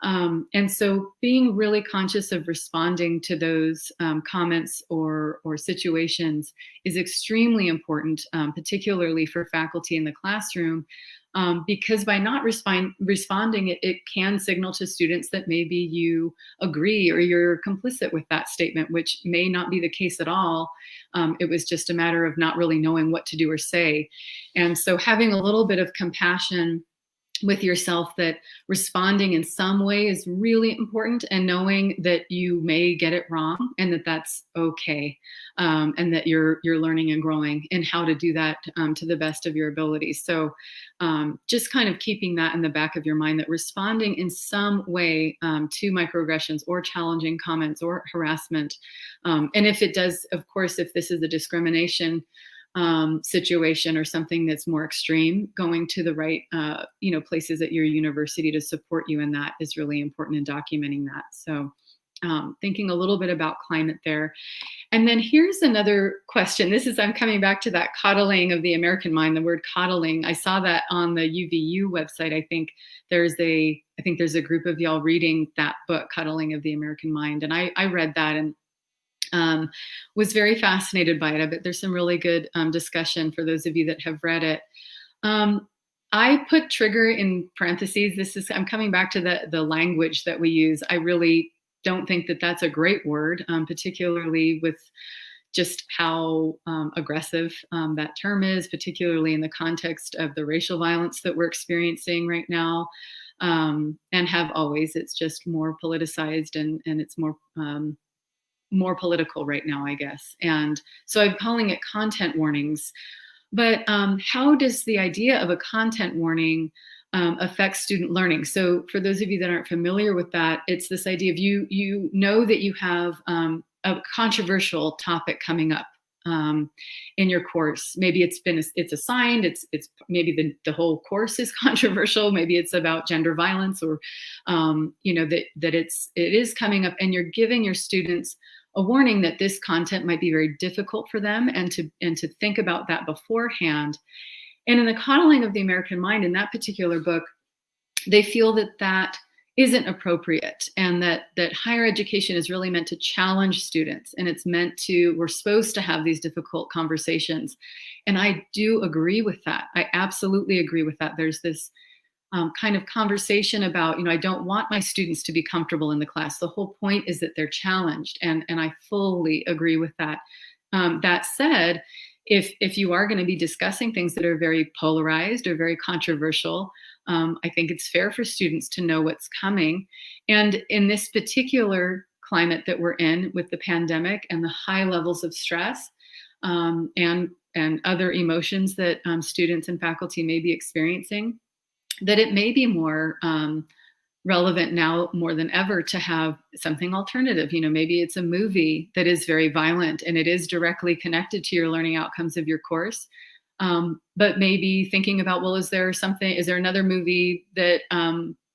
And so being really conscious of responding to those comments or situations is extremely important, particularly for faculty in the classroom, because by not responding, it can signal to students that maybe you agree or you're complicit with that statement, which may not be the case at all. It was just a matter of not really knowing what to do or say. And so having a little bit of compassion with yourself that responding in some way is really important, and knowing that you may get it wrong and that that's okay, and that you're learning and growing in how to do that to the best of your abilities. So just kind of keeping that in the back of your mind, that responding in some way to microaggressions or challenging comments or harassment, and if it does, of course, if this is a discrimination situation or something that's more extreme, going to the right, places at your university to support you in that is really important in documenting that. So thinking a little bit about climate there. And then here's another question. I'm coming back to that coddling of the American mind, the word coddling. I saw that on the UVU website. I think there's a group of y'all reading that book, Coddling of the American Mind. And I read that and was very fascinated by it. I bet there's some really good discussion for those of you that have read it. I put trigger in parentheses. I'm coming back to the language that we use. I really don't think that that's a great word, particularly with just how aggressive that term is, particularly in the context of the racial violence that we're experiencing right now, and have always. It's just more politicized and it's more political right now, I guess. And so I'm calling it content warnings. But how does the idea of a content warning affect student learning? So for those of you that aren't familiar with that, it's this idea of you know that you have a controversial topic coming up in your course. Maybe it's assigned, it's maybe the whole course is controversial. Maybe it's about gender violence, or that it is coming up, and you're giving your students a warning that this content might be very difficult for them, and to think about that beforehand. And in the Coddling of the American Mind, in that particular book, they feel that that isn't appropriate, and that higher education is really meant to challenge students, and it's meant to, we're supposed to have these difficult conversations. And I do agree with that. I absolutely agree with that. There's this kind of conversation about, I don't want my students to be comfortable in the class. The whole point is that they're challenged, and I fully agree with that. That said, if you are going to be discussing things that are very polarized or very controversial, I think it's fair for students to know what's coming. And in this particular climate that we're in with the pandemic and the high levels of stress and other emotions that students and faculty may be experiencing, that it may be more relevant now more than ever to have something alternative. Maybe it's a movie that is very violent and it is directly connected to your learning outcomes of your course. But maybe thinking about, well, is there another movie that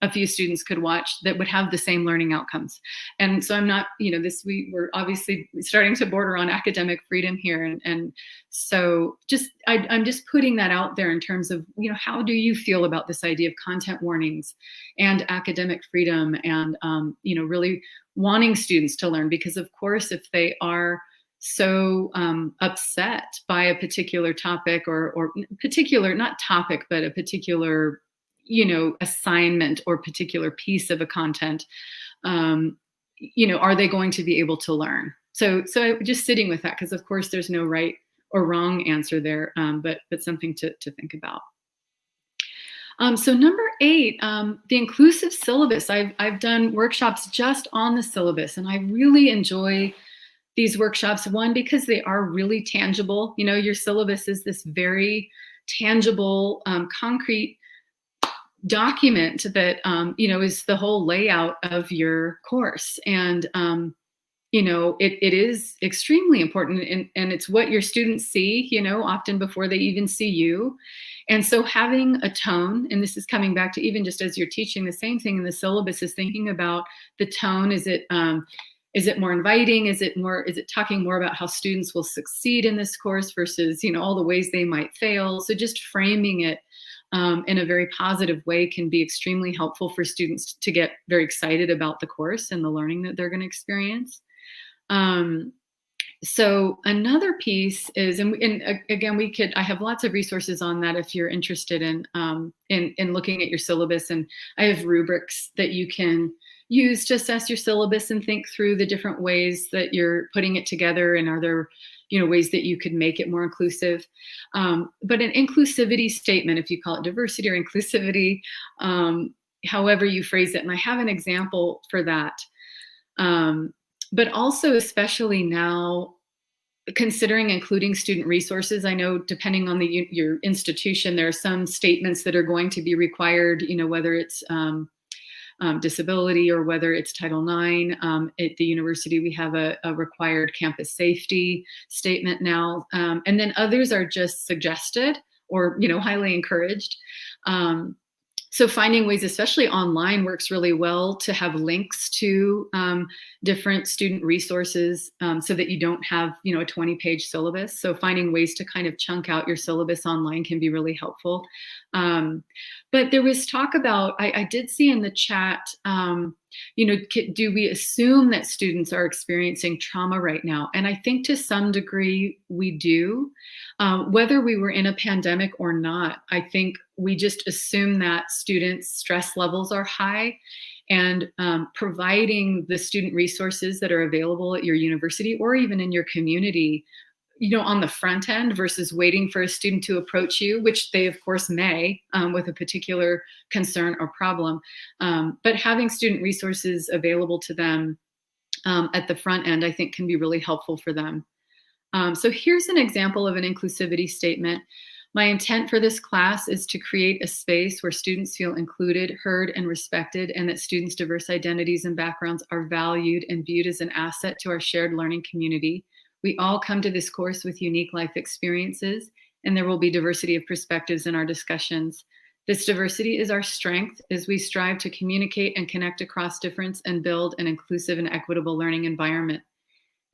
a few students could watch that would have the same learning outcomes? And so I'm not, we're obviously starting to border on academic freedom here. And so I'm just putting that out there in terms of, how do you feel about this idea of content warnings and academic freedom and, really wanting students to learn? Because of course, if they are so upset by a particular topic or particular, not topic, but a particular, assignment or particular piece of a content, are they going to be able to learn? So just sitting with that, because of course there's no right or wrong answer there, but something to think about. So number 8, the inclusive syllabus. I've done workshops just on the syllabus, and I really enjoy these workshops. One, because they are really tangible. Your syllabus is this very tangible, concrete document that, is the whole layout of your course. And, it is extremely important, and it's what your students see, often before they even see you. And so having a tone, and this is coming back to even just as you're teaching, the same thing in the syllabus is thinking about the tone. Is it more inviting? Is it talking more about how students will succeed in this course versus, all the ways they might fail? So just framing it in a very positive way can be extremely helpful for students to get very excited about the course and the learning that they're going to experience. So another piece is, and again, I have lots of resources on that if you're interested in looking at your syllabus, and I have rubrics that you can use to assess your syllabus and think through the different ways that you're putting it together, and are there ways that you could make it more inclusive. But an inclusivity statement, if you call it diversity or inclusivity, however you phrase it, and I have an example for that. But also, especially now, considering including student resources. I know depending on your institution, there are some statements that are going to be required, whether it's disability or whether it's Title IX. At the university, we have a required campus safety statement now. And then others are just suggested or, highly encouraged. So finding ways, especially online, works really well to have links to different student resources so that you don't have, a 20-page syllabus. So finding ways to kind of chunk out your syllabus online can be really helpful. But there was talk about, I did see in the chat, do we assume that students are experiencing trauma right now? And I think to some degree we do. Whether we were in a pandemic or not, I think we just assume that students' stress levels are high, and providing the student resources that are available at your university or even in your community, on the front end versus waiting for a student to approach you, which they of course may with a particular concern or problem. But having student resources available to them at the front end, I think can be really helpful for them. So here's an example of an inclusivity statement. My intent for this class is to create a space where students feel included, heard, and respected, and that students' diverse identities and backgrounds are valued and viewed as an asset to our shared learning community. We all come to this course with unique life experiences, and there will be diversity of perspectives in our discussions. This diversity is our strength as we strive to communicate and connect across difference and build an inclusive and equitable learning environment.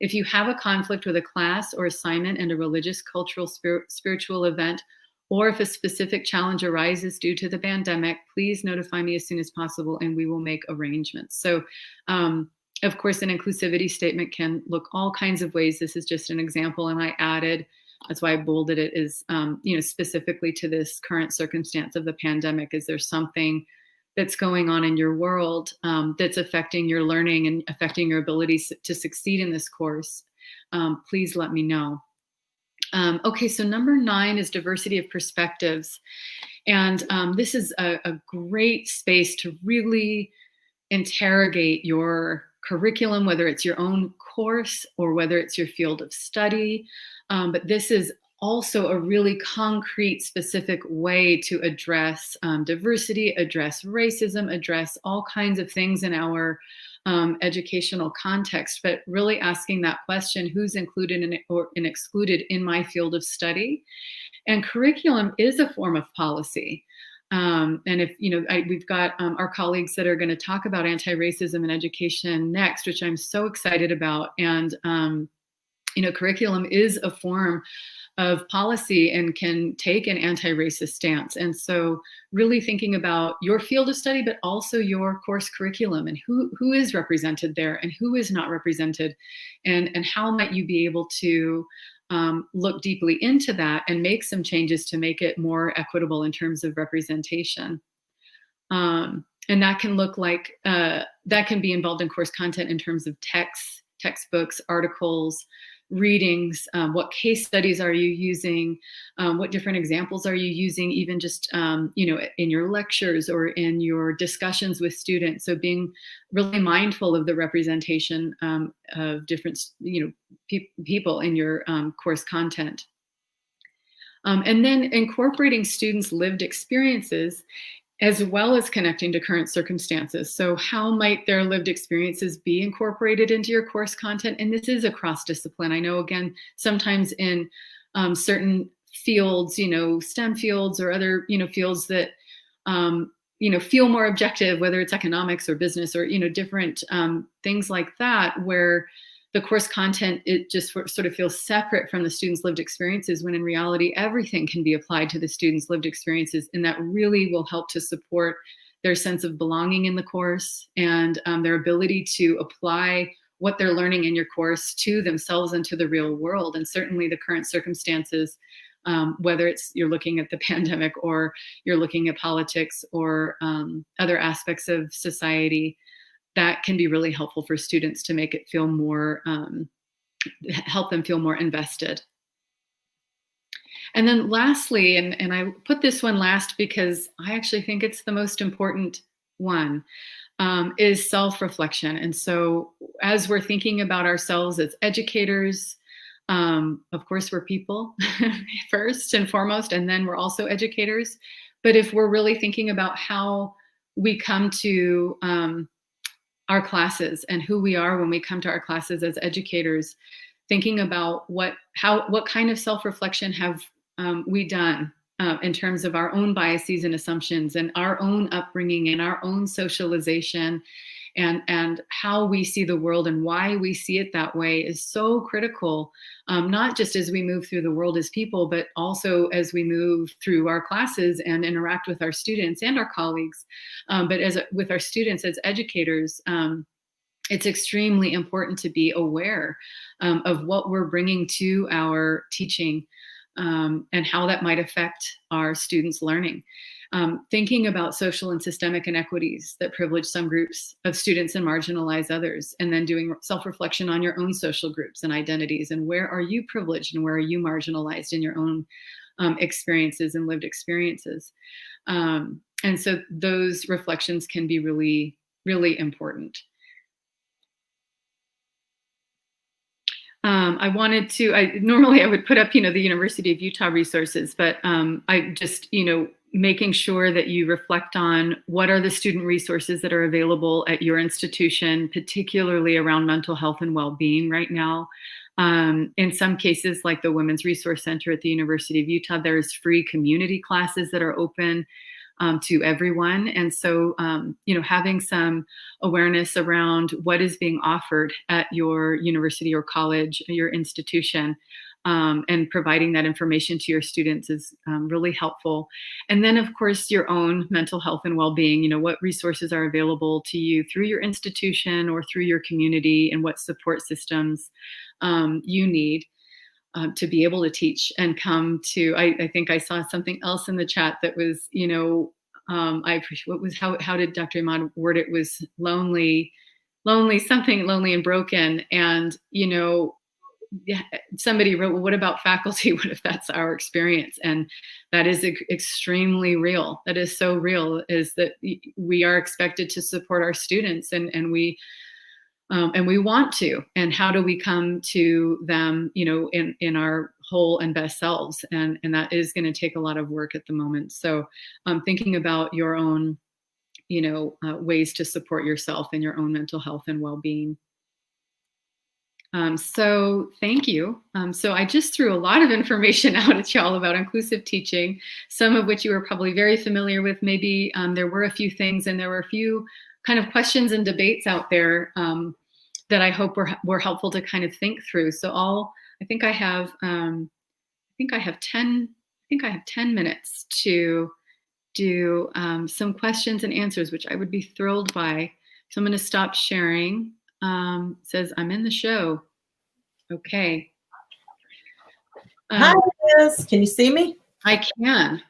If you have a conflict with a class or assignment and a religious, cultural, spiritual event, or if a specific challenge arises due to the pandemic, please notify me as soon as possible and we will make arrangements. So, of course, an inclusivity statement can look all kinds of ways. This is just an example, and I added, that's why I bolded it, is specifically to this current circumstance of the pandemic. Is there something that's going on in your world that's affecting your learning and affecting your ability to succeed in this course? Please let me know. Okay, so number 9 is diversity of perspectives. And this is a great space to really interrogate your curriculum, whether it's your own course or whether it's your field of study. But this is also a really concrete, specific way to address diversity, address racism, address all kinds of things in our educational context, but really asking that question, who's included and excluded in my field of study? And curriculum is a form of policy. And if, we've got our colleagues that are going to talk about anti-racism in education next, which I'm so excited about. And, curriculum is a form of policy and can take an anti-racist stance. And so really thinking about your field of study, but also your course curriculum and who is represented there and who is not represented, and how might you be able to look deeply into that and make some changes to make it more equitable in terms of representation. And that can look like, that can be involved in course content in terms of texts, textbooks, articles, readings, what case studies are you using, what different examples are you using, even just, in your lectures or in your discussions with students. So being really mindful of the representation of different, people in your course content. And then incorporating students' lived experiences as well as connecting to current circumstances. So how might their lived experiences be incorporated into your course content? And this is across discipline. I know, again, sometimes in certain fields, STEM fields or other, fields that, feel more objective, whether it's economics or business or, different things like that, where the course content, it just sort of feels separate from the students' lived experiences, when in reality, everything can be applied to the students' lived experiences. And that really will help to support their sense of belonging in the course and their ability to apply what they're learning in your course to themselves and to the real world. And certainly the current circumstances, whether it's you're looking at the pandemic or you're looking at politics or other aspects of society, that can be really helpful for students to make it feel more, help them feel more invested. And then lastly, and I put this one last because I actually think it's the most important one, is self-reflection. And so as we're thinking about ourselves as educators, of course, we're people first and foremost, and then we're also educators. But if we're really thinking about how we come to our classes and who we are when we come to our classes as educators, thinking about what kind of self-reflection have we done in terms of our own biases and assumptions and our own upbringing and our own socialization, and how we see the world and why we see it that way is so critical, not just as we move through the world as people, but also as we move through our classes and interact with our students and our colleagues. But with our students as educators, it's extremely important to be aware of what we're bringing to our teaching and how that might affect our students' learning. Thinking about social and systemic inequities that privilege some groups of students and marginalize others, and then doing self-reflection on your own social groups and identities, and where are you privileged and where are you marginalized in your own experiences and lived experiences. And so those reflections can be really, really important. Normally I would put up, the University of Utah resources, but I just, making sure that you reflect on what are the student resources that are available at your institution, particularly around mental health and well-being right now. In some cases, like the Women's Resource Center at the University of Utah, there's free community classes that are open to everyone. And so, having some awareness around what is being offered at your university or college, your institution, and providing that information to your students is really helpful. And then, of course, your own mental health and well-being, what resources are available to you through your institution or through your community, and what support systems you need to be able to teach and come to. I think I saw something else in the chat that was, I appreciate what was, how did Dr. Imad word it? Was lonely and broken. And, somebody wrote, well, what about faculty? What if that's our experience? And that is extremely real. That is so real, is that we are expected to support our students, and we want to. And how do we come to them, in our whole and best selves? And that is going to take a lot of work at the moment. So thinking about your own, ways to support yourself and your own mental health and well-being. So thank you. So I just threw a lot of information out at y'all about inclusive teaching, some of which you are probably very familiar with. Maybe there were a few things, and there were a few kind of questions and debates out there that I hope were helpful to kind of think through. So I think I have 10 minutes to do some questions and answers, which I would be thrilled by. So I'm going to stop sharing. Says I'm in the show. Okay. Hi, Liz. Can you see me? I can.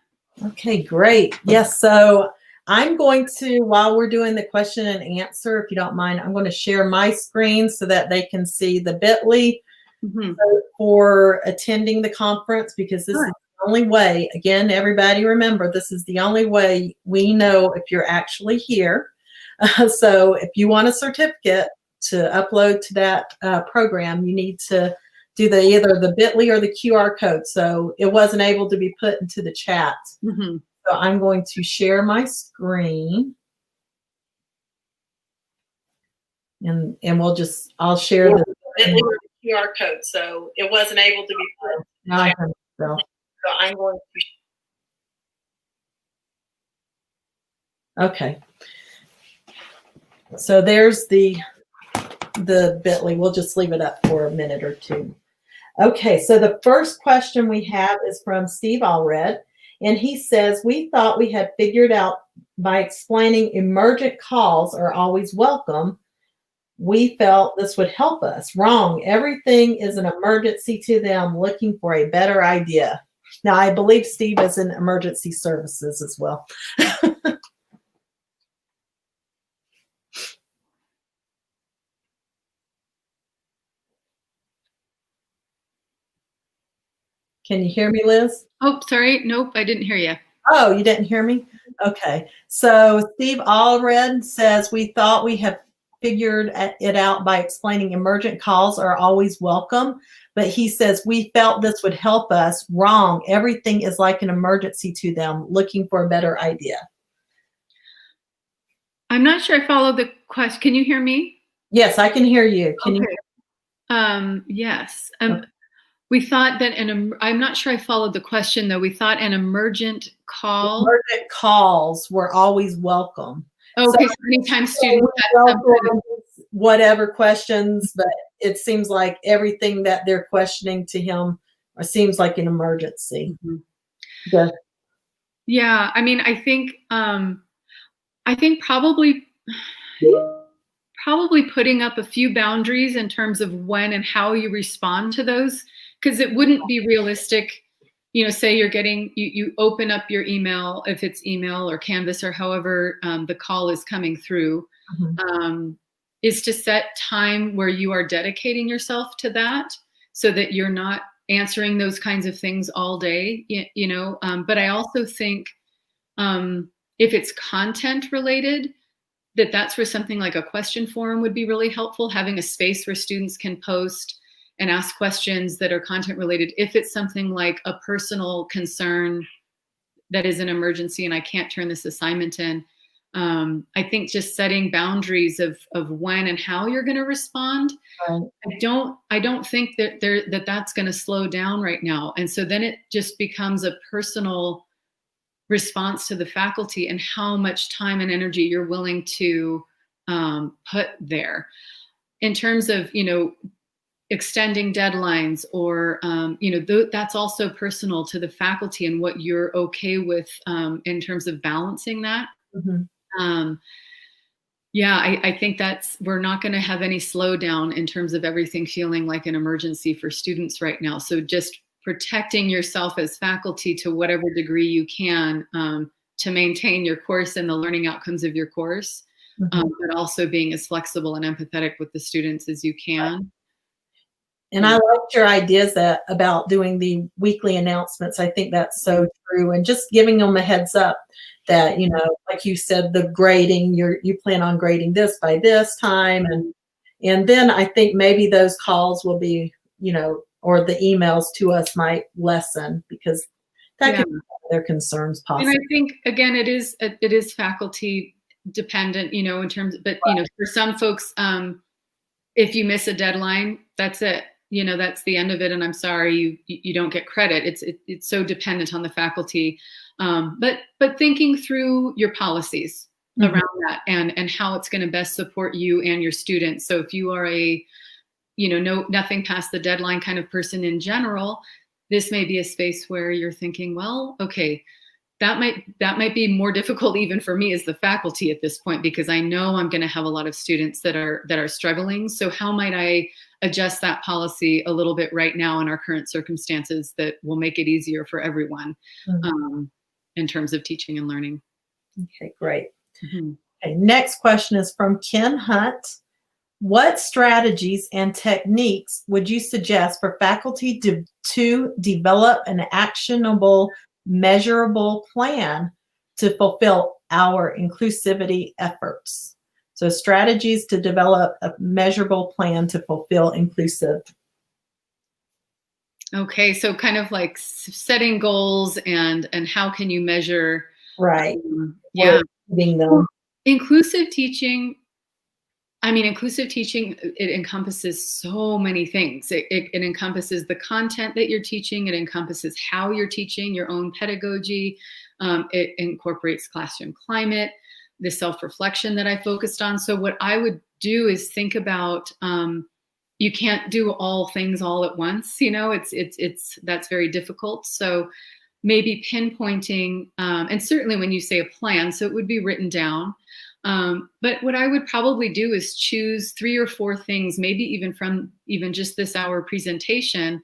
Okay, great. Yes. So I'm going to, while we're doing the question and answer, if you don't mind, I'm going to share my screen so that they can see the bit.ly for attending the conference, because this is the only way. Again, everybody remember, this is the only way we know if you're actually here. So if you want a certificate to upload to that program, you need to do either the bit.ly or the QR code. So it wasn't able to be put into the chat. So I'm going to share my screen, and I'll share the bit.ly or the QR code. So it wasn't able to be put. Now I can. So I'm going to. Okay. So there's the bit.ly. We'll just leave it up for a minute or two. Okay, so the first question we have is from Steve Allred, and he says, we thought we had figured out by explaining emergent calls are always welcome. We felt this would help us. Wrong. Everything is an emergency to them, looking for a better idea. Now, I believe Steve is in emergency services as well. Can you hear me, Liz? Oh, sorry. Nope, I didn't hear you. Oh, you didn't hear me? Okay. So Steve Allred says, we thought we had figured it out by explaining emergent calls are always welcome. But he says, we felt this would help us. Wrong. Everything is like an emergency to them, looking for a better idea. I'm not sure I followed the question. Can you hear me? Yes, I can hear you. Can you? Yes. We thought that I'm not sure I followed the question, though. We thought an emergent call. Emergent calls were always welcome. Okay, so anytime students had whatever questions, but it seems like everything that they're questioning to him seems like an emergency. Yeah, I mean, I think probably putting up a few boundaries in terms of when and how you respond to those. Because it wouldn't be realistic, say you're getting, you open up your email, if it's email or Canvas or however the call is coming through, is to set time where you are dedicating yourself to that, so that you're not answering those kinds of things all day, But I also think if it's content related, that's where something like a question forum would be really helpful, having a space where students can post and ask questions that are content related. If it's something like a personal concern that is an emergency and I can't turn this assignment in, I think just setting boundaries of when and how you're going to respond. Right. I don't think that that's going to slow down right now. And so then it just becomes a personal response to the faculty and how much time and energy you're willing to put there. In terms of, extending deadlines or, that's also personal to the faculty and what you're okay with in terms of balancing that. Mm-hmm. I think we're not going to have any slowdown in terms of everything feeling like an emergency for students right now. So just protecting yourself as faculty to whatever degree you can to maintain your course and the learning outcomes of your course, but also being as flexible and empathetic with the students as you can. And I liked your ideas about doing the weekly announcements. I think that's so true. And just giving them a heads up that, like you said, the grading, you plan on grading this by this time. And then I think maybe those calls will be, or the emails to us might lessen because that could be their concerns possibly. And I think, again, it is faculty dependent, in terms, but, for some folks, if you miss a deadline, that's it. That's the end of it. And I'm sorry, you don't get credit. It's so dependent on the faculty. But thinking through your policies around that and how it's going to best support you and your students. So if you are a, nothing past the deadline kind of person in general, this may be a space where you're thinking, well, okay, that might be more difficult even for me as the faculty at this point, because I know I'm going to have a lot of students that are struggling. So how might I adjust that policy a little bit right now in our current circumstances that will make it easier for everyone in terms of teaching and learning? Okay, great. Okay, next question is from Ken Hunt. What strategies and techniques would you suggest for faculty to develop an actionable, measurable plan to fulfill our inclusivity efforts? So strategies to develop a measurable plan to fulfill inclusive. Okay, so kind of like setting goals and how can you measure? Right. Them. Inclusive teaching. Inclusive teaching, it encompasses so many things. It encompasses the content that you're teaching. It encompasses how you're teaching, your own pedagogy. It incorporates classroom climate, the self-reflection that I focused on. So what I would do is think about, you can't do all things all at once. That's very difficult. So maybe pinpointing, and certainly when you say a plan, so it would be written down. But what I would probably do is choose 3 or 4 things, maybe even from just this hour presentation,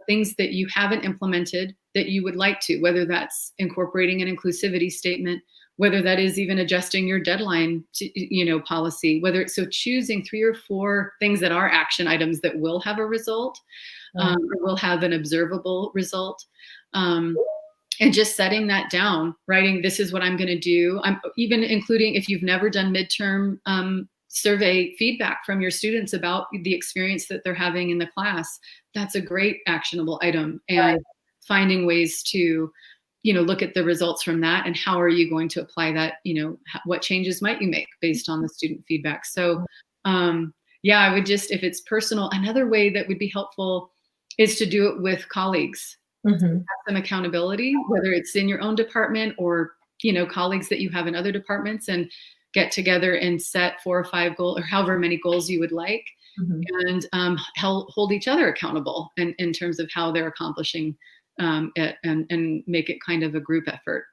things that you haven't implemented that you would like to, whether that's incorporating an inclusivity statement, whether that is even adjusting your deadline to, policy, so choosing 3 or 4 things that are action items that will have a result, or will have an observable result. And just setting that down, writing, this is what I'm going to do. I'm even including, if you've never done midterm survey feedback from your students about the experience that they're having in the class, that's a great actionable item. And finding ways to, look at the results from that and how are you going to apply that, what changes might you make based on the student feedback. So I would just, if it's personal, another way that would be helpful is to do it with colleagues. Have some accountability, whether it's in your own department or, colleagues that you have in other departments, and get together and set 4 or 5 goals or however many goals you would like, and hold each other accountable in terms of how they're accomplishing it, and make it kind of a group effort.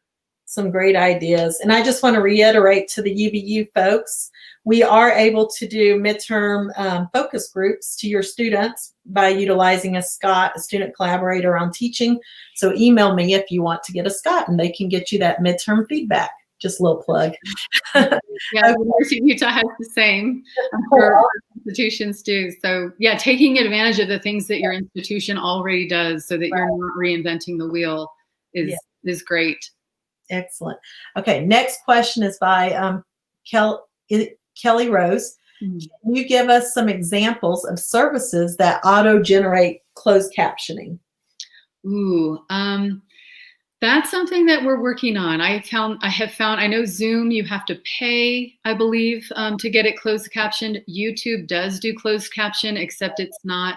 Some great ideas. And I just want to reiterate to the UVU folks, we are able to do midterm focus groups to your students by utilizing a SCOT, a student collaborator on teaching. So email me if you want to get a SCOT and they can get you that midterm feedback. Just a little plug. The University of Utah has the same. Institutions do. So taking advantage of the things that your institution already does so that you're not reinventing the wheel is great. Excellent. Okay, next question is by Kelly Rose. Can you give us some examples of services that auto-generate closed captioning? That's something that we're working on. I have found, I know Zoom, you have to pay, I believe, to get it closed captioned. YouTube does do closed caption, except it's not,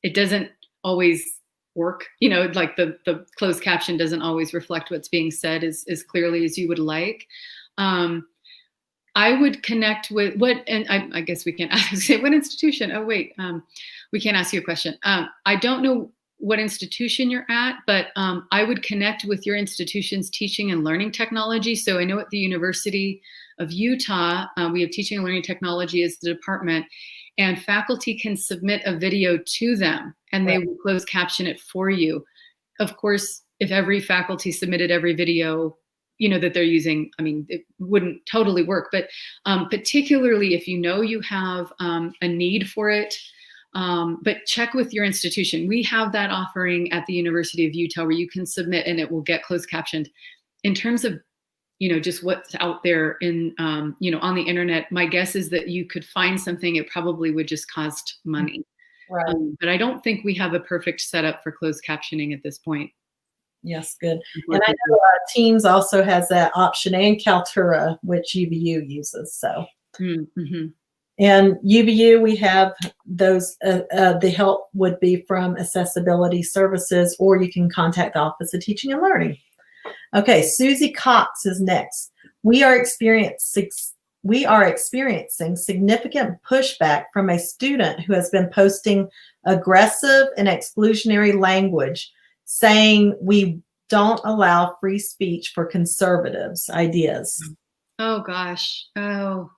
it doesn't always work. You know, like the closed caption doesn't always reflect what's being said as clearly as you would like. I would connect with and I guess we can't say what institution. Oh, wait, we can't ask you a question. I don't know what institution you're at, but I would connect with your institution's teaching and learning technology. So I know at the University of Utah, we have teaching and learning technology as the department, and faculty can submit a video to them and they will close caption it for you. Of course, if every faculty submitted every video, you know, that they're using, I mean, it wouldn't totally work, but particularly if you know you have a need for it, but check with your institution. We have that offering at the University of Utah where you can submit and it will get closed captioned. In terms of, you know, just what's out there in, you know, on the internet, my guess is that you could find something, it probably would just cost money. Right. But I don't think we have a perfect setup for closed captioning at this point. Yes, good. And I know Teams also has that option, and Kaltura, which UVU uses. So, mm-hmm. And UVU, we have those. The help would be from Accessibility Services, or you can contact the Office of Teaching and Learning. Okay, Susie Cox is next. We are experiencing significant pushback from a student who has been posting aggressive and exclusionary language, saying we don't allow free speech for conservatives' ideas. Oh gosh. Oh,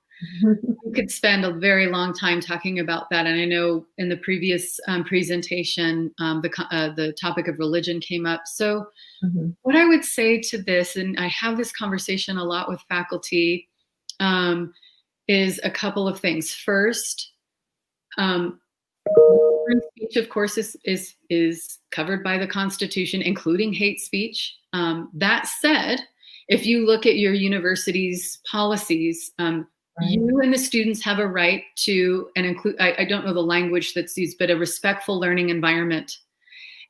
we could spend a very long time talking about that. And I know in the previous presentation, the topic of religion came up. So what I would say to this, and I have this conversation a lot with faculty, is a couple of things. First, free speech, of course, is covered by the Constitution, including hate speech. That said, if you look at your university's policies, you and the students have a right to, and include, I don't know the language that's used, but a respectful learning environment.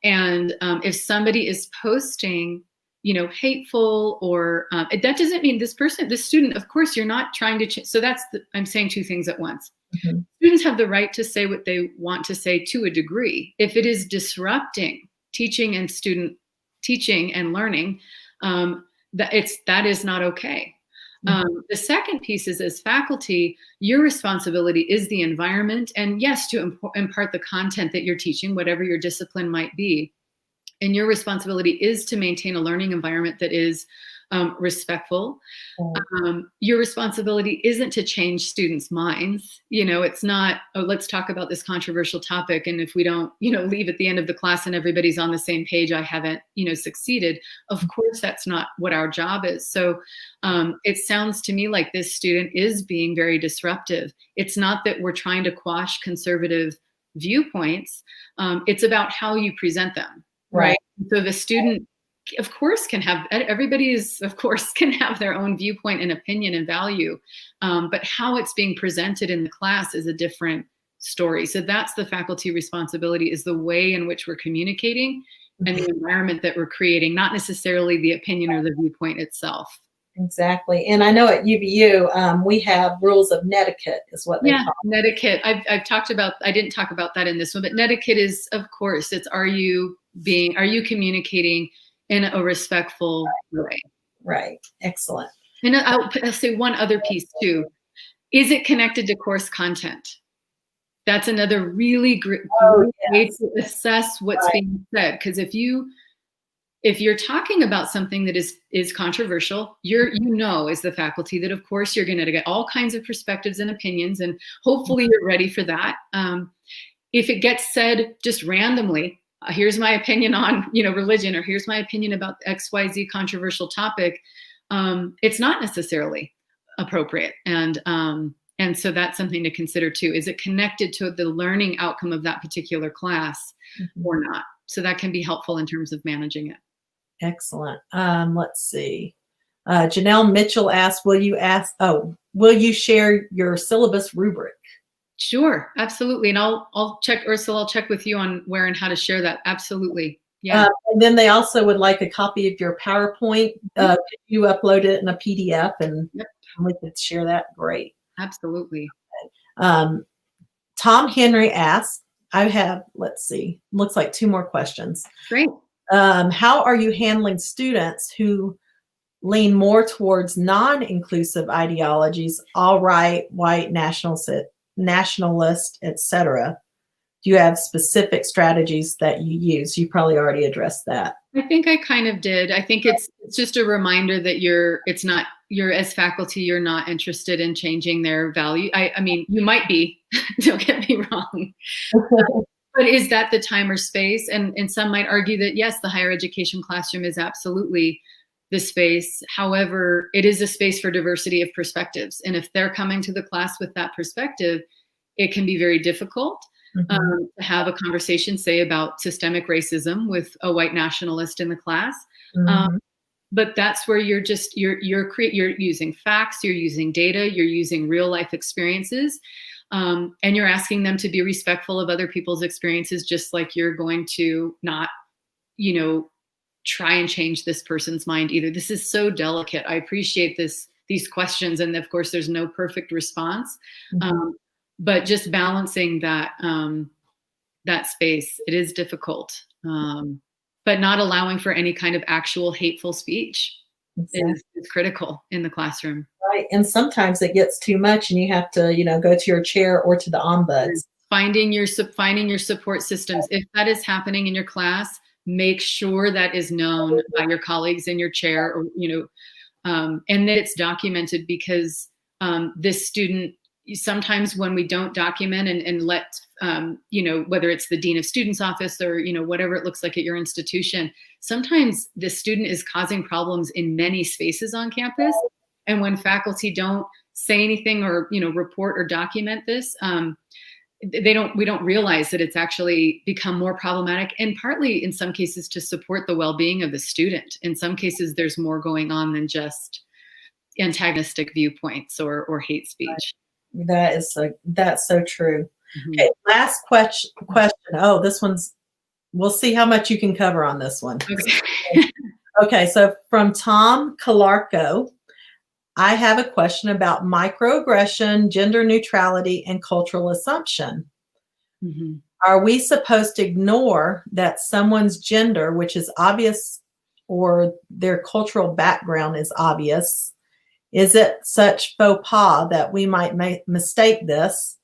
And if somebody is posting, you know, hateful or that doesn't mean this student, of course, you're not trying to change. So I'm saying two things at once. Students have the right to say what they want to say to a degree. If it is disrupting teaching and learning, that is not okay. The second piece is, as faculty, your responsibility is the environment, and yes, to impart the content that you're teaching, whatever your discipline might be. And your responsibility is to maintain a learning environment that is respectful. Your responsibility isn't to change students' minds. You know, it's not, oh, let's talk about this controversial topic, and if we don't, you know, leave at the end of the class and everybody's on the same page, I haven't, you know, succeeded. Of course, that's not what our job is. So it sounds to me like this student is being very disruptive. It's not that we're trying to quash conservative viewpoints. It's about how you present them, right? So the student, of course, can have their own viewpoint and opinion and value, but how it's being presented in the class is a different story. So that's the faculty responsibility, is the way in which we're communicating and the environment that we're creating, not necessarily the opinion or the viewpoint itself. Exactly. And I know at UVU, we have rules of netiquette is what they call it. Netiquette. I didn't talk about that in this one, but netiquette is, of course, it's are you communicating in a respectful way? Right. Excellent. And I'll say one other piece too. Is it connected to course content? That's another really great way to assess what's being said. Because if you're talking about something that is controversial, you know, as the faculty, that of course you're going to get all kinds of perspectives and opinions, and hopefully you're ready for that. If it gets said just randomly, here's my opinion on, you know, religion, or here's my opinion about XYZ controversial topic, it's not necessarily appropriate. And so that's something to consider too. Is it connected to the learning outcome of that particular class or not? So that can be helpful in terms of managing it. Excellent. Let's see. Janelle Mitchell asked, will you share your syllabus rubric? Sure, absolutely. And I'll check, Ursula, I'll check with you on where and how to share that. Absolutely. Yeah. And then they also would like a copy of your PowerPoint. Could you upload it in a PDF and we could share that? Great. Absolutely. Tom Henry asked, I have, let's see, looks like 2 more questions. Great. How are you handling students who lean more towards non-inclusive ideologies, all right, white, nationalist, etc.? Do you have specific strategies that you use? You probably already addressed that. I think I kind of did. I think it's just a reminder that you're as faculty, you're not interested in changing their value. I mean, you might be, don't get me wrong. But is that the time or space? And some might argue that yes, the higher education classroom is absolutely the space. However, it is a space for diversity of perspectives. And if they're coming to the class with that perspective, it can be very difficult. To have a conversation, say, about systemic racism with a white nationalist in the class. But that's where you're using facts, you're using data, you're using real life experiences, and you're asking them to be respectful of other people's experiences, just like you're going to not, try and change this person's mind either. This is so delicate. I appreciate these questions, and of course, there's no perfect response. But just balancing that space, it is difficult. But not allowing for any kind of actual hateful speech is critical in the classroom. Right, and sometimes it gets too much, and you have to, go to your chair or to the ombuds. Finding your support systems. If that is happening in your class, make sure that is known by your colleagues in your chair, or and that it's documented, because this student. Sometimes when we don't document and let, whether it's the dean of students office or, whatever it looks like at your institution, sometimes the student is causing problems in many spaces on campus. And when faculty don't say anything or, report or document this, we don't realize that it's actually become more problematic, and partly in some cases to support the well-being of the student. In some cases, there's more going on than just antagonistic viewpoints or hate speech. Right. That's so true. Okay, last question. Oh, this one's, we'll see how much you can cover on this one. Okay, so from Tom Calarco, I have a question about microaggression, gender neutrality, and cultural assumption. Are we supposed to ignore that someone's gender, which is obvious, or their cultural background is obvious? Is it such faux pas that we might mistake this?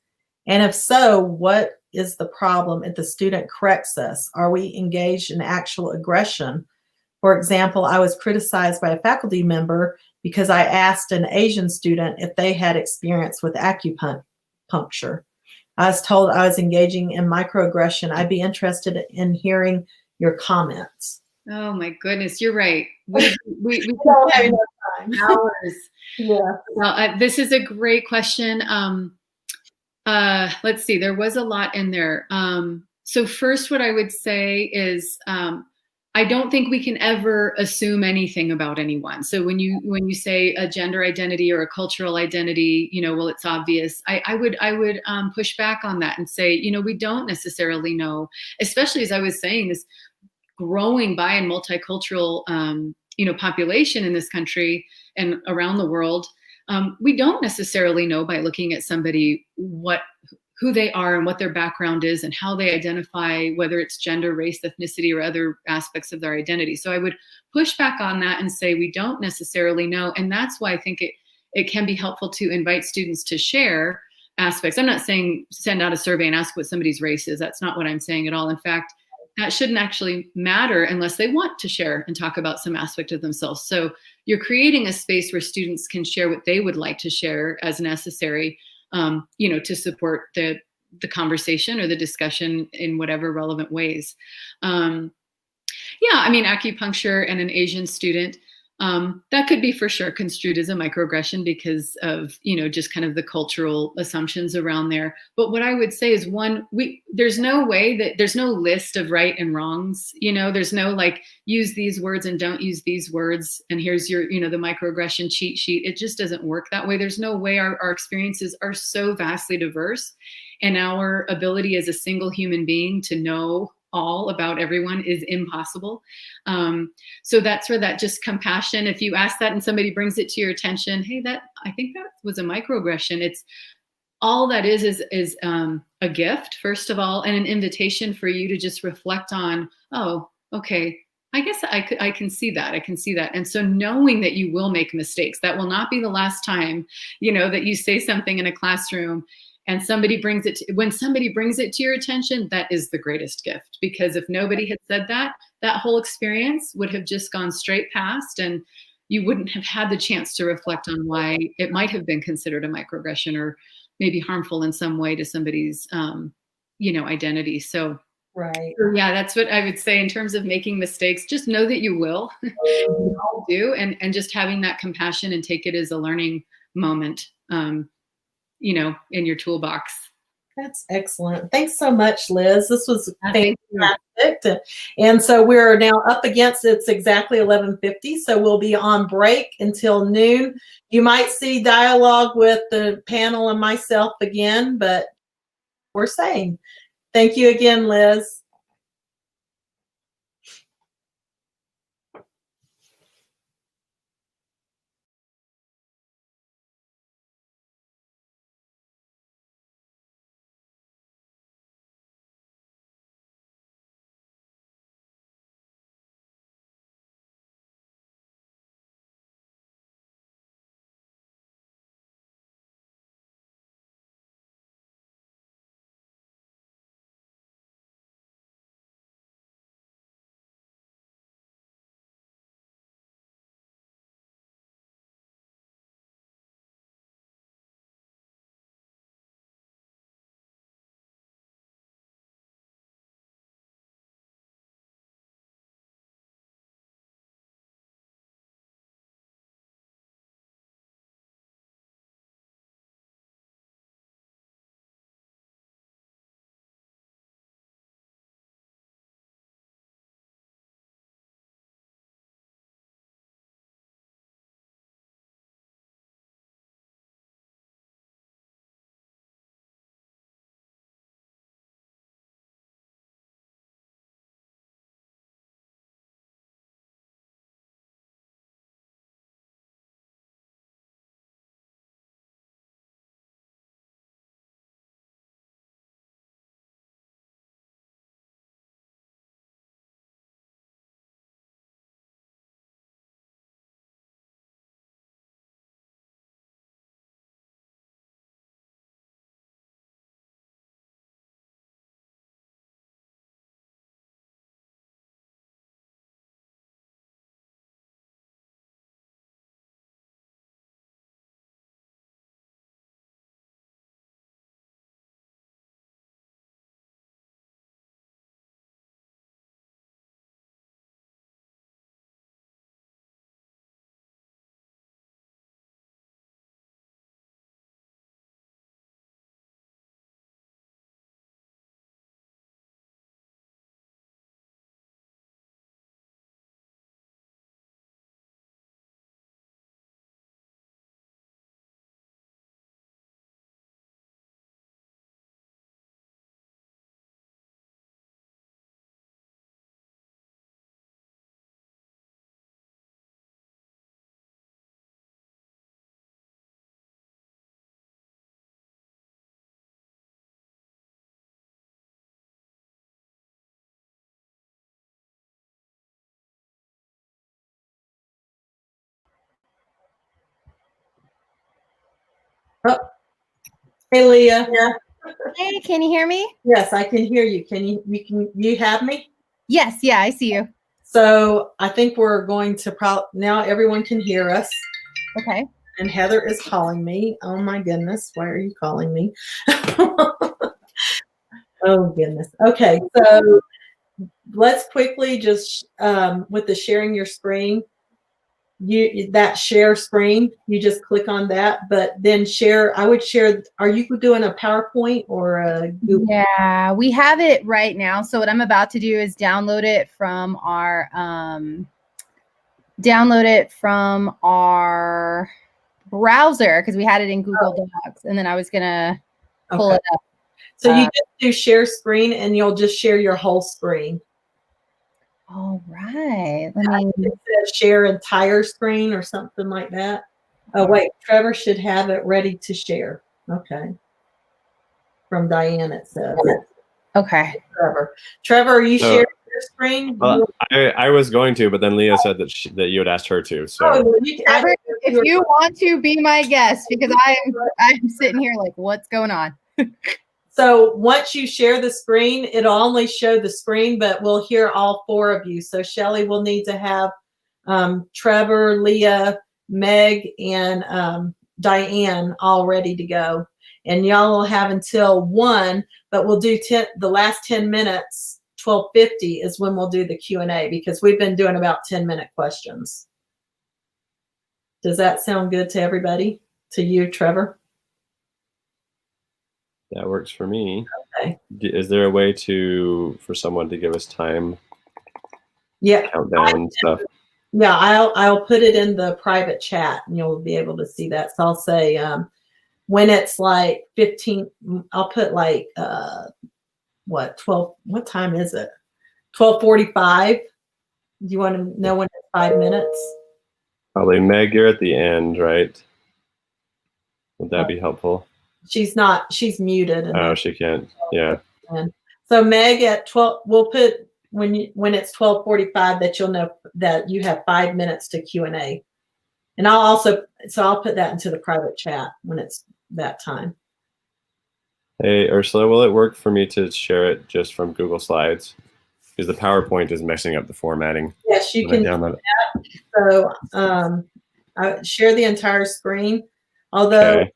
And if so, what is the problem if the student corrects us? Are we engaged in actual aggression? For example, I was criticized by a faculty member because I asked an Asian student if they had experience with acupuncture. I was told I was engaging in microaggression. I'd be interested in hearing your comments. Oh my goodness, you're right. We don't have enough time. Hours. Yeah. Well, this is a great question. Let's see, there was a lot in there. So first, what I would say is, I don't think we can ever assume anything about anyone. So when you say a gender identity or a cultural identity, well, it's obvious. I would push back on that and say, we don't necessarily know, especially as I was saying, this growing bi and multicultural, population in this country and around the world. We don't necessarily know by looking at somebody who they are and what their background is and how they identify, whether it's gender, race, ethnicity, or other aspects of their identity. So I would push back on that and say we don't necessarily know. And that's why I think it can be helpful to invite students to share aspects. I'm not saying send out a survey and ask what somebody's race is. That's not what I'm saying at all. In fact, that shouldn't actually matter unless they want to share and talk about some aspect of themselves. So you're creating a space where students can share what they would like to share as necessary, to support the conversation or the discussion in whatever relevant ways. Acupuncture and an Asian student, that could be for sure construed as a microaggression because of, just kind of the cultural assumptions around there. But what I would say is there's no way that there's no list of right and wrongs, there's no use these words and don't use these words. And here's your, the microaggression cheat sheet. It just doesn't work that way. There's no way. Our experiences are so vastly diverse, and our ability as a single human being to know all about everyone is impossible. So that's where that just compassion, if you ask that and somebody brings it to your attention, hey, I think that was a microaggression. It's all that is a gift, first of all, and an invitation for you to just reflect on, oh, okay, I guess I can see that. I can see that. And so knowing that you will make mistakes, that will not be the last time, that you say something in a classroom and when somebody brings it to your attention, that is the greatest gift. Because if nobody had said that, that whole experience would have just gone straight past, and you wouldn't have had the chance to reflect on why it might have been considered a microaggression or maybe harmful in some way to somebody's, identity. So, Right. yeah, that's what I would say in terms of making mistakes. Just know that you will. We all do, and just having that compassion and take it as a learning moment, in your toolbox. That's excellent. Thanks so much, Liz. This was Thank fantastic. And so we're now up against, it's exactly 11:50. So we'll be on break until noon. You might see dialogue with the panel and myself again, but we're saying thank you again, Liz. Oh, hey, Leah. Yeah. Hey, can you hear me? Yes, I can hear you. You have me? Yes, yeah, I see you. So I think we're going to now everyone can hear us. Okay. And Heather is calling me. Oh my goodness, why are you calling me? Oh goodness. Okay, so let's quickly just with the sharing your screen, that share screen, you just click on that, but then share. I would share. Are you doing a PowerPoint or a Google? Yeah, we have it right now. So what I'm about to do is download it from our browser because we had it in Google Docs, and then I was gonna pull it up. So you just do share screen, and you'll just share your whole screen. All right. It says share entire screen or something like that. Oh wait, Trevor should have it ready to share. Okay. from Dianne, it says. Okay. Trevor, are you So- sharing your screen? Well, I was going to, but then Leah said that that you had asked her to. So well, Trevor, if you want to be my guest, because I'm sitting here like, what's going on? So once you share the screen, it'll only show the screen, but we'll hear all four of you. So Shelly will need to have Trevor, Leah, Meg, and Dianne all ready to go. And y'all will have until 1, but we'll do the last 10 minutes, 12:50 is when we'll do the Q&A, because we've been doing about 10-minute questions. Does that sound good to everybody? To you, Trevor? that works for me. Okay. Is there a way for someone to give us time? Yeah. Countdown stuff. Yeah, I'll put it in the private chat and you'll be able to see that. So I'll say when it's like 15, I'll put like 12, what time is it? 12:45. Do you want to know when it's 5 minutes? Probably. Meg, you're at the end, right? Would that be helpful? She's muted. Oh, she can't. Yeah. So Meg at 12, we'll put when it's 12:45 that you'll know that you have 5 minutes to Q&A. And I'll put that into the private chat when it's that time. Hey, Ursula, will it work for me to share it just from Google Slides? Because the PowerPoint is messing up the formatting. Yes, you can do that. So I share the entire screen. Although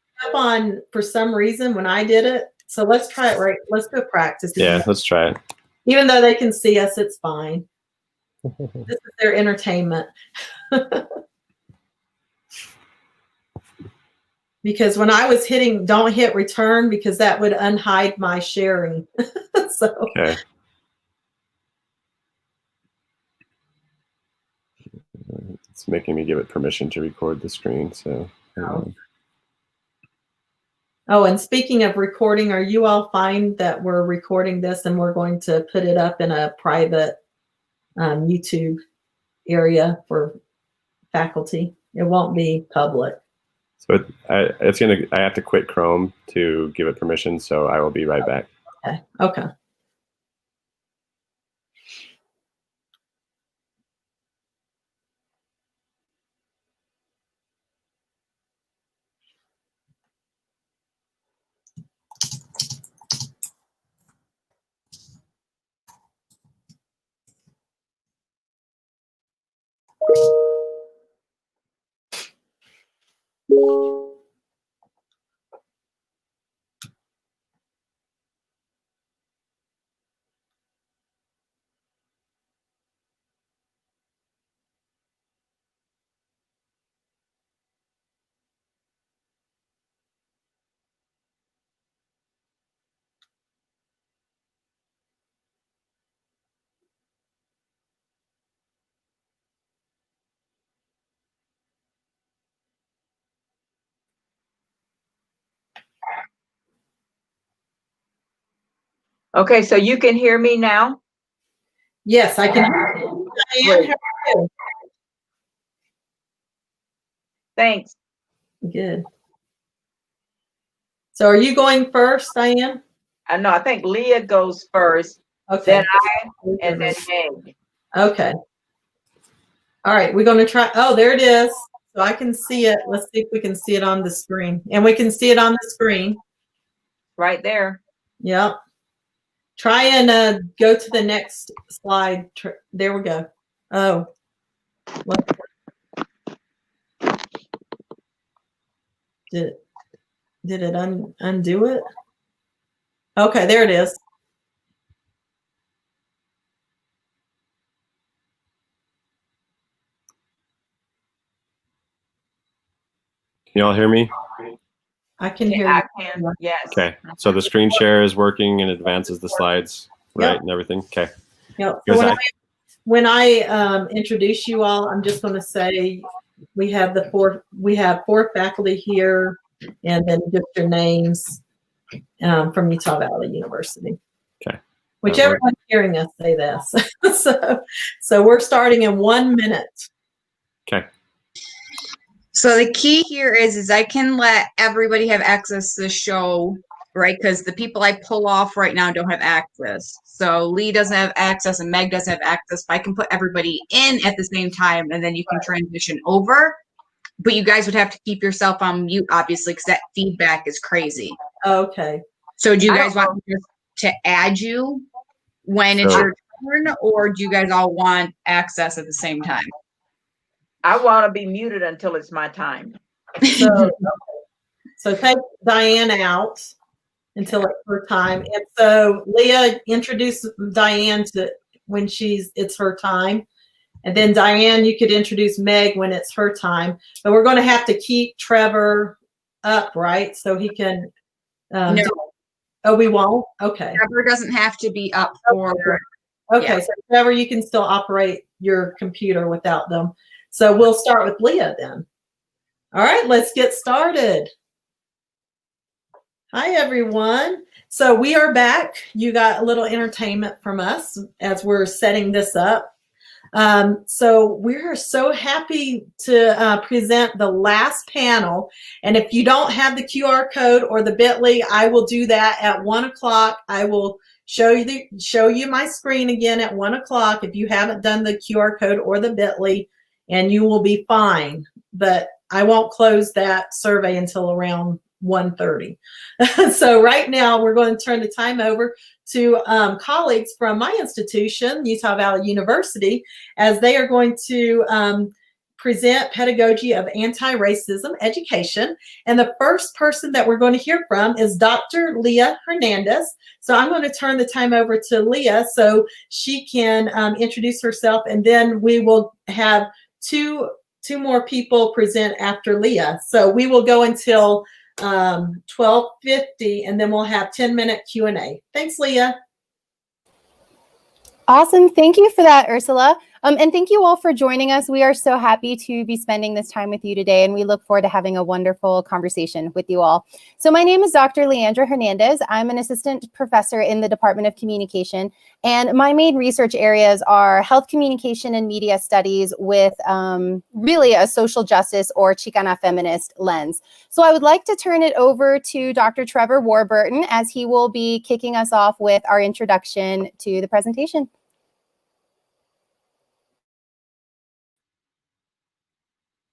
for some reason when I did it, so let's try it right. Let's go practice. Yeah, let's try it. Even though they can see us, it's fine. This is their entertainment. Because when I was hitting don't hit return, because that would unhide my sharing. So okay. It's making me give it permission to record the screen. So oh, and speaking of recording, are you all fine that we're recording this and we're going to put it up in a private YouTube area for faculty? It won't be public. So I have to quit Chrome to give it permission. So I will be right back. Okay. Okay, so you can hear me now? Yes, I can hear you. Dianne, how are you? Thanks. Good. So are you going first, Dianne? I know, I think Leah goes first, Okay. then I, and then Meg. Okay. All right, we're going to try. Oh, there it is. So I can see it. Let's see if we can see it on the screen. And we can see it on the screen. Right there. Yep. Try and go to the next slide. There we go. Oh. What? Did it undo it? Okay, there it is. Can y'all hear me? I can hear I you. can, yes. Okay. So the screen share is working and advances the slides, right? Yep. And everything. Okay. Yep. So when I introduce you all, I'm just going to say we have four faculty here, and then just your names from Utah Valley University. Okay. Whichever one's hearing us say this. So we're starting in 1 minute. Okay. So the key here is I can let everybody have access to the show right? Because the people I pull off right now don't have access. So Lee doesn't have access and Meg doesn't have access. But I can put everybody in at the same time and then you can transition over. But you guys would have to keep yourself on mute, obviously, because that feedback is crazy. Okay. So do you guys want me to add you when it's your turn, or do you guys all want access at the same time? I want to be muted until it's my time. So take Dianne out until it's her time. And so Lea, introduce Dianne to when it's her time. And then Dianne, you could introduce Meg when it's her time. But we're going to have to keep Trevor up, right? So he can. No. Oh, we won't? Okay. Trevor doesn't have to be up for. Okay, Yeah. so Trevor, you can still operate your computer without them. So we'll start with Lea then. All right, let's get started. Hi, everyone. So we are back. You got a little entertainment from us as we're setting this up. So we're so happy to present the last panel. And if you don't have the QR code or the bit.ly, I will do that at 1 o'clock. I will show you my screen again at 1 o'clock if you haven't done the QR code or the bit.ly, and you will be fine. But I won't close that survey until around 1:30. So right now we're going to turn the time over to colleagues from my institution, Utah Valley University, as they are going to present Pedagogy of Anti-Racism Education. And the first person that we're going to hear from is Dr. Lea Hernandez. So I'm going to turn the time over to Lea so she can introduce herself, and then we will have two more people present after Lea. So we will go until 12:50, and then we'll have 10-minute Q&A. Thanks, Lea. Awesome. Thank you for that, Ursula. And thank you all for joining us. We are so happy to be spending this time with you today, and we look forward to having a wonderful conversation with you all. So my name is Dr. Lea Hernandez. I'm an assistant professor in the Department of Communication, and my main research areas are health communication and media studies with really a social justice or Chicana feminist lens. So I would like to turn it over to Dr. Trevor Warburton, as he will be kicking us off with our introduction to the presentation.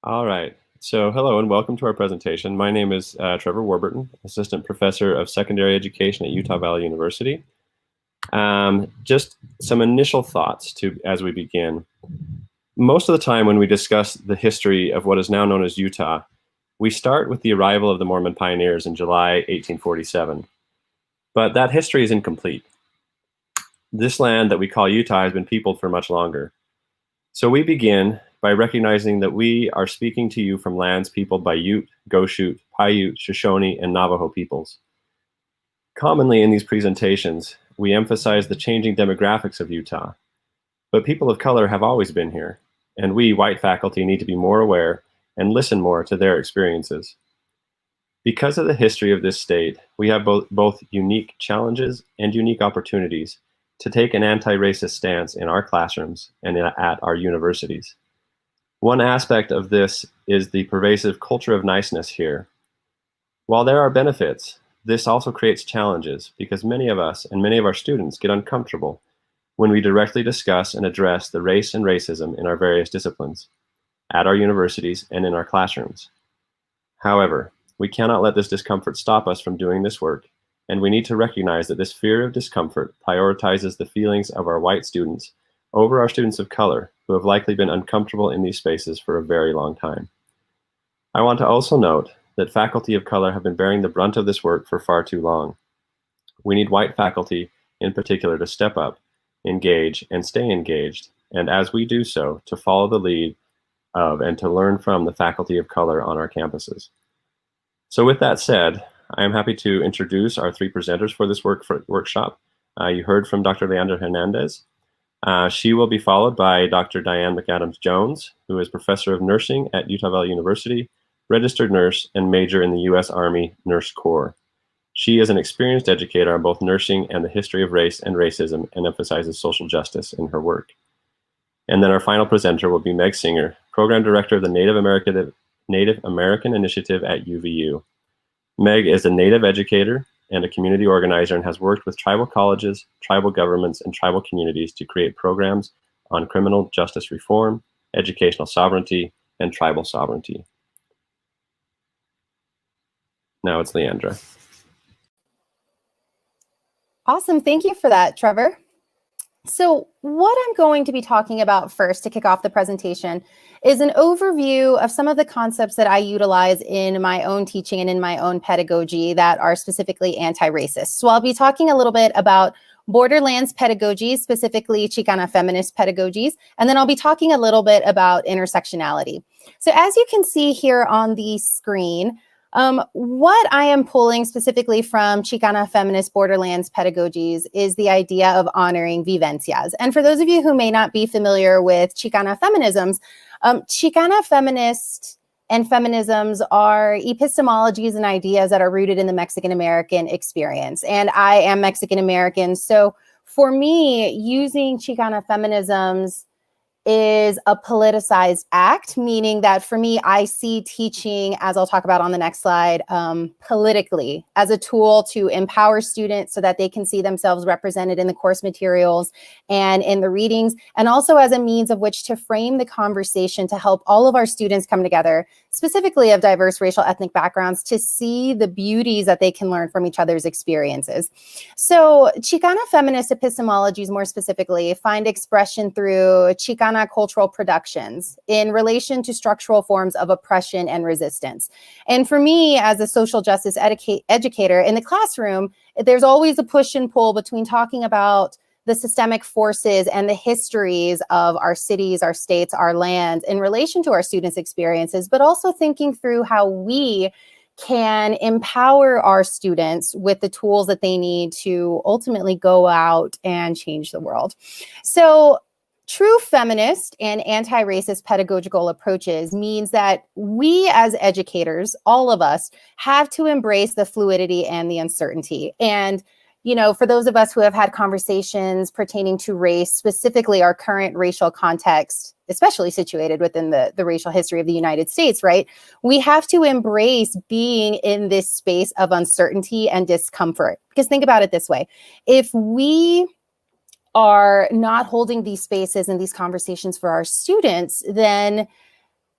All right. So hello and welcome to our presentation. My name is Trevor Warburton, Assistant Professor of Secondary Education at Utah Valley University. Just some initial thoughts as we begin. Most of the time when we discuss the history of what is now known as Utah, we start with the arrival of the Mormon pioneers in July 1847. But that history is incomplete. This land that we call Utah has been peopled for much longer. So we begin by recognizing that we are speaking to you from lands peopled by Ute, Goshute, Paiute, Shoshone, and Navajo peoples. Commonly in these presentations, we emphasize the changing demographics of Utah, but people of color have always been here, and we, white faculty, need to be more aware and listen more to their experiences. Because of the history of this state, we have both unique challenges and unique opportunities to take an anti-racist stance in our classrooms and at our universities. One aspect of this is the pervasive culture of niceness here. While there are benefits, this also creates challenges because many of us and many of our students get uncomfortable when we directly discuss and address the race and racism in our various disciplines, at our universities and in our classrooms. However, we cannot let this discomfort stop us from doing this work, and we need to recognize that this fear of discomfort prioritizes the feelings of our white students over our students of color, who have likely been uncomfortable in these spaces for a very long time. I want to also note that faculty of color have been bearing the brunt of this work for far too long. We need white faculty in particular to step up, engage, and stay engaged, and as we do so, to follow the lead of and to learn from the faculty of color on our campuses. So with that said, I am happy to introduce our three presenters for this workshop. You heard from Dr. Lea Hernandez. She will be followed by Dr. Dianne Mcadams-Jones, who is Professor of Nursing at Utah Valley University, registered nurse, and major in the U.S. Army Nurse Corps. She is an experienced educator on both nursing and the history of race and racism, and emphasizes social justice in her work. And then our final presenter will be Meg Singer, Program Director of the Native American Initiative at UVU. Meg is a Native educator, and a community organizer, and has worked with tribal colleges, tribal governments, and tribal communities to create programs on criminal justice reform, educational sovereignty, and tribal sovereignty. Now it's Leandra. Awesome. Thank you for that, Trevor. So what I'm going to be talking about first to kick off the presentation is an overview of some of the concepts that I utilize in my own teaching and in my own pedagogy that are specifically anti-racist. So I'll be talking a little bit about borderlands pedagogies, specifically Chicana feminist pedagogies, and then I'll be talking a little bit about intersectionality. So as you can see here on the screen, what I am pulling specifically from Chicana feminist borderlands pedagogies is the idea of honoring vivencias. And for those of you who may not be familiar with Chicana feminisms, Chicana feminist and feminisms are epistemologies and ideas that are rooted in the Mexican American experience. And I am Mexican American. So for me, using Chicana feminisms is a politicized act, meaning that for me, I see teaching, as I'll talk about on the next slide, politically as a tool to empower students so that they can see themselves represented in the course materials and in the readings, and also as a means of which to frame the conversation to help all of our students come together, specifically of diverse racial ethnic backgrounds, to see the beauties that they can learn from each other's experiences. So Chicana feminist epistemologies more specifically find expression through Chicana cultural productions in relation to structural forms of oppression and resistance. And for me, as a social justice educator in the classroom, there's always a push and pull between talking about the systemic forces and the histories of our cities, our states, our land in relation to our students' experiences, but also thinking through how we can empower our students with the tools that they need to ultimately go out and change the world. So true feminist and anti-racist pedagogical approaches means that we as educators, all of us, have to embrace the fluidity and the uncertainty. And, you know, for those of us who have had conversations pertaining to race, specifically our current racial context, especially situated within the racial history of the United States, right? We have to embrace being in this space of uncertainty and discomfort. Because think about it this way. If we are not holding these spaces and these conversations for our students, then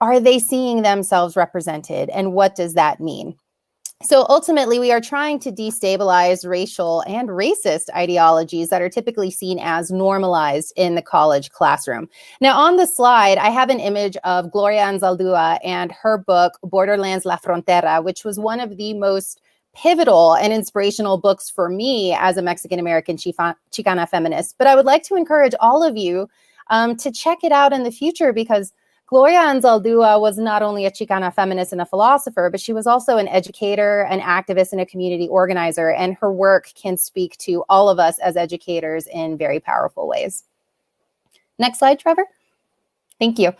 are they seeing themselves represented? And what does that mean? So ultimately, we are trying to destabilize racial and racist ideologies that are typically seen as normalized in the college classroom. Now, on the slide, I have an image of Gloria Anzaldúa and her book, Borderlands La Frontera, which was one of the most pivotal and inspirational books for me as a Mexican-American Chicana feminist. But I would like to encourage all of you to check it out in the future, because Gloria Anzaldúa was not only a Chicana feminist and a philosopher, but she was also an educator, an activist, and a community organizer. And her work can speak to all of us as educators in very powerful ways. Next slide, Trevor. Thank you.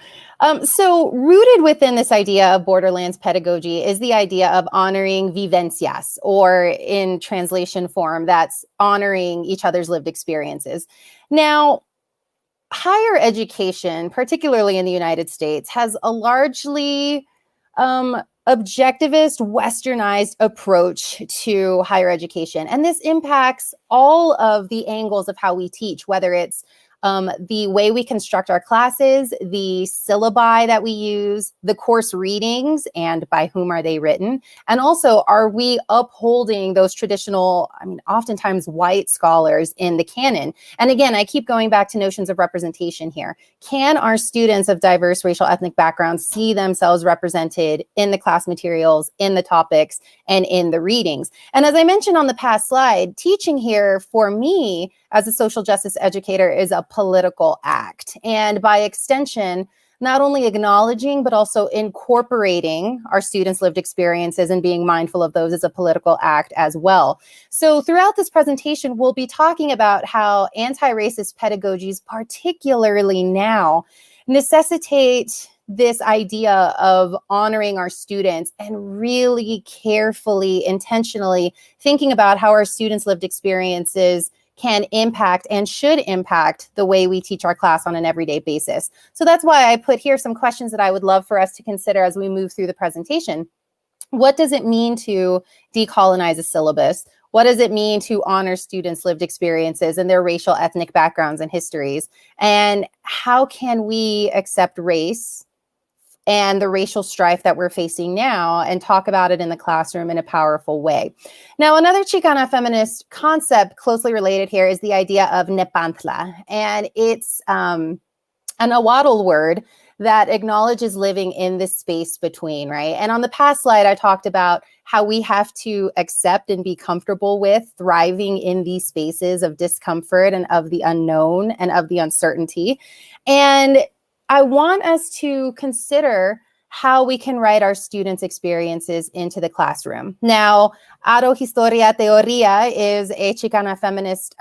So rooted within this idea of borderlands pedagogy is the idea of honoring vivencias, or in translation form, that's honoring each other's lived experiences. Now, higher education, particularly in the United States, has a largely objectivist, westernized approach to higher education. And this impacts all of the angles of how we teach, whether it's the way we construct our classes, the syllabi that we use, the course readings, and by whom are they written? And also, are we upholding those traditional, oftentimes white scholars in the canon? And again, I keep going back to notions of representation here. Can our students of diverse racial ethnic backgrounds see themselves represented in the class materials, in the topics, and in the readings? And as I mentioned on the past slide, teaching here for me as a social justice educator is a political act. And by extension, not only acknowledging, but also incorporating our students' lived experiences and being mindful of those is a political act as well. So throughout this presentation, we'll be talking about how anti-racist pedagogies, particularly now, necessitate this idea of honoring our students and really carefully, intentionally thinking about how our students' lived experiences can impact and should impact the way we teach our class on an everyday basis. So that's why I put here some questions that I would love for us to consider as we move through the presentation. What does it mean to decolonize a syllabus? What does it mean to honor students' lived experiences and their racial, ethnic backgrounds and histories? And how can we accept race and the racial strife that we're facing now and talk about it in the classroom in a powerful way? Now, another Chicana feminist concept closely related here is the idea of nepantla. And it's a Nahuatl word that acknowledges living in this space between, right? And on the past slide, I talked about how we have to accept and be comfortable with thriving in these spaces of discomfort and of the unknown and of the uncertainty. And I want us to consider how we can write our students' experiences into the classroom. Now, Aro Historia Teoria is a Chicana feminist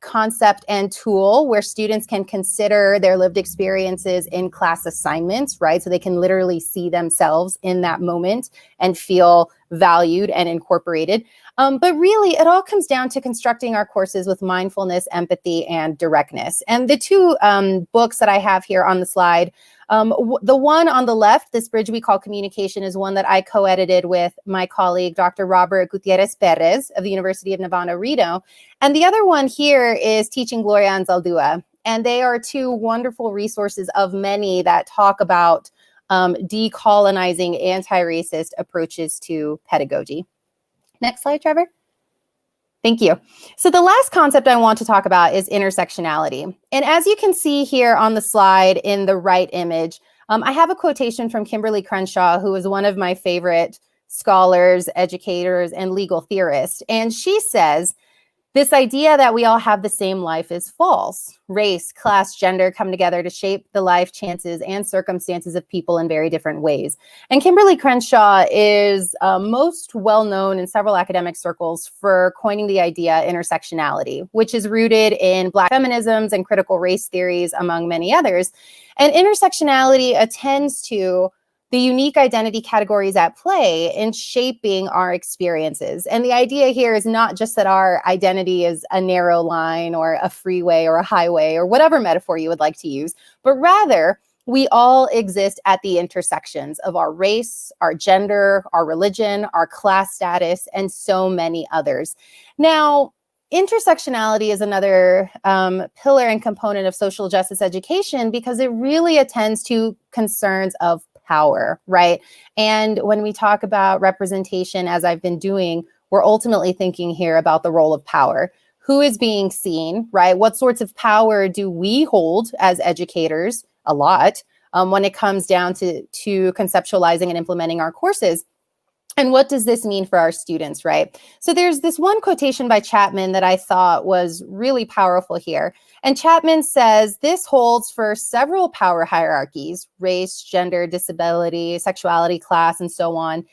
concept and tool where students can consider their lived experiences in class assignments, right? So they can literally see themselves in that moment and feel valued and incorporated. But really, it all comes down to constructing our courses with mindfulness, empathy, and directness. And the two books that I have here on the slide, the one on the left, This Bridge We Call Communication, is one that I co-edited with my colleague, Dr. Robert Gutierrez Perez of the University of Nevada, Reno. And the other one here is Teaching Gloria Anzaldúa. And they are two wonderful resources of many that talk about decolonizing anti-racist approaches to pedagogy. Next slide, Trevor. Thank you. So the last concept I want to talk about is intersectionality. And as you can see here on the slide in the right image, I have a quotation from Kimberly Crenshaw, who is one of my favorite scholars, educators, and legal theorists. And she says, this idea that we all have the same life is false. Race, class, gender come together to shape the life chances and circumstances of people in very different ways. And Kimberly Crenshaw is most well known in several academic circles for coining the idea intersectionality, which is rooted in Black feminisms and critical race theories, among many others. And intersectionality attends to the unique identity categories at play in shaping our experiences. And the idea here is not just that our identity is a narrow line or a freeway or a highway or whatever metaphor you would like to use, but rather we all exist at the intersections of our race, our gender, our religion, our class status, and so many others. Now, intersectionality is another pillar and component of social justice education because it really attends to concerns of power, right? And when we talk about representation, as I've been doing, we're ultimately thinking here about the role of power. Who is being seen, right? What sorts of power do we hold as educators? A lot, when it comes down to conceptualizing and implementing our courses. And what does this mean for our students, right? So there's this one quotation by Chapman that I thought was really powerful here. And Chapman says, this holds for several power hierarchies: race, gender, disability, sexuality, class, and so on.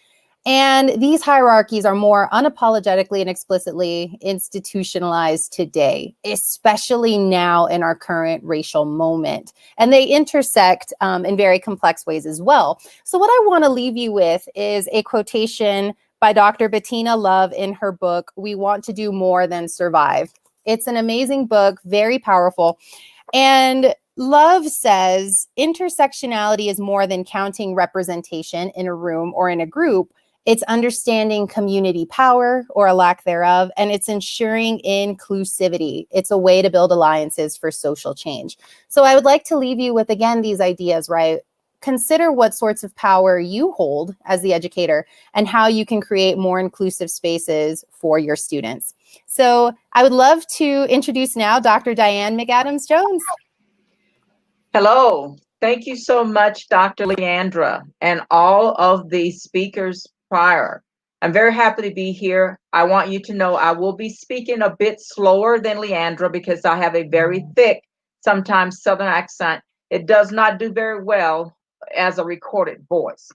And these hierarchies are more unapologetically and explicitly institutionalized today, especially now in our current racial moment. And they intersect in very complex ways as well. So what I want to leave you with is a quotation by Dr. Bettina Love in her book, We Want to Do More Than Survive. It's an amazing book, very powerful. And Love says, intersectionality is more than counting representation in a room or in a group. It's understanding community power or a lack thereof, and it's ensuring inclusivity. It's a way to build alliances for social change. So I would like to leave you with, again, these ideas, right? Consider what sorts of power you hold as the educator and how you can create more inclusive spaces for your students. So I would love to introduce now Dr. Dianne Mcadams-Jones. Hello. Thank you so much, Dr. Leandra, and all of the speakers prior. I'm very happy to be here. I want you to know I will be speaking a bit slower than Leandra because I have a very thick, sometimes Southern accent. It does not do very well as a recorded voice.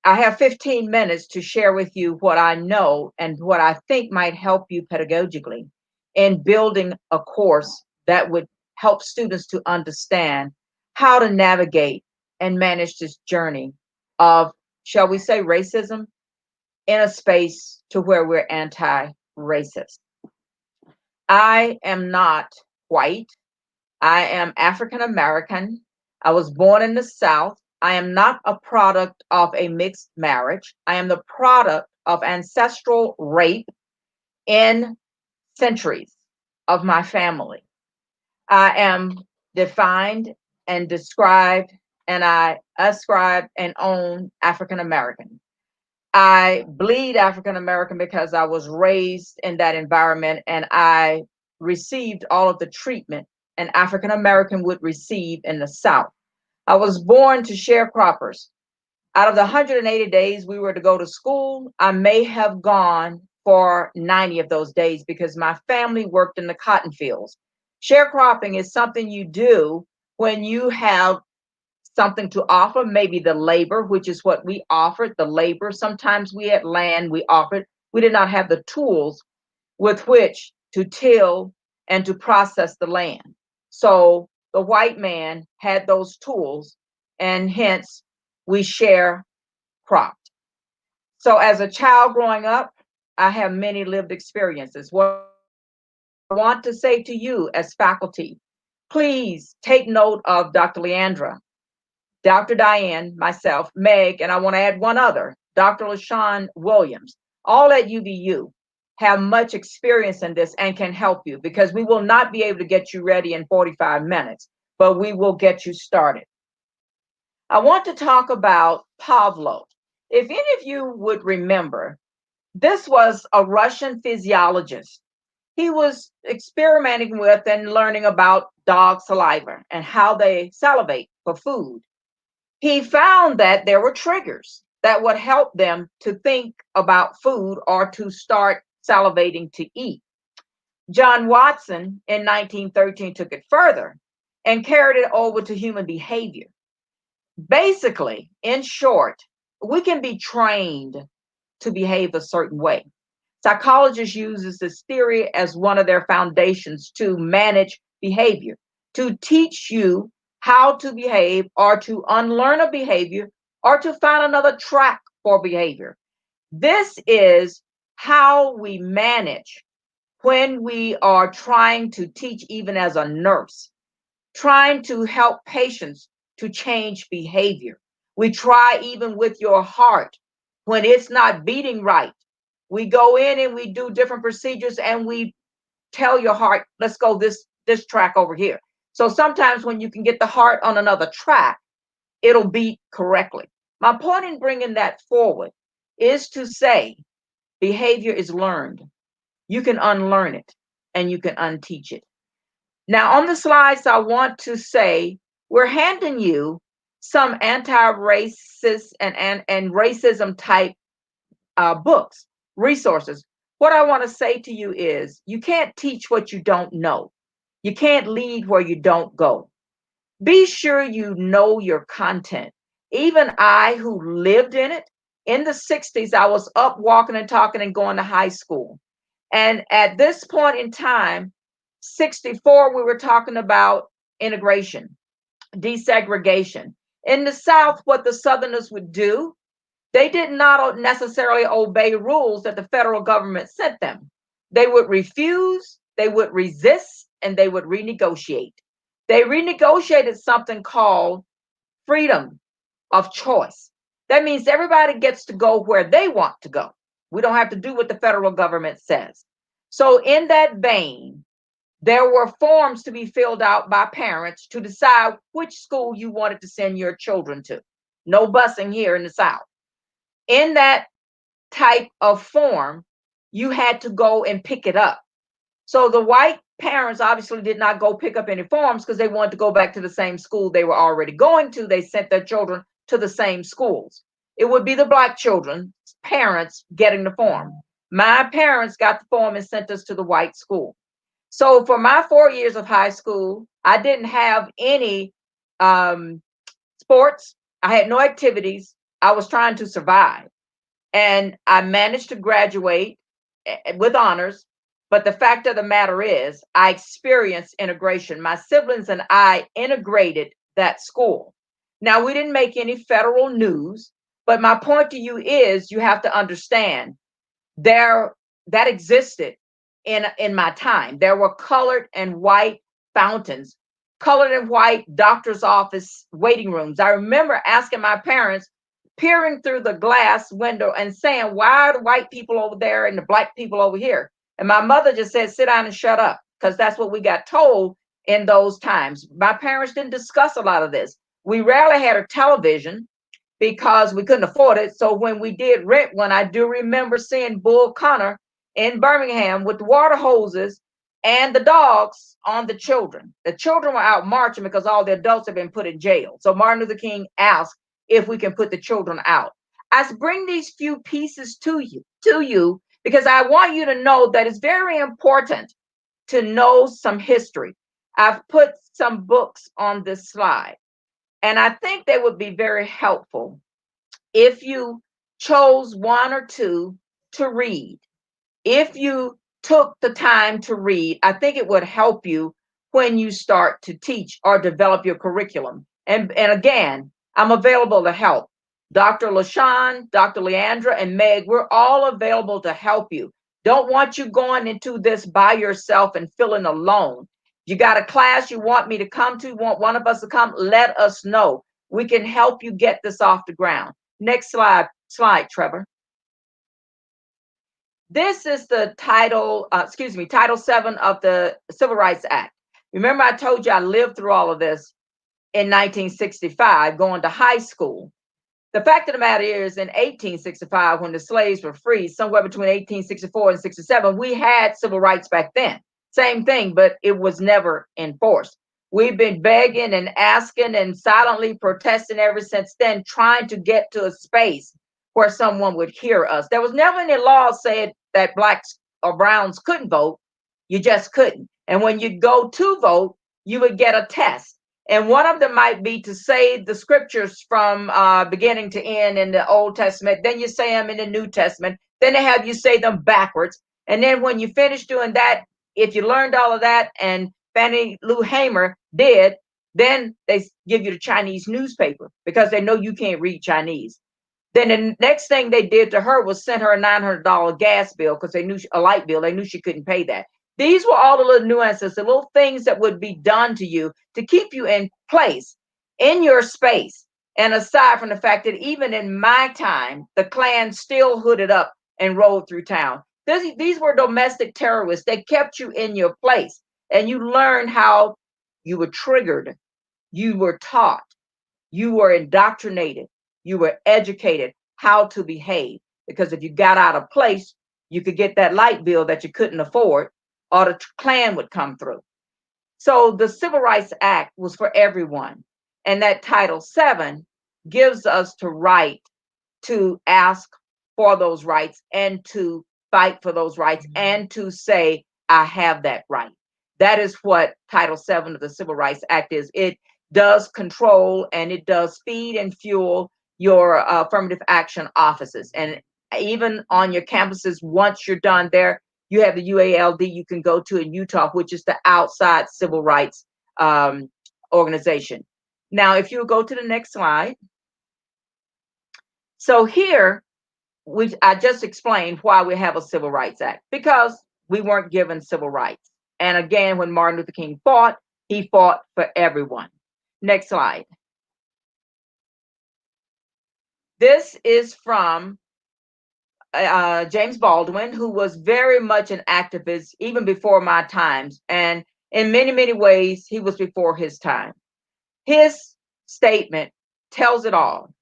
I have 15 minutes to share with you what I know and what I think might help you pedagogically in building a course that would help students to understand how to navigate and manage this journey of, shall we say, racism in a space to where we're anti-racist. I am not white. I am African American. I was born in the South. I am not a product of a mixed marriage. I am the product of ancestral rape in centuries of my family. I am defined and described, and I ascribe and own African American. I bleed African American because I was raised in that environment and I received all of the treatment an African American would receive in the South. I was born to sharecroppers. Out of the 180 days we were to go to school, I may have gone for 90 of those days because my family worked in the cotton fields. Sharecropping is something you do when you have something to offer, maybe the labor, which is what we offered, the labor. Sometimes we had land we offered. We did not have the tools with which to till and to process the land. So the white man had those tools, and hence we share cropped. So as a child growing up, I have many lived experiences. What I want to say to you as faculty, please take note of Dr. Leandra, Dr. Dianne, myself, Meg, and I want to add one other, Dr. LaShawn Williams, all at UVU have much experience in this and can help you, because we will not be able to get you ready in 45 minutes, but we will get you started. I want to talk about Pavlov. If any of you would remember, this was a Russian physiologist. He was experimenting with and learning about dog saliva and how they salivate for food. He found that there were triggers that would help them to think about food or to start salivating to eat. John Watson in 1913 took it further and carried it over to human behavior. Basically, in short, we can be trained to behave a certain way. Psychologists use this theory as one of their foundations to manage behavior, to teach you how to behave or to unlearn a behavior or to find another track for behavior. This is how we manage when we are trying to teach, even as a nurse, trying to help patients to change behavior. We try even with your heart when it's not beating right. We go in and we do different procedures and we tell your heart, let's go this track over here. So sometimes when you can get the heart on another track, it'll beat correctly. My point in bringing that forward is to say behavior is learned. You can unlearn it and you can unteach it. Now on the slides, I want to say we're handing you some anti-racist and racism type books, resources. What I want to say to you is you can't teach what you don't know. You can't lead where you don't go. Be sure you know your content. Even I, who lived in it, in the 60s, I was up walking and talking and going to high school. And at this point in time, 64, we were talking about integration, desegregation. In the South, what the Southerners would do, they did not necessarily obey rules that the federal government sent them. They would refuse, they would resist, and they would renegotiate. They renegotiated something called freedom of choice. That means everybody gets to go where they want to go. We don't have to do what the federal government says. So in that vein, there were forms to be filled out by parents to decide which school you wanted to send your children to. No busing here in the South. In that type of form, you had to go and pick it up. So the white parents obviously did not go pick up any forms because they wanted to go back to the same school they were already going to. They sent their children to the same schools. It would be the black children's parents getting the form. My parents got the form and sent us to the white school. So for my 4 years of high school, I didn't have any sports. I had no activities. I was trying to survive. And I managed to graduate with honors. But the fact of the matter is, I experienced integration. My siblings and I integrated that school. Now, we didn't make any federal news, but my point to you is you have to understand that existed in my time. There were colored and white fountains, colored and white doctor's office waiting rooms. I remember asking my parents, peering through the glass window and saying, why are the white people over there and the black people over here? And my mother just said, sit down and shut up, because that's what we got told in those times. My parents didn't discuss a lot of this. We rarely had a television because we couldn't afford it. So when we did rent one, I do remember seeing Bull Connor in Birmingham with the water hoses and the dogs on the children. The children were out marching because all the adults have been put in jail. So Martin Luther King asked if we can put the children out. I bring these few pieces to you because I want you to know that it's very important to know some history. I've put some books on this slide, and I think they would be very helpful if you chose one or two to read. If you took the time to read, I think it would help you when you start to teach or develop your curriculum. And again, I'm available to help. Dr. LaShawn, Dr. Leandra, and Meg, we're all available to help you. Don't want you going into this by yourself and feeling alone. You got a class you want me to come to, want one of us to come, let us know. We can help you get this off the ground. Next slide, Trevor. This is the Title 7 of the Civil Rights Act. Remember, I told you I lived through all of this in 1965, going to high school. The fact of the matter is, in 1865, when the slaves were freed, somewhere between 1864 and 67, we had civil rights back then. Same thing, but it was never enforced. We've been begging and asking and silently protesting ever since then, trying to get to a space where someone would hear us. There was never any law said that blacks or browns couldn't vote. You just couldn't. And when you go to vote, you would get a test. And one of them might be to say the scriptures from beginning to end in the Old Testament. Then you say them in the New Testament. Then they have you say them backwards. And then when you finish doing that, if you learned all of that, and Fannie Lou Hamer did, then they give you the Chinese newspaper because they know you can't read Chinese. Then the next thing they did to her was send her a $900 gas bill because they knew a light bill. They knew she couldn't pay that. These were all the little nuances, the little things that would be done to you to keep you in place in your space. And aside from the fact that even in my time, the Klan still hooded up and rolled through town. These were domestic terrorists. They kept you in your place, and you learned how you were triggered, you were taught, you were indoctrinated, you were educated how to behave. Because if you got out of place, you could get that light bill that you couldn't afford, or the Klan would come through. So the Civil Rights Act was for everyone. And that Title 7 gives us the right to ask for those rights and to fight for those rights and to say, I have that right. That is what Title 7 of the Civil Rights Act is. It does control and it does feed and fuel your affirmative action offices. And even on your campuses, once you're done there, you have the UALD you can go to in Utah, which is the outside civil rights organization. Now, if you go to the next slide. So here, I just explained why we have a Civil Rights Act, because we weren't given civil rights. And again, when Martin Luther King fought, he fought for everyone. Next slide. This is from James Baldwin, who was very much an activist even before my times. And in many, many ways, he was before his time. His statement tells it all.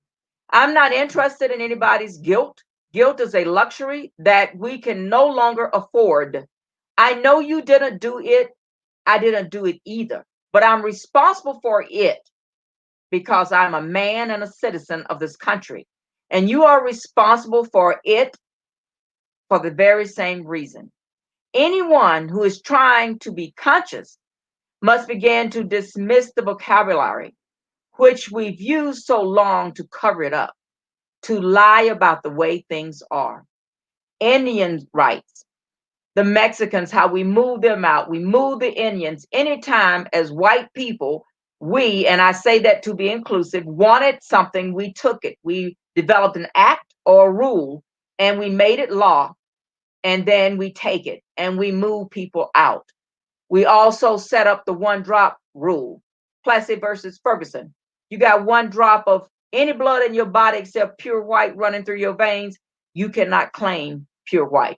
I'm not interested in anybody's guilt. Guilt is a luxury that we can no longer afford. I know you didn't do it. I didn't do it either, but I'm responsible for it because I'm a man and a citizen of this country. And you are responsible for it for the very same reason. Anyone who is trying to be conscious must begin to dismiss the vocabulary which we've used so long to cover it up, to lie about the way things are. Indian rights, the Mexicans, how we moved them out. We moved the Indians. Anytime as white people, we, and I say that to be inclusive, wanted something, we took it. We developed an act or a rule and we made it law, and then we take it and we move people out. We also set up the one drop rule, Plessy versus Ferguson. You got one drop of any blood in your body except pure white running through your veins, you cannot claim pure white.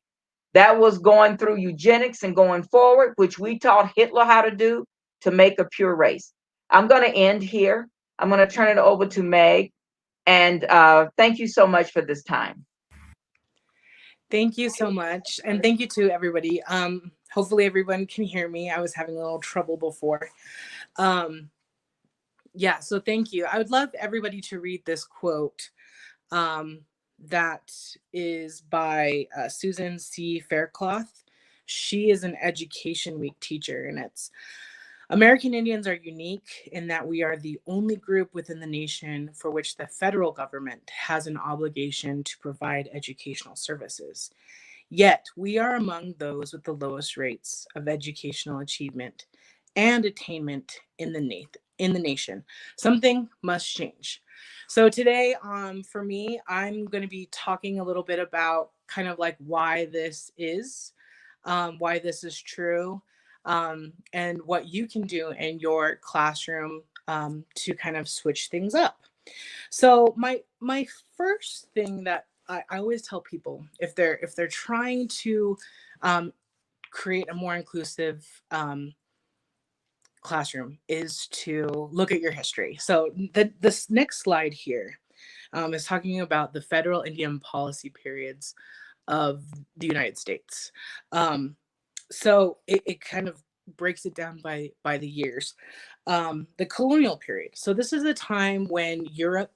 That was going through eugenics and going forward, which we taught Hitler how to do to make a pure race. I'm going to end here. I'm going to turn it over to Meg. And thank you so much for this time. Thank you so much. And thank you to everybody. Hopefully everyone can hear me. I was having a little trouble before. Yeah, so thank you. I would love everybody to read this quote that is by Susan C. Faircloth. She is an Education Week teacher, and it's American Indians are unique in that we are the only group within the nation for which the federal government has an obligation to provide educational services. Yet we are among those with the lowest rates of educational achievement and attainment in the nation. Something must change. So today, for me, I'm going to be talking a little bit about kind of like why this is true, and what you can do in your classroom to kind of switch things up. So my first thing that I always tell people, if they're trying to create a more inclusive classroom, is to look at your history. So this next slide here is talking about the federal Indian policy periods of the United States. So it kind of breaks it down by the years. The colonial period. So this is a time when Europe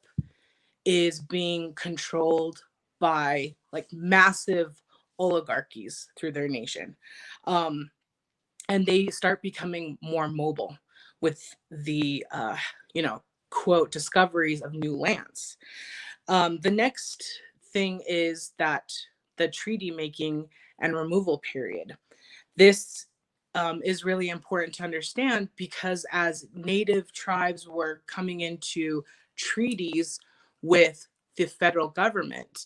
is being controlled by like massive oligarchies through their nation. And they start becoming more mobile with the, quote, discoveries of new lands. The next thing is that the treaty making and removal period. This is really important to understand because as Native tribes were coming into treaties with the federal government,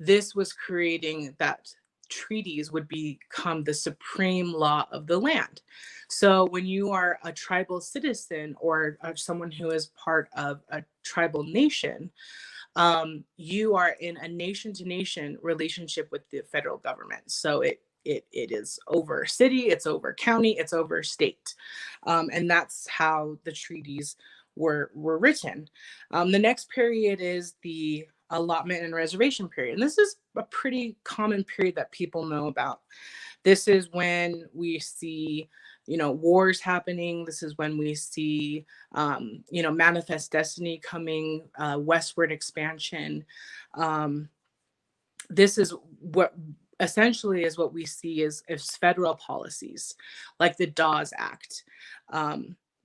this was creating that treaties would become the supreme law of the land. So when you are a tribal citizen or someone who is part of a tribal nation, you are in a nation-to-nation relationship with the federal government. So it is over city, it's over county, it's over state. And that's how the treaties were written. The next period is the allotment and reservation period. And this is a pretty common period that people know about. This is when we see, wars happening. This is when we see, manifest destiny coming, westward expansion. This is what essentially is what we see is federal policies like the Dawes Act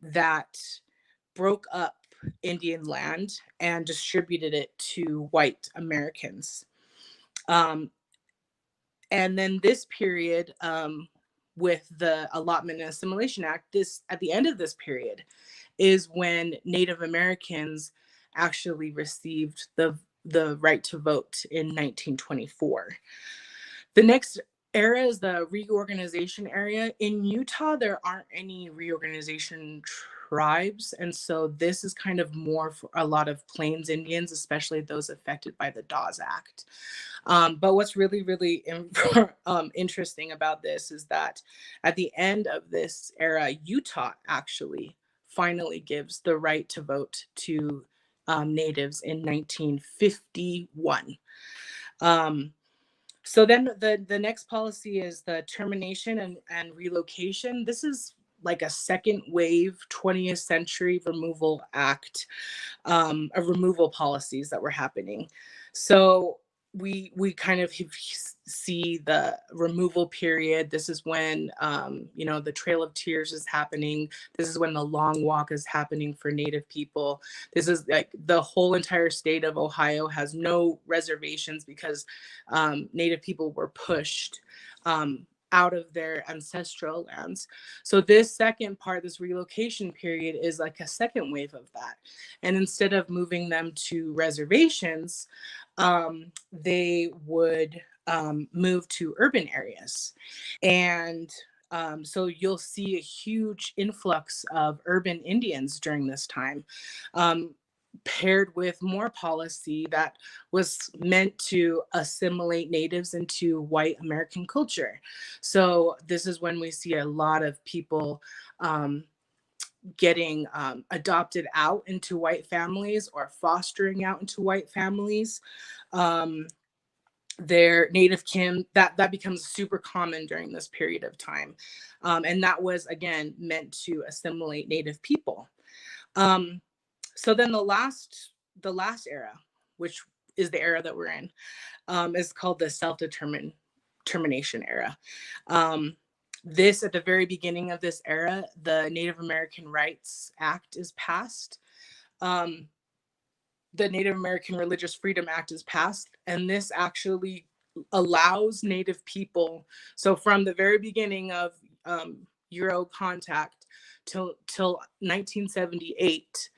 that broke up Indian land and distributed it to white Americans. And then this period with the Allotment and Assimilation Act, at the end of this period is when Native Americans actually received the right to vote in 1924. The next era is the reorganization area. In Utah, there aren't any reorganization tribes. And so this is kind of more for a lot of Plains Indians, especially those affected by the Dawes Act. But what's really, really interesting about this is that at the end of this era, Utah actually finally gives the right to vote to natives in 1951. So then the next policy is the termination and relocation. This is like a second wave 20th century removal act of removal policies that were happening. So we kind of see the removal period. This is when, the Trail of Tears is happening. This is when the Long Walk is happening for Native people. This is like the whole entire state of Ohio has no reservations because Native people were pushed out of their ancestral lands. So this second part, this relocation period, is like a second wave of that. And instead of moving them to reservations, they would move to urban areas. And so you'll see a huge influx of urban Indians during this time. paired with more policy that was meant to assimilate natives into white American culture. So this is when we see a lot of people getting adopted out into white families or fostering out into white families. Their native kin, that becomes super common during this period of time. And that was, again, meant to assimilate native people. So then the last era, which is the era that we're in, is called the self-determination era. This, at the very beginning of this era, the Native American Rights Act is passed. The Native American Religious Freedom Act is passed, and this actually allows Native people, so from the very beginning of Euro contact till 1978,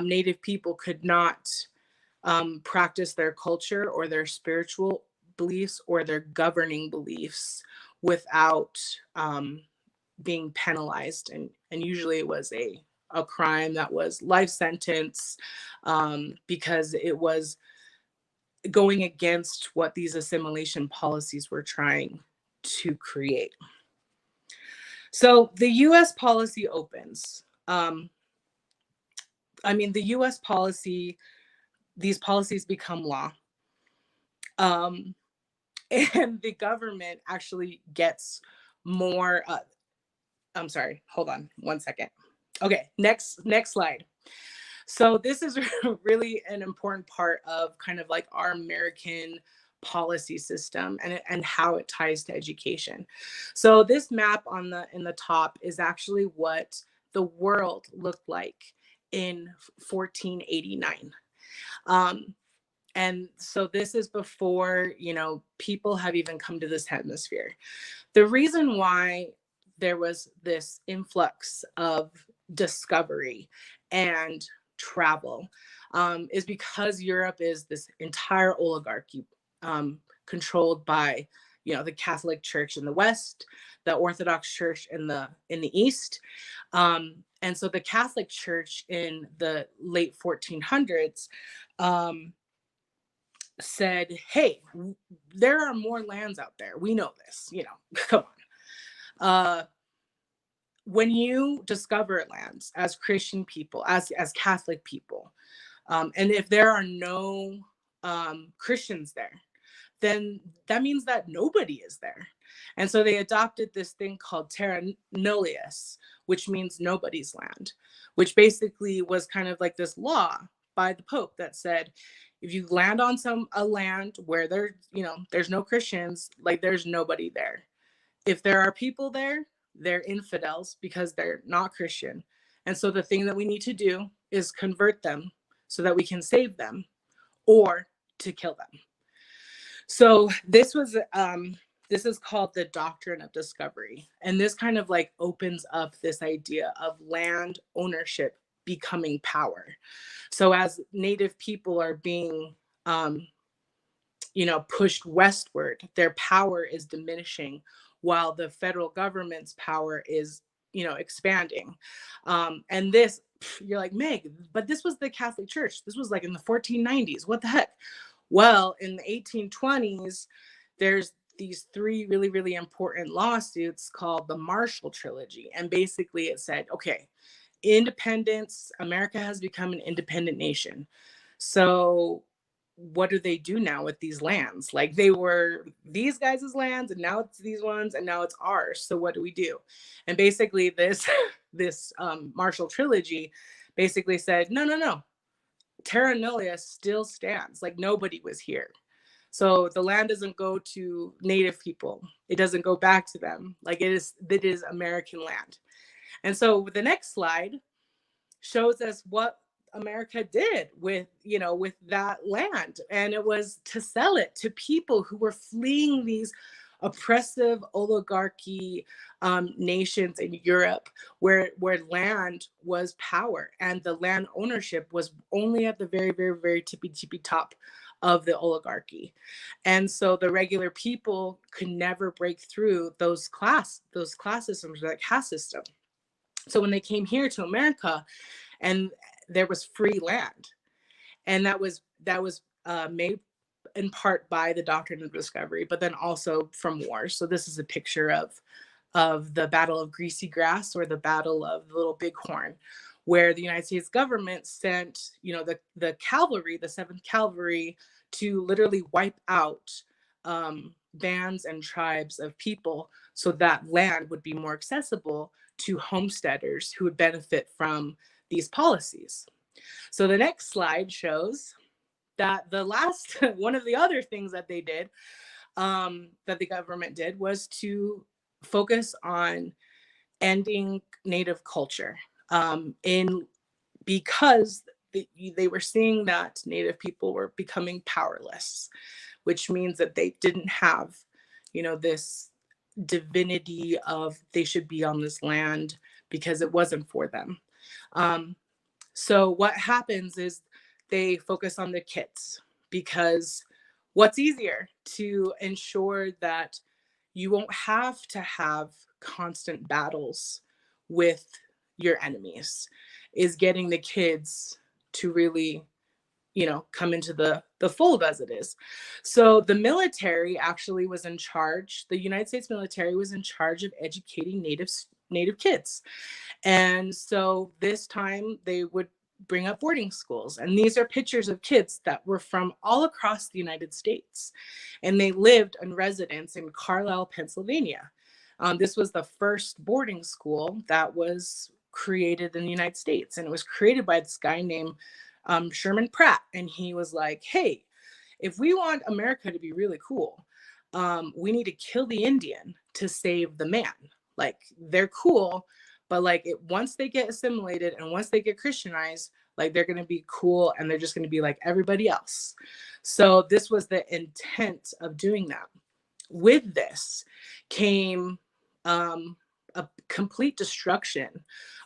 Native people could not practice their culture or their spiritual beliefs or their governing beliefs without being penalized. And usually it was a crime that was life sentence, because it was going against what these assimilation policies were trying to create. So the US policy opens. The US policy, these policies become law. And the government actually gets more, I'm sorry, hold on one second. Okay, next slide. So this is really an important part of kind of like our American policy system and how it ties to education. So this map in the top is actually what the world looked like in 1489. And so this is before, people have even come to this hemisphere. The reason why there was this influx of discovery and travel is because Europe is this entire oligarchy controlled by, the Catholic Church in the West, the Orthodox Church in the East. And so the Catholic Church in the late 1400s said, hey, there are more lands out there. We know this, come on. When you discover lands as Christian people, as Catholic people, and if there are no Christians there, then that means that nobody is there. And so they adopted this thing called terra nullius, which means nobody's land, which basically was kind of like this law by the Pope that said, if you land on a land where there's no Christians, like there's nobody there. If there are people there, they're infidels because they're not Christian. And so the thing that we need to do is convert them so that we can save them or to kill them. So this is called the doctrine of discovery. And this kind of like opens up this idea of land ownership becoming power. So as Native people are being, pushed westward, their power is diminishing while the federal government's power is, expanding. And this, you're like, Meg, but this was the Catholic Church. This was like in the 1490s. What the heck? Well, in the 1820s, there's these three really, really important lawsuits called the Marshall Trilogy. And basically it said, okay, independence, America has become an independent nation. So what do they do now with these lands? Like they were these guys' lands and now it's these ones and now it's ours. So what do we do? And basically this Marshall Trilogy basically said, no. Terra nullius still stands. Like nobody was here. So the land doesn't go to Native people. It doesn't go back to them. Like it is American land. And so the next slide shows us what America did with that land. And it was to sell it to people who were fleeing these oppressive oligarchy nations in Europe where land was power and the land ownership was only at the very, very, very tippy top of the oligarchy. And so the regular people could never break through those class systems, that caste system. So when they came here to America and there was free land, And that was made in part by the doctrine of discovery, but then also from wars. So this is a picture of the Battle of Greasy Grass, or the Battle of the Little Bighorn, where the United States government sent, the cavalry, the 7th Cavalry, to literally wipe out bands and tribes of people, so that land would be more accessible to homesteaders who would benefit from these policies. So the next slide shows that the last one of the other things that they did, that the government did, was to focus on ending Native culture, because they were seeing that Native people were becoming powerless, which means that they didn't have, this divinity of they should be on this land because it wasn't for them. So what happens is they focus on the kids, because what's easier to ensure that you won't have to have constant battles with your enemies is getting the kids to really, come into the fold as it is. So the military actually was in charge. The United States military was in charge of educating Native kids. And so this time they would bring up boarding schools. And these are pictures of kids that were from all across the United States. And they lived in residence in Carlisle, Pennsylvania. This was the first boarding school that was created in the United States. And it was created by this guy named Sherman Pratt. And he was like, hey, if we want America to be really cool, we need to kill the Indian to save the man. Like, they're cool, but once they get assimilated and once they get Christianized, they're going to be cool and they're just going to be like everybody else. So this was the intent of doing that. With this came a complete destruction,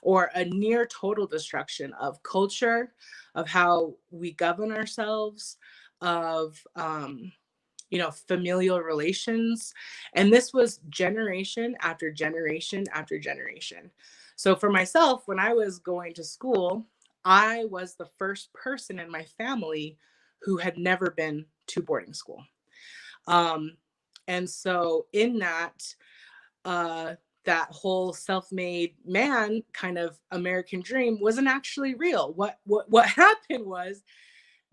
or a near total destruction of culture, of how we govern ourselves, of familial relations. And this was generation after generation after generation. So for myself, when I was going to school, I was the first person in my family who had never been to boarding school. And so in that, that whole self-made man kind of American dream wasn't actually real. What happened was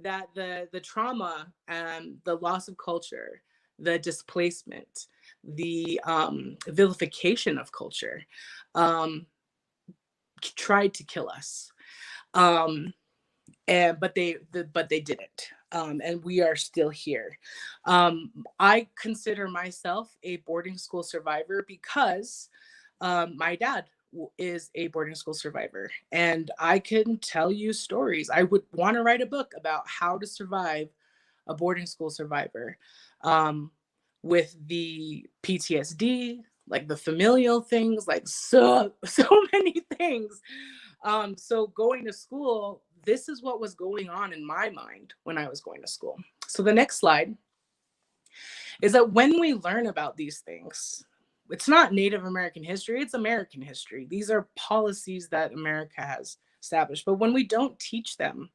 that the trauma, the loss of culture, the displacement, the vilification of culture, tried to kill us, but they didn't, and we are still here. I consider myself a boarding school survivor because my dad is a boarding school survivor, and I can tell you stories. I would want to write a book about how to survive a boarding school survivor, with the PTSD, the familial things, so many things. So going to school, this is what was going on in my mind when I was going to school. So the next slide is that when we learn about these things, it's not Native American history, it's American history. These are policies that America has established. But when we don't teach them,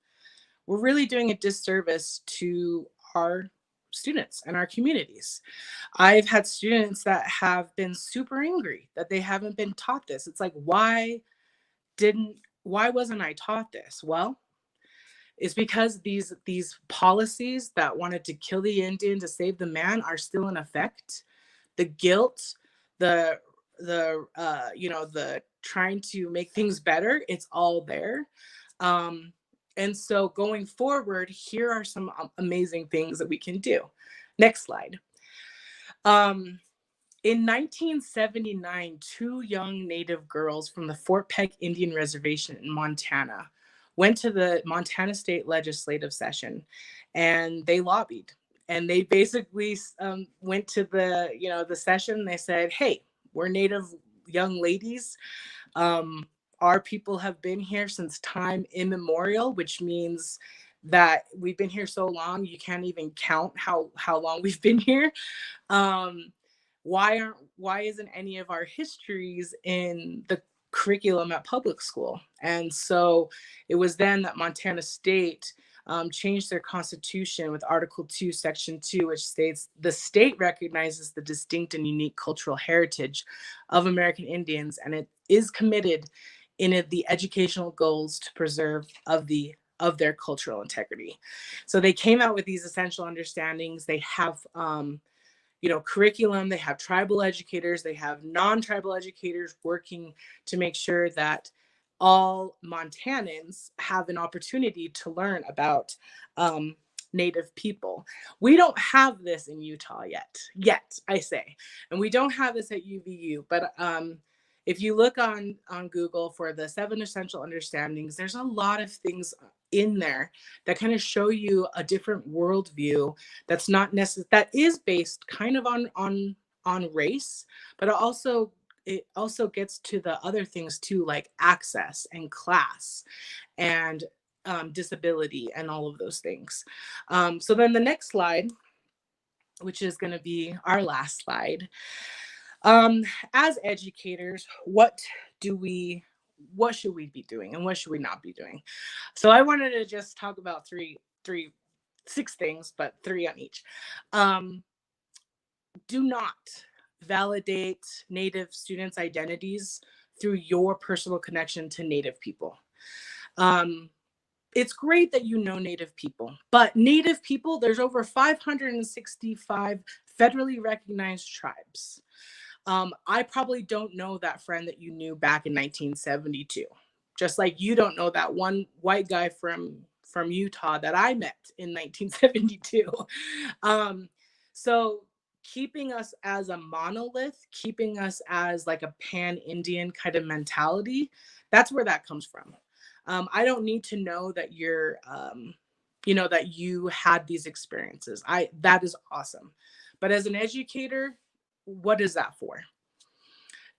we're really doing a disservice to our students and our communities. I've had students that have been super angry that they haven't been taught this. It's like, why wasn't I taught this? Well, it's because these policies that wanted to kill the Indian to save the man are still in effect. The guilt, the trying to make things better, it's all there. And so going forward, here are some amazing things that we can do. Next slide. In 1979, 2 young Native girls from the Fort Peck Indian Reservation in Montana went to the Montana State Legislative Session, and they lobbied. And they basically went to the session. They said, hey, we're Native young ladies. Our people have been here since time immemorial, which means that we've been here so long, you can't even count how long we've been here. Why isn't any of our histories in the curriculum at public school? And so it was then that Montana State changed their constitution with Article 2, Section 2, which states the state recognizes the distinct and unique cultural heritage of American Indians, and it is committed in the educational goals to preserve of their cultural integrity. So they came out with these essential understandings. They have curriculum, they have tribal educators, they have non-tribal educators working to make sure that all Montanans have an opportunity to learn about Native people. We don't have this in Utah yet, I say. And we don't have this at UVU, but if you look on Google for the 7 essential understandings, there's a lot of things in there that kind of show you a different worldview that's not necessary, that is based kind of on race, but it also gets to the other things too, like access and class and disability and all of those things. So then the next slide, which is going to be our last slide. As educators, what should we be doing and what should we not be doing? So I wanted to just talk about six things, but 3 on each. Do not validate Native students' identities through your personal connection to Native people. It's great that you know Native people, but Native people, there's over 565 federally recognized tribes. I probably don't know that friend that you knew back in 1972, just like you don't know that one white guy from Utah that I met in 1972. So keeping us as a monolith, keeping us as like a pan-Indian kind of mentality, that's where that comes from. I don't need to know that you're, that you had these experiences. That is awesome. But as an educator, what is that for?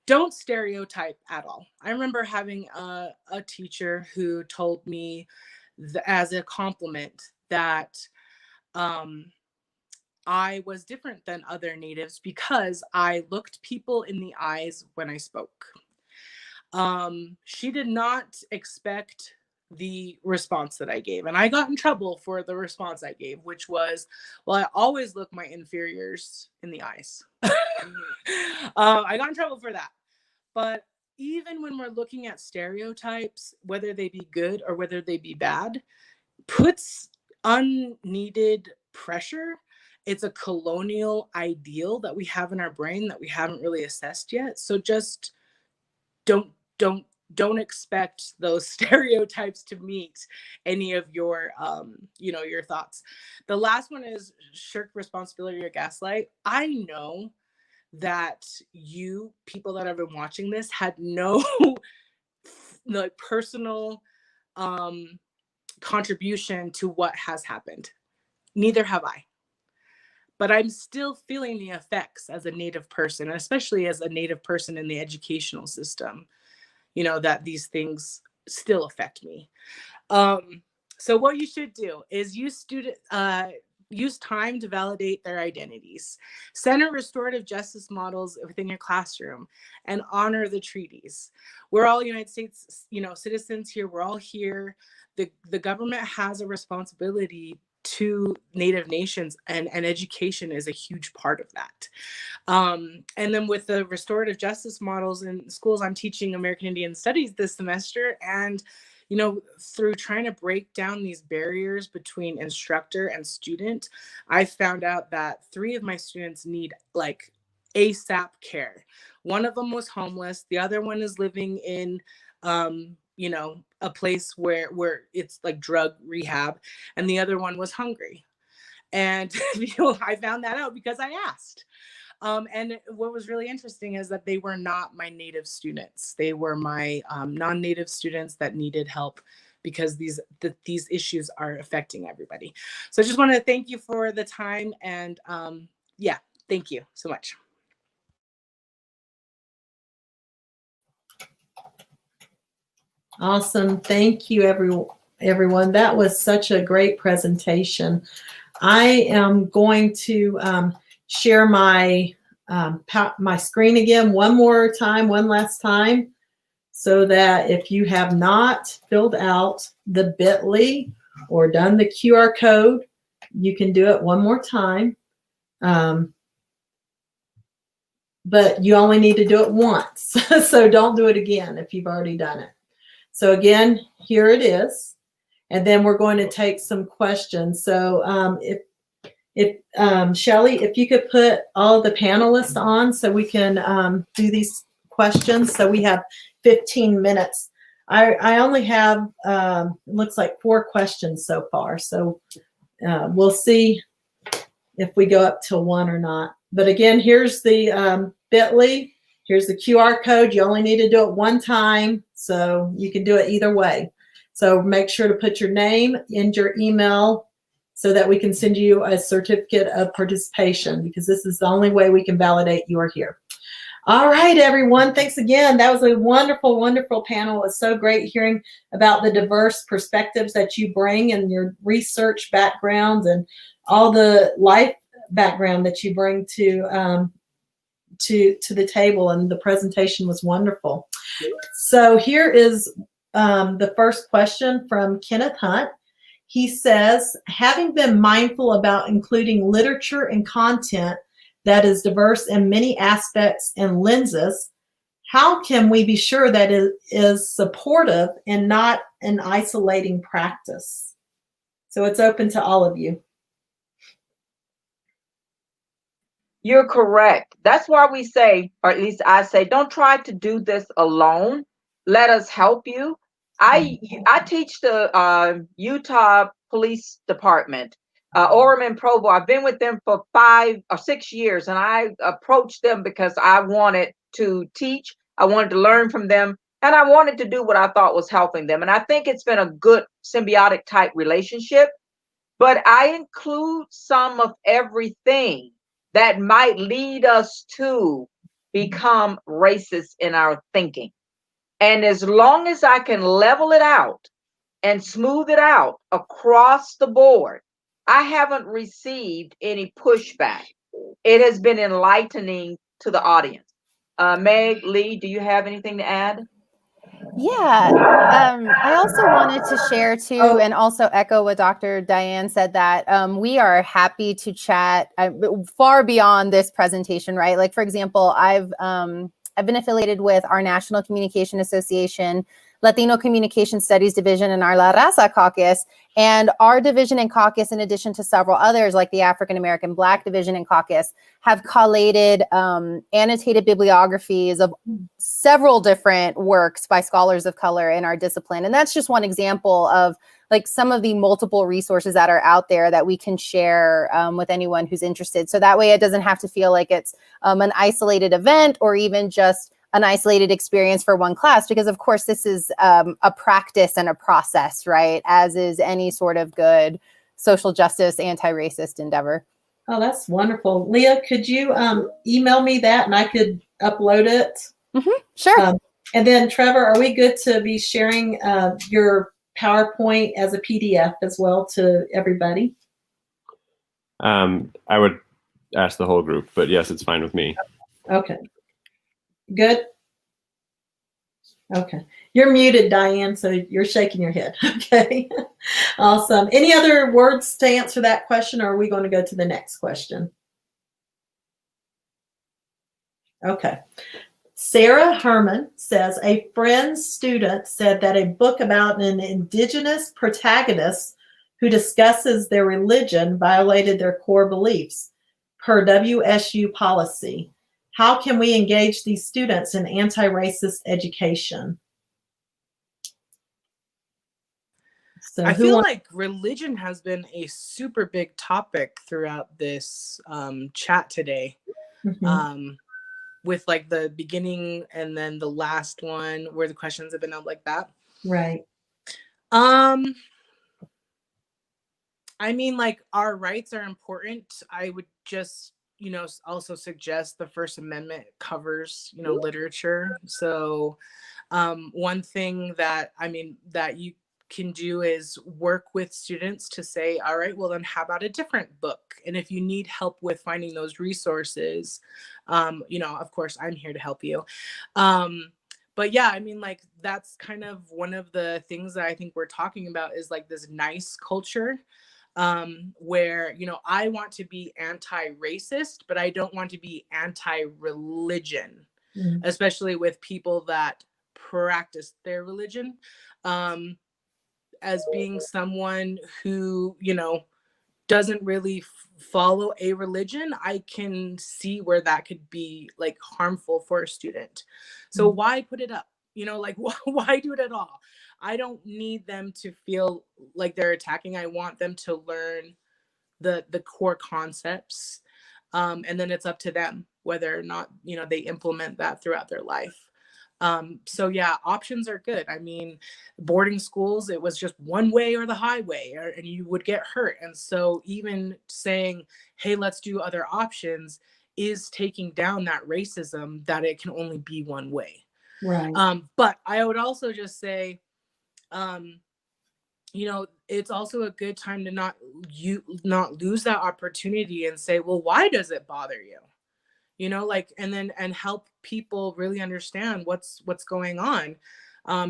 Don't stereotype at all. I remember having a teacher who told me as a compliment that I was different than other Natives because I looked people in the eyes when I spoke. She did not expect the response that I gave. And I got in trouble for the response I gave, which was, well, I always look my inferiors in the eyes. I got in trouble for that. But even when we're looking at stereotypes, whether they be good or whether they be bad, puts unneeded pressure. It's a colonial ideal that we have in our brain that we haven't really assessed yet. So just don't expect those stereotypes to meet any of your your thoughts. The last one is shirk responsibility or gaslight. I know that you people that have been watching this had no personal contribution to what has happened. Neither have I. But I'm still feeling the effects as a Native person, especially as a Native person in the educational system, that these things still affect me. So what you should do is use time to validate their identities. Center restorative justice models within your classroom and honor the treaties. We're all United States, citizens here. We're all here. The government has a responsibility to Native nations, and education is a huge part of that. And then with the restorative justice models in schools, I'm teaching American Indian Studies this semester, and through trying to break down these barriers between instructor and student, I found out that 3 of my students need like ASAP care. One of them was homeless. The other one is living in a place where it's like drug rehab, and the other one was hungry. And I found that out because I asked. And what was really interesting is that they were not my Native students. They were my non-Native students that needed help because these issues are affecting everybody. So I just want to thank you for the time, and thank you so much. Awesome. Thank you, everyone. That was such a great presentation. I am going to share my screen again one last time, so that if you have not filled out the bit.ly or done the QR code, you can do it one more time. But you only need to do it once. So don't do it again if you've already done it. So again, here it is. And then we're going to take some questions. So if Shelley, if you could put all the panelists on so we can do these questions. So we have 15 minutes. I only have, it looks like 4 questions so far. So we'll see if we go up till 1 or not. But again, here's the bit.ly. Here's the QR code. You only need to do it one time, so you can do it either way. So make sure to put your name and your email so that we can send you a certificate of participation, because this is the only way we can validate you are here. All right, everyone. Thanks again. That was a wonderful, wonderful panel. It was so great hearing about the diverse perspectives that you bring and your research backgrounds and all the life background that you bring to the table, and the presentation was wonderful. So here is the first question from Kenneth Hunt. He says, having been mindful about including literature and content that is diverse in many aspects and lenses, how can we be sure that it is supportive and not an isolating practice? So it's open to all of you. You're correct. That's why we say, or at least I say, don't try to do this alone. Let us help you. I teach the Utah Police Department, Orem and Provo. I've been with them for 5 or 6 years, and I approached them because I wanted to teach. I wanted to learn from them, and I wanted to do what I thought was helping them. And I think it's been a good symbiotic type relationship. But I include some of everything that might lead us to become racist in our thinking. And as long as I can level it out and smooth it out across the board, I haven't received any pushback. It has been enlightening to the audience. Meg, Lee, do you have anything to add? Yeah, I also wanted to share too, and also echo what Dr. Dianne said, that we are happy to chat far beyond this presentation, right? Like, for example, I've been affiliated with our National Communication Association, Latino Communication Studies Division, and our La Raza Caucus. And our division and caucus, in addition to several others like the African American Black Division and Caucus, have collated annotated bibliographies of several different works by scholars of color in our discipline. And that's just one example of like some of the multiple resources that are out there that we can share with anyone who's interested. So that way it doesn't have to feel like it's an isolated event or even just an isolated experience for one class, because of course this is a practice and a process, right? As is any sort of good social justice, anti-racist endeavor. Oh, that's wonderful. Lea, could you email me that and I could upload it? Mm-hmm, sure. And then Trevor, are we good to be sharing your PowerPoint as a PDF as well to everybody? I would ask the whole group, but yes, it's fine with me. Okay. Good. Okay. You're muted, Diane, so you're shaking your head. Okay. Awesome. Any other words to answer that question, or are we going to go to the next question? Okay. Sarah Herman says, a friend's student said that a book about an indigenous protagonist who discusses their religion violated their core beliefs per WSU policy. How can we engage these students in anti-racist education? So I feel like religion has been a super big topic throughout this chat today. Mm-hmm. With like the beginning and then the last one where the questions have been out like that. Right. I mean, like, our rights are important. I would just, you know, also suggest the First Amendment covers, you know, literature. So one thing that, I mean, that you can do is work with students to say, all right, well then how about a different book? And if you need help with finding those resources, you know, of course I'm here to help you. but yeah, I mean, like, that's kind of one of the things that I think we're talking about is like this nice culture, where, you know, I want to be anti-racist, but I don't want to be anti-religion, especially with people that practice their religion. As being someone who, you know, doesn't really follow a religion, I can see where that could be like harmful for a student. So why put it up? You know, like why do it at all? I don't need them to feel like they're attacking. I want them to learn the core concepts, and then it's up to them whether or not, you know, they implement that throughout their life. So yeah, options are good. I mean, boarding schools, it was just one way or the highway, and you would get hurt. And so even saying, hey, let's do other options is taking down that racism, that it can only be one way. Right. But I would also just say, you know, it's also a good time to not lose that opportunity and say, well, why does it bother you? You know, like, and help people really understand what's going on.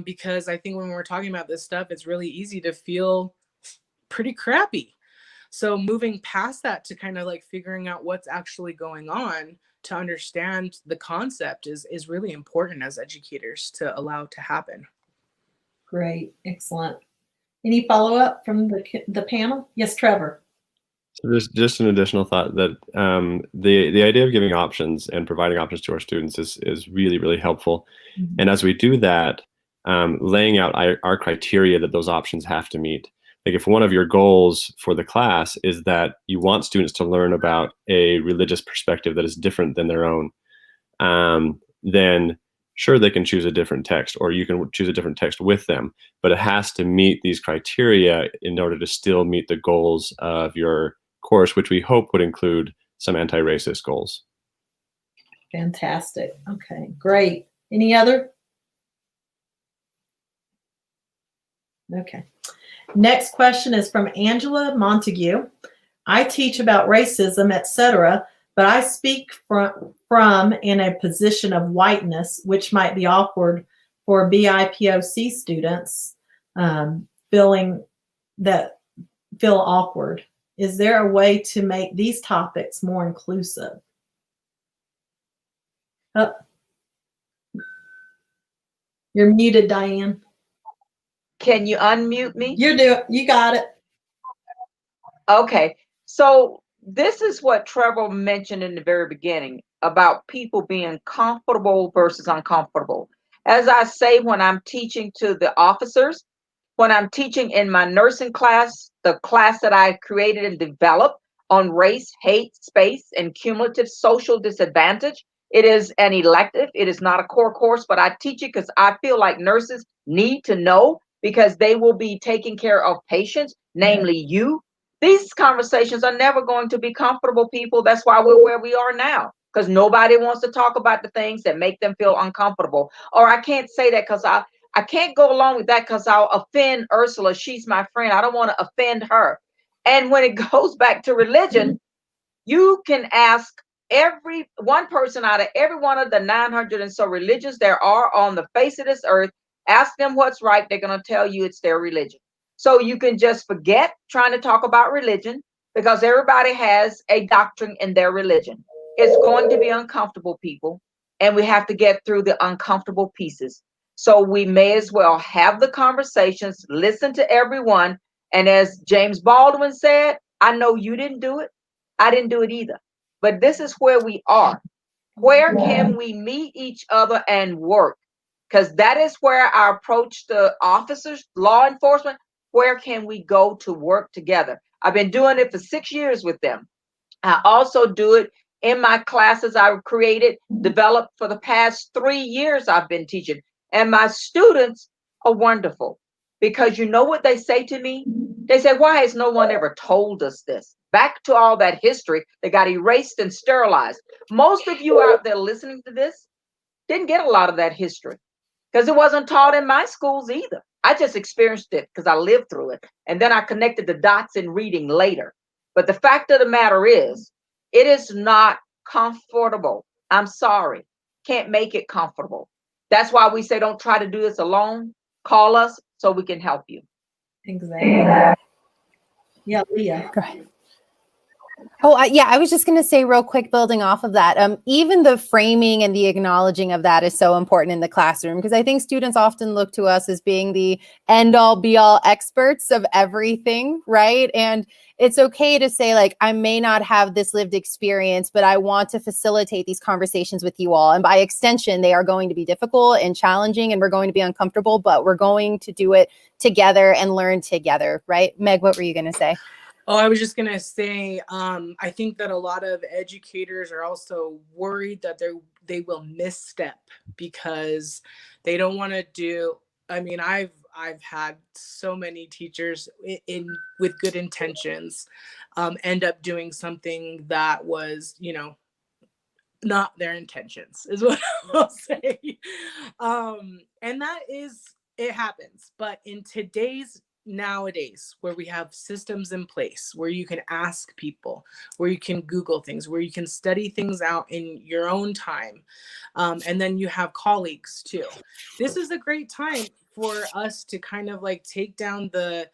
Because I think when we're talking about this stuff, it's really easy to feel pretty crappy. So moving past that to kind of like figuring out what's actually going on to understand the concept is really important as educators to allow to happen. Great. Excellent. Any follow-up from the panel? Yes, Trevor. So there's just an additional thought that the idea of giving options and providing options to our students is really, really helpful. And as we do that, laying out our criteria that those options have to meet. Like if one of your goals for the class is that you want students to learn about a religious perspective that is different than their own, then sure, they can choose a different text, or you can choose a different text with them, but it has to meet these criteria in order to still meet the goals of your course, which we hope would include some anti-racist goals. Fantastic. Okay, great. Any other? Okay. Next question is from Angela Montague. I teach about racism, etc., but I speak from in a position of whiteness, which might be awkward for BIPOC students, feel awkward. Is there a way to make these topics more inclusive? Oh. You're muted, Dianne. Can you unmute me? You got it. Okay. So this is what Trevor mentioned in the very beginning about people being comfortable versus uncomfortable. As I say, when I'm teaching to the officers, when I'm teaching in my nursing class, the class that I created and developed on race, hate, space, and cumulative social disadvantage, it is an elective. It is not a core course, but I teach it because I feel like nurses need to know, because they will be taking care of patients, namely you. These conversations are never going to be comfortable, people. That's why we're where we are now, because nobody wants to talk about the things that make them feel uncomfortable. Or I can't say that because I can't go along with that because I'll offend Ursula. She's my friend. I don't want to offend her. And when it goes back to religion, you can ask every one person out of every one of the 900 and so religions there are on the face of this earth. Ask them what's right. They're going to tell you it's their religion. So you can just forget trying to talk about religion, because everybody has a doctrine in their religion. It's going to be uncomfortable, people, and we have to get through the uncomfortable pieces. So we may as well have the conversations, listen to everyone. And as James Baldwin said, I know you didn't do it. I didn't do it either. But this is where we are. Where can we meet each other and work? Because that is where I approach the officers, law enforcement. Where can we go to work together? I've been doing it for 6 years with them. I also do it in my classes I've created, developed for the past 3 years I've been teaching. And my students are wonderful, because you know what they say to me? They say, why has no one ever told us this? Back to all that history that got erased and sterilized. Most of you out there listening to this didn't get a lot of that history, because it wasn't taught in my schools either. I just experienced it because I lived through it. And then I connected the dots in reading later. But the fact of the matter is, it is not comfortable. I'm sorry. Can't make it comfortable. That's why we say don't try to do this alone. Call us so we can help you. Exactly. Yeah, Leah. Go ahead. Oh, yeah, I was just going to say real quick, building off of that, even the framing and the acknowledging of that is so important in the classroom, because I think students often look to us as being the end all be all experts of everything, right? And it's okay to say, like, I may not have this lived experience, but I want to facilitate these conversations with you all. And by extension, they are going to be difficult and challenging, and we're going to be uncomfortable, but we're going to do it together and learn together, right? Meg, what were you going to say? Oh, I was just going to say, I think that a lot of educators are also worried that they will misstep because they don't want to do, I mean, I've had so many teachers with good intentions end up doing something that was, not their intentions is what I'll say. And that is, it happens. But in nowadays, where we have systems in place, where you can ask people, where you can Google things, where you can study things out in your own time, and then you have colleagues too. This is a great time for us to kind of like take down the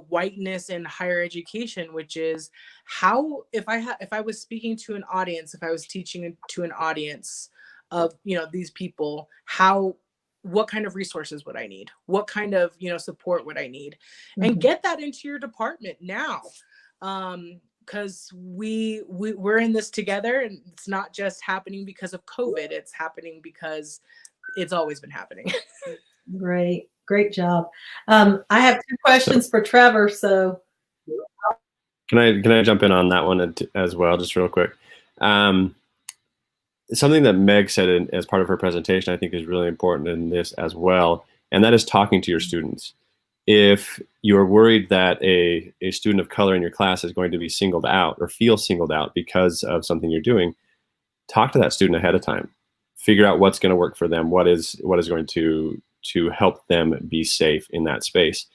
whiteness in higher education, which is how, if I was speaking to an audience, if I was teaching to an audience of these people, what kind of resources would I need? What kind of, support would I need? And get that into your department now. Because we're in this together, and it's not just happening because of COVID. It's happening because it's always been happening. Great job. I have 2 questions for Trevor. So can I jump in on that one as well, just real quick? Something that Meg said as part of her presentation, I think is really important in this as well, and that is talking to your students. If you're worried that a student of color in your class is going to be singled out or feel singled out because of something you're doing, talk to that student ahead of time. Figure out what's going to work for them, what is going to help them be safe in that space.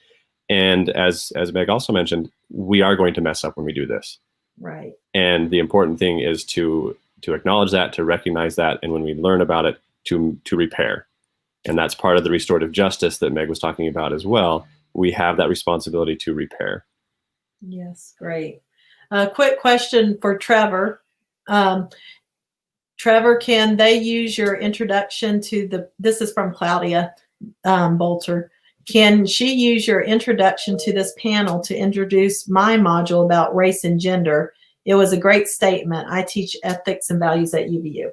And as Meg also mentioned, we are going to mess up when we do this. Right. And the important thing is to acknowledge that, to recognize that, and when we learn about it, to repair. And that's part of the restorative justice that Meg was talking about as well. We have that responsibility to repair. Yes, great. Quick question for Trevor. Trevor, can they use your introduction to this is from Claudia Bolter. Can she use your introduction to this panel to introduce my module about race and gender? It was a great statement. I teach ethics and values at UVU.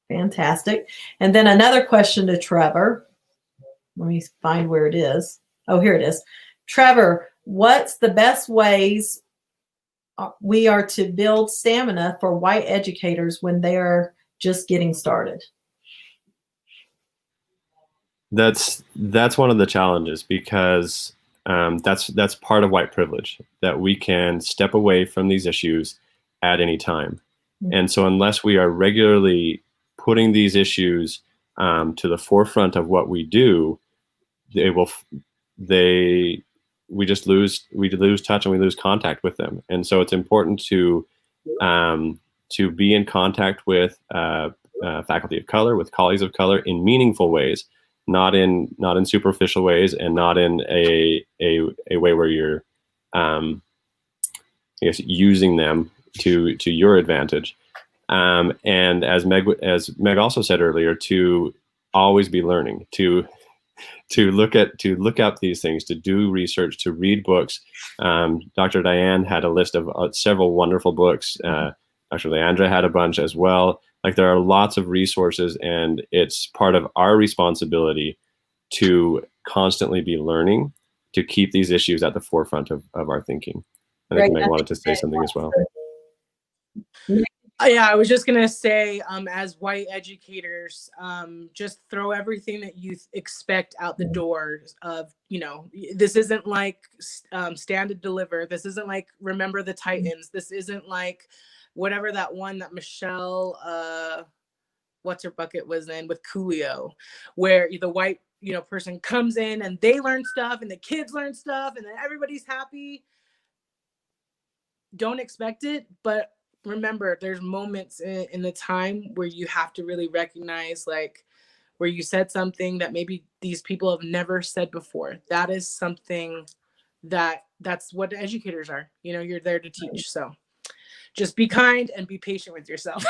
Fantastic. And then another question to Trevor. Let me find where it is. Oh, here it is. Trevor, what's the best ways we are to build stamina for white educators when they are just getting started? That's one of the challenges, because that's part of white privilege, that we can step away from these issues at any time. And so unless we are regularly putting these issues to the forefront of what we do, we just lose touch and we lose contact with them. And so it's important to be in contact with faculty of color, with colleagues of color in meaningful ways, not in superficial ways, and not in a way where you're using them to your advantage. And as Meg also said earlier, to always be learning, to look up these things, to do research, to read books. Dr. Dianne had a list of several wonderful books. Dr. Leandra had a bunch as well. Like, there are lots of resources, and it's part of our responsibility to constantly be learning, to keep these issues at the forefront of our thinking. I think Meg wanted to say something as well. Yeah, I was just going to say, as white educators, just throw everything that you expect out the door of, this isn't like Stand and Deliver. This isn't like Remember the Titans. This isn't like whatever that one that Michelle, what's her bucket was in with Coolio, where the white, person comes in and they learn stuff and the kids learn stuff and then everybody's happy. Don't expect it, but remember, there's moments in the time where you have to really recognize, like, where you said something that maybe these people have never said before. That is something that's what educators are. You know, you're there to teach. So just be kind and be patient with yourself.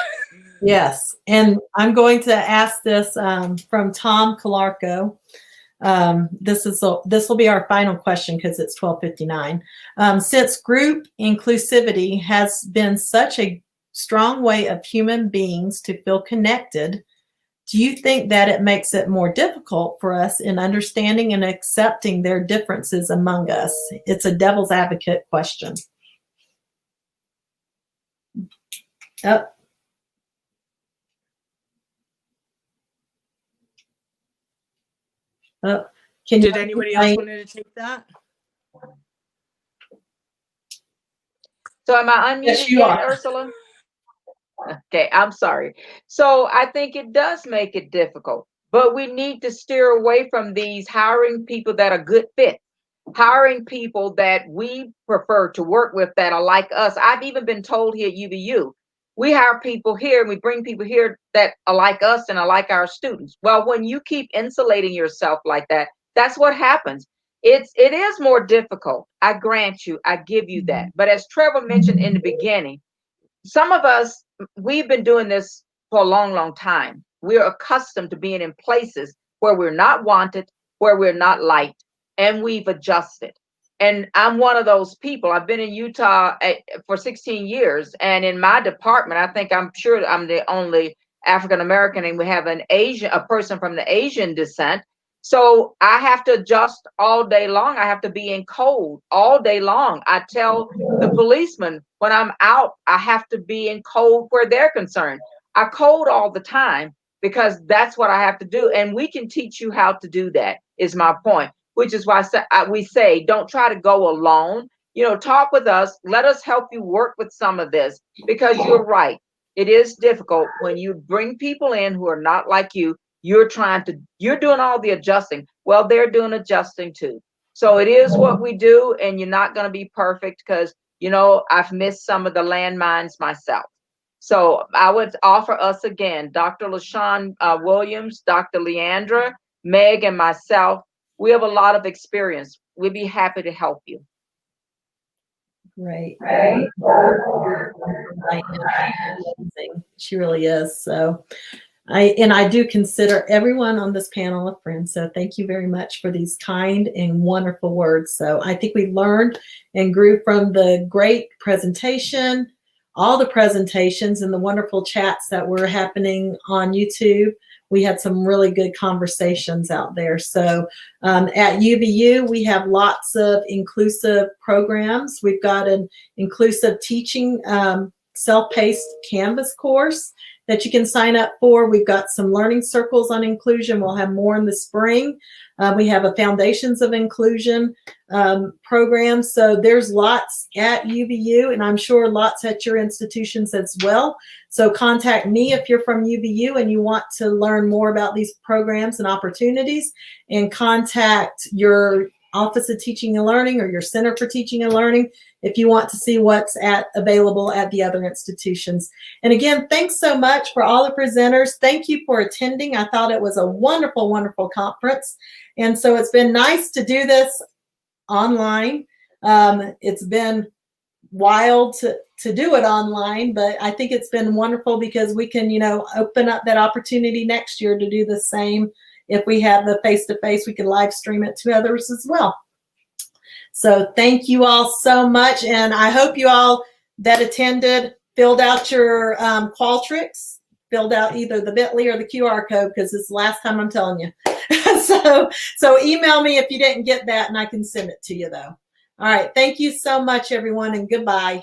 Yes. And I'm going to ask this from Tom Calarco. This will be our final question because it's 12:59. Since group inclusivity has been such a strong way of human beings to feel connected, do you think that it makes it more difficult for us in understanding and accepting their differences among us? It's a devil's advocate question. Oh. Oh. Did anybody else want to take that? So am I unmuted Yes, you yet, are. Ursula? Okay, I'm sorry. So I think it does make it difficult, but we need to steer away from these hiring people that are good fit, hiring people that we prefer to work with that are like us. I've even been told here at UVU, we hire people here and we bring people here that are like us and are like our students. Well, when you keep insulating yourself like that, that's what happens. It is more difficult. I grant you, I give you that. But as Trevor mentioned in the beginning, some of us, we've been doing this for a long, long time. We're accustomed to being in places where we're not wanted, where we're not liked, and we've adjusted. And I'm one of those people. I've been in Utah for 16 years. And in my department, I'm sure I'm the only African American, and we have a person from the Asian descent. So I have to adjust all day long. I have to be in code all day long. I tell the policemen when I'm out, I have to be in code where they're concerned. I code all the time because that's what I have to do. And we can teach you how to do that, is my point, which is why we say, don't try to go alone. You know, talk with us. Let us help you work with some of this, because you're right. It is difficult when you bring people in who are not like you. You're doing all the adjusting. Well, they're doing adjusting too. So it is what we do, and you're not going to be perfect because, you know, I've missed some of the landmines myself. So I would offer us again, Dr. LaShawn Williams, Dr. Leandra, Meg, and myself. We have a lot of experience. We'd be happy to help you. Great. She really is. So I do consider everyone on this panel a friend. So thank you very much for these kind and wonderful words. So I think we learned and grew from the great presentation, all the presentations and the wonderful chats that were happening on YouTube. We had some really good conversations out there. So at UVU, we have lots of inclusive programs. We've got an inclusive teaching self-paced Canvas course that you can sign up for. We've got some learning circles on inclusion. We'll have more in the spring. We have a Foundations of Inclusion program. So there's lots at UVU, and I'm sure lots at your institutions as well. So contact me if you're from UVU and you want to learn more about these programs and opportunities, and contact your Office of Teaching and Learning or your Center for Teaching and Learning if you want to see what's available at the other institutions. And again, thanks so much for all the presenters. Thank you for attending. I thought it was a wonderful, wonderful conference. And so it's been nice to do this online. It's been wild to do it online, but I think it's been wonderful because we can, you know, open up that opportunity next year to do the same. If we have the face-to-face, we can live stream it to others as well. So thank you all so much. And I hope you all that attended filled out your Qualtrics, filled out either the bit.ly or the QR code, because it's the last time I'm telling you. So email me if you didn't get that, and I can send it to you though. All right. Thank you so much, everyone, and goodbye.